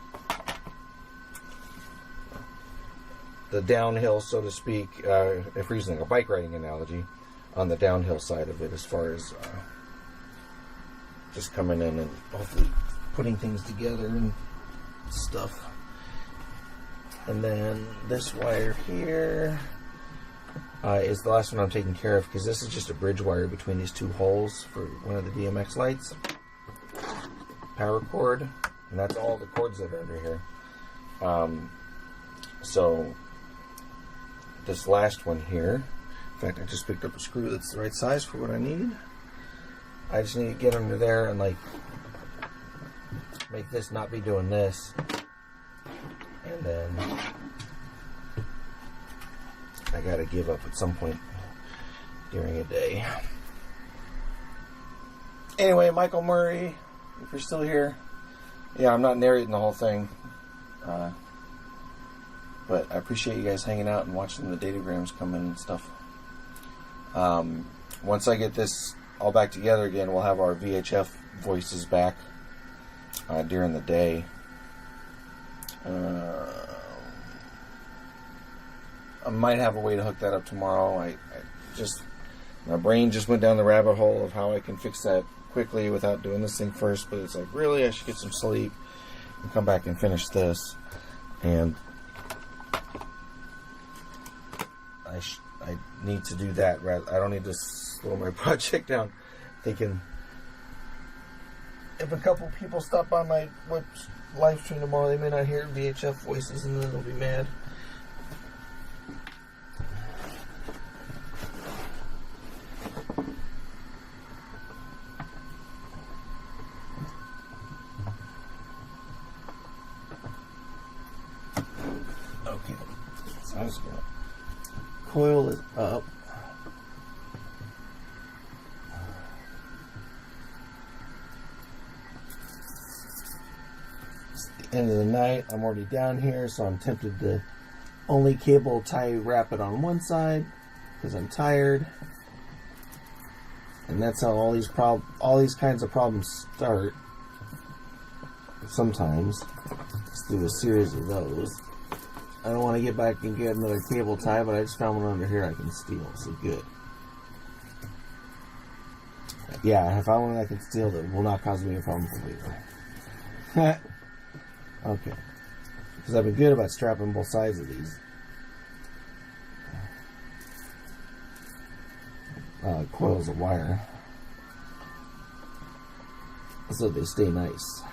downhill, so to speak, if we're using a bike riding analogy, on the downhill side of it, as far as just coming in and hopefully putting things together and stuff. And then this wire here is the last one I'm taking care of, because this is just a bridge wire between these two holes for one of the DMX lights. Power cord, and that's all the cords that are under here. So this last one here, in fact, I just picked up a screw that's the right size for what I need. I just need to get under there and like make this not be doing this, and then I gotta give up at some point during a day. Anyway, Michael Murray, if you're still here, yeah, I'm not narrating the whole thing, but I appreciate you guys hanging out and watching the datagrams come in and stuff. Once I get this all back together again, we'll have our VHF voices back during the day. I might have a way to hook that up tomorrow. My brain just went down the rabbit hole of how I can fix that quickly without doing this thing first, but it's like, really, I should get some sleep and come back and finish this. And I need to do that. I don't need to slow my project down. Thinking if a couple people stop by my live stream tomorrow, they may not hear VHF voices, and then they'll be mad. Okay, so I'm just gonna coil it up. End of the night, I'm already down here, so I'm tempted to only cable tie wrap it on one side because I'm tired. And that's how all these kinds of problems start. Sometimes it's through a series of those. I don't want to get back and get another cable tie, but I just found one under here I can steal, so good. Yeah, I found one I can steal that will not cause me a problem for later. Okay. Because I've been good about strapping both sides of these. Coils of wire. So they stay nice.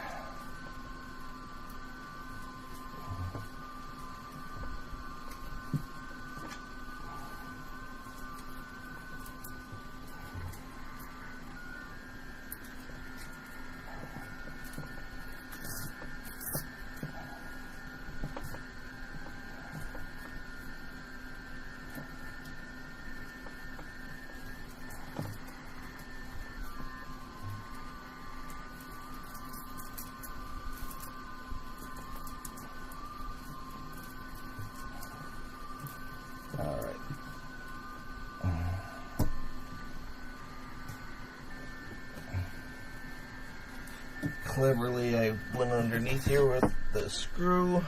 Cleverly, I went underneath here with the screw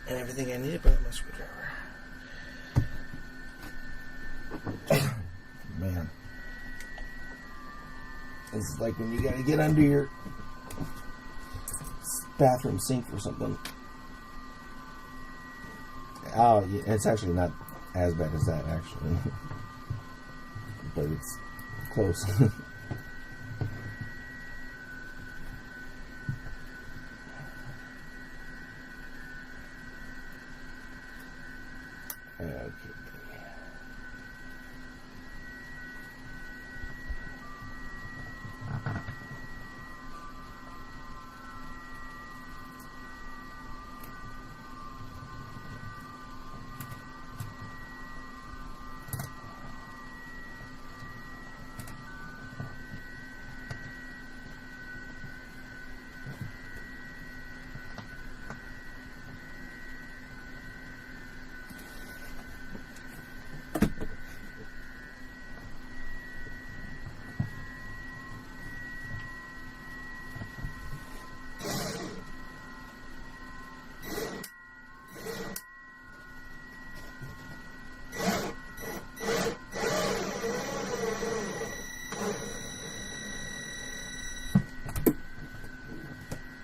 and everything I needed, but my screwdriver. Man, this is like when you gotta get under your bathroom sink or something. Oh, yeah, it's actually not as bad as that, actually, but it's close.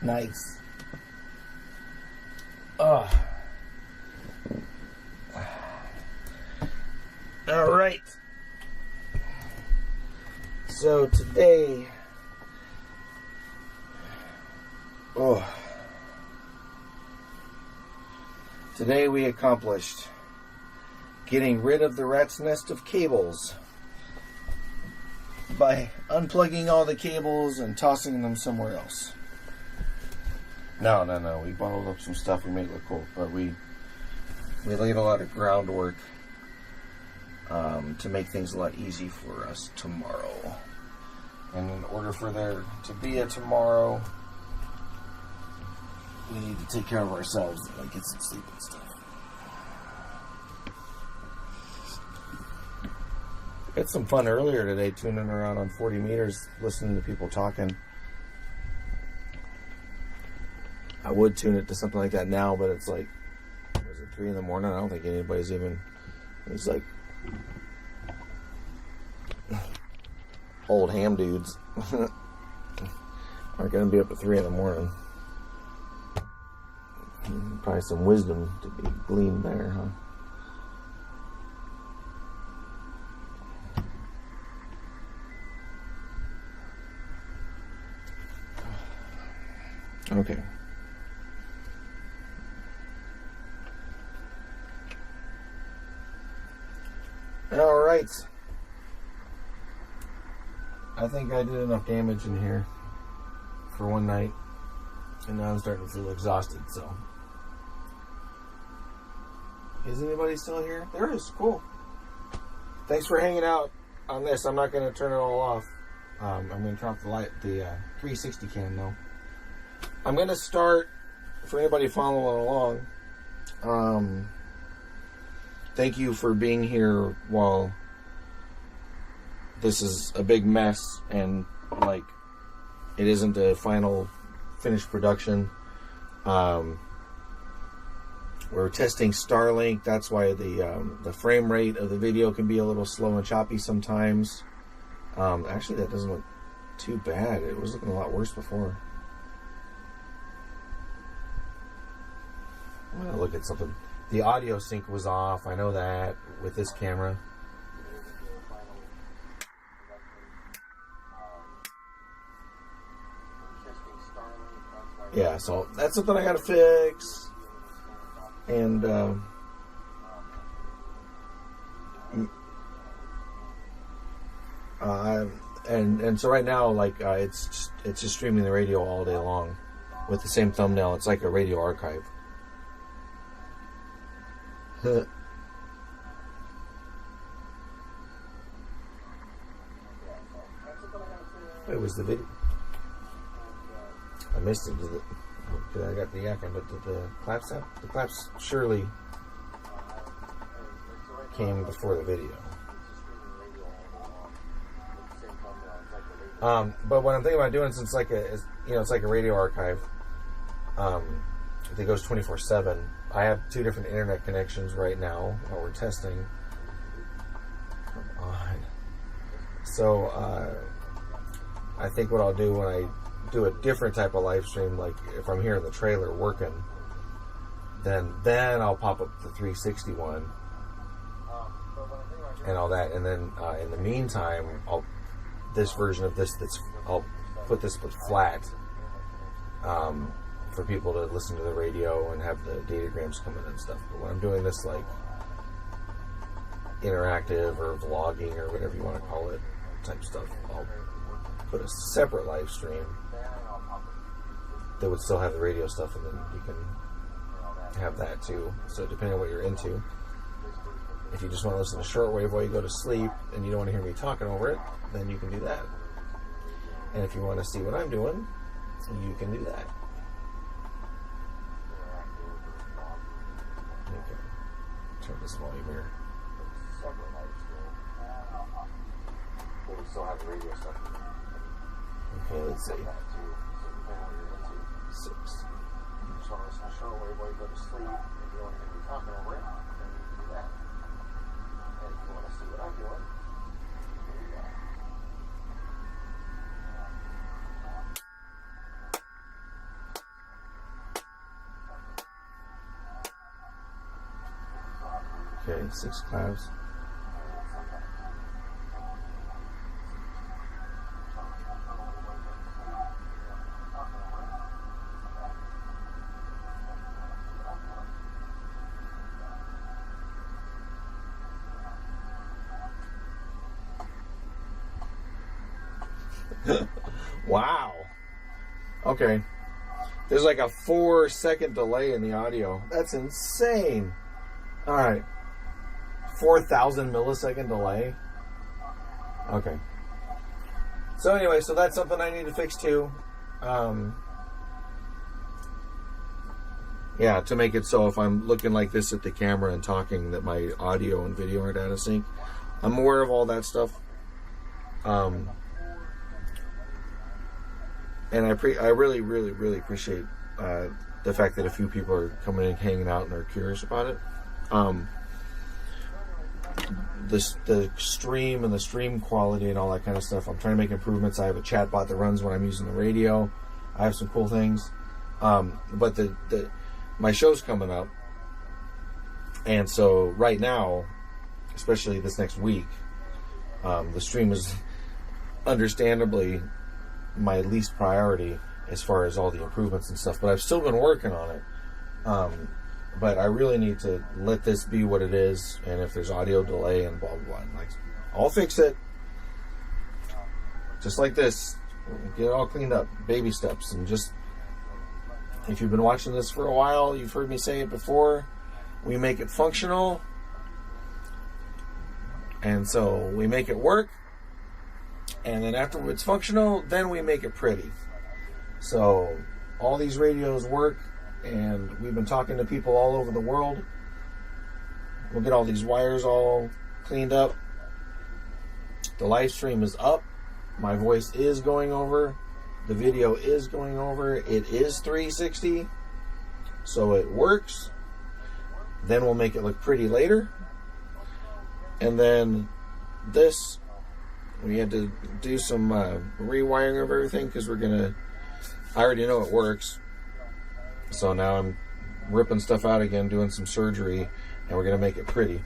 Nice. Oh. All right. So today, today we accomplished getting rid of the rat's nest of cables by unplugging all the cables and tossing them somewhere else. No. We bottled up some stuff we made it look cool, but we laid a lot of groundwork to make things a lot easier for us tomorrow. And in order for there to be a tomorrow, we need to take care of ourselves and like get some sleep and stuff. I had some fun earlier today tuning around on 40 meters, listening to people talking. I would tune it to something like that now, but it's like, was it 3 in the morning? I don't think anybody's even, it's like old ham dudes aren't going to be up at 3 in the morning. Probably some wisdom to be gleaned there, huh? Okay. All right. I think I did enough damage in here for one night, and now I'm starting to feel exhausted, so. Is anybody still here? There is. Cool. Thanks for hanging out on this. I'm not going to turn it all off. I'm going to turn off the 360 cam, though. I'm going to start, for anybody following along, thank you for being here while this is a big mess and like it isn't a final finished production. We're testing Starlink. That's why the frame rate of the video can be a little slow and choppy sometimes. Actually, that doesn't look too bad. It was looking a lot worse before. I'm gonna look at something. The audio sync was off. I know that with this camera. Yeah, so that's something I gotta fix. And and so right now, like it's just streaming the radio all day long with the same thumbnail. It's like a radio archive. It was the video. I missed it. I got the yakking, but did the claps happen? The claps surely came before the video. But what I'm thinking about doing, since it's like a radio archive, that goes 24/7. I have 2 different internet connections right now while we're testing. Come on. So I think what I'll do when I do a different type of live stream, like if I'm here in the trailer working, then I'll pop up the 361 and all that, and then in the meantime, this version of this I'll put this flat for people to listen to the radio and have the datagrams come in and stuff. But when I'm doing this like interactive or vlogging or whatever you want to call it type stuff, I'll put a separate live stream that would still have the radio stuff, and then you can have that too. So depending on what you're into, if you just want to listen to shortwave while you go to sleep and you don't want to hear me talking over it, then you can do that. And if you want to see what I'm doing, you can do that. Okay. Turn this volume here. But we still have the radio stuff. Okay, let's see. 6. You just want to listen to shortwave while you go to sleep, and you don't want to hear me talking over it, then you can do that. And if you want to see what I'm doing, you can do that. Okay, 6 clouds. Wow. Okay. There's like a 4-second delay in the audio. That's insane. All right. 4,000 millisecond delay. Okay. So anyway, so that's something I need to fix too. Yeah, to make it so if I'm looking like this at the camera and talking, that my audio and video aren't out of sync. I'm aware of all that stuff. And I really, really, really appreciate the fact that a few people are coming in, hanging out, and are curious about it. The stream and the stream quality and all that kind of stuff, I'm trying to make improvements. I have a chat bot that runs when I'm using the radio. I have some cool things. But my show's coming up. And so right now, especially this next week, the stream is understandably my least priority as far as all the improvements and stuff, but I've still been working on it. But I really need to let this be what it is, and if there's audio delay and blah blah blah, like, I'll fix it. Just like this, get it all cleaned up, baby steps. And just, if you've been watching this for a while, you've heard me say it before, we make it functional, and so we make it work. And then after it's functional, then we make it pretty. So all these radios work, and we've been talking to people all over the world. We'll get all these wires all cleaned up, The live stream is up. My voice is going over. The video is going over. It is 360. So it works. Then we'll make it look pretty later. And then this, we had to do some rewiring of everything because I already know it works. So now I'm ripping stuff out again, doing some surgery, and we're going to make it pretty.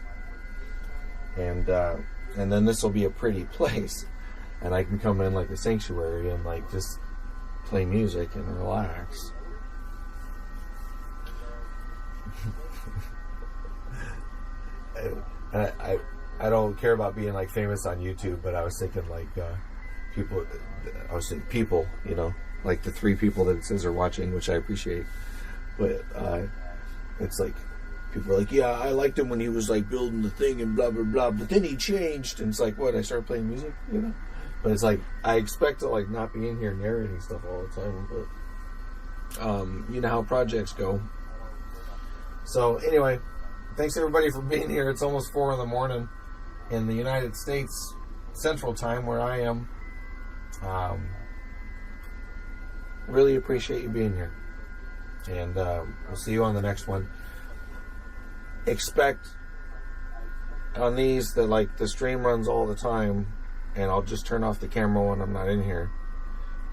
And then this will be a pretty place. And I can come in like a sanctuary and like just play music and relax. I don't care about being like famous on YouTube, but I was thinking like people, you know, like the 3 people that it says are watching, which I appreciate. But it's like people are like, yeah, I liked him when he was like building the thing and blah blah blah, but then he changed, and it's like, what? I started playing music, you know. But it's like I expect to like not be in here narrating stuff all the time, but you know how projects go. So anyway, thanks everybody for being here. It's almost 4 a.m. in the United States Central Time, where I am. Really appreciate you being here, and we'll see you on the next one. Expect on these that like the stream runs all the time, and I'll just turn off the camera when I'm not in here.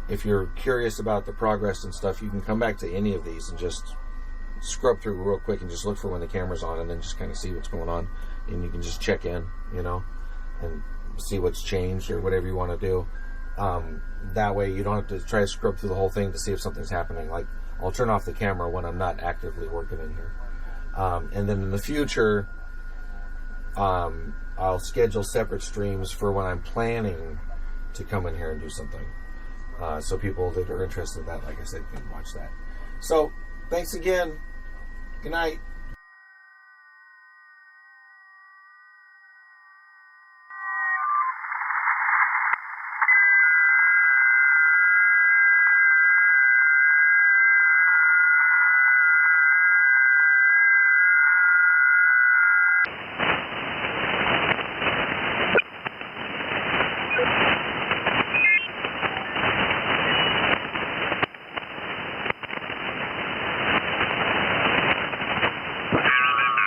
If you're curious about the progress and stuff, you can come back to any of these and just scrub through real quick and just look for when the camera's on, and then just kind of see what's going on, and you can just check in, you know, and see what's changed or whatever you want to do. That way you don't have to try to scrub through the whole thing to see if something's happening. Like, I'll turn off the camera when I'm not actively working in here. And then in the future, I'll schedule separate streams for when I'm planning to come in here and do something. So people that are interested in that, like I said, can watch that. So, thanks again. Good night.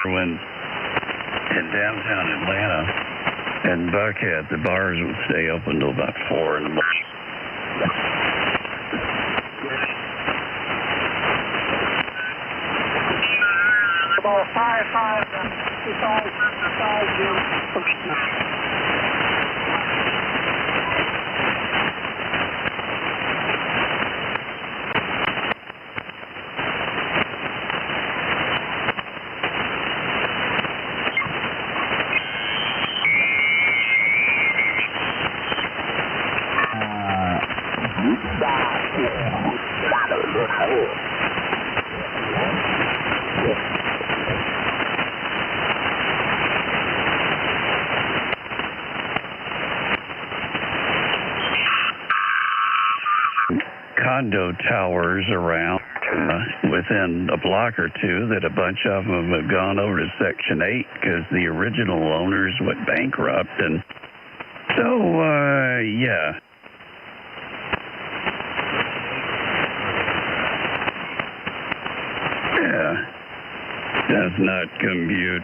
When in downtown Atlanta and Buckhead, the bars would stay open till about 4 in the morning. About 5 condo towers around within a block or two that a bunch of them have gone over to Section 8 because the original owners went bankrupt. And so, yeah. Yeah. Does not compute.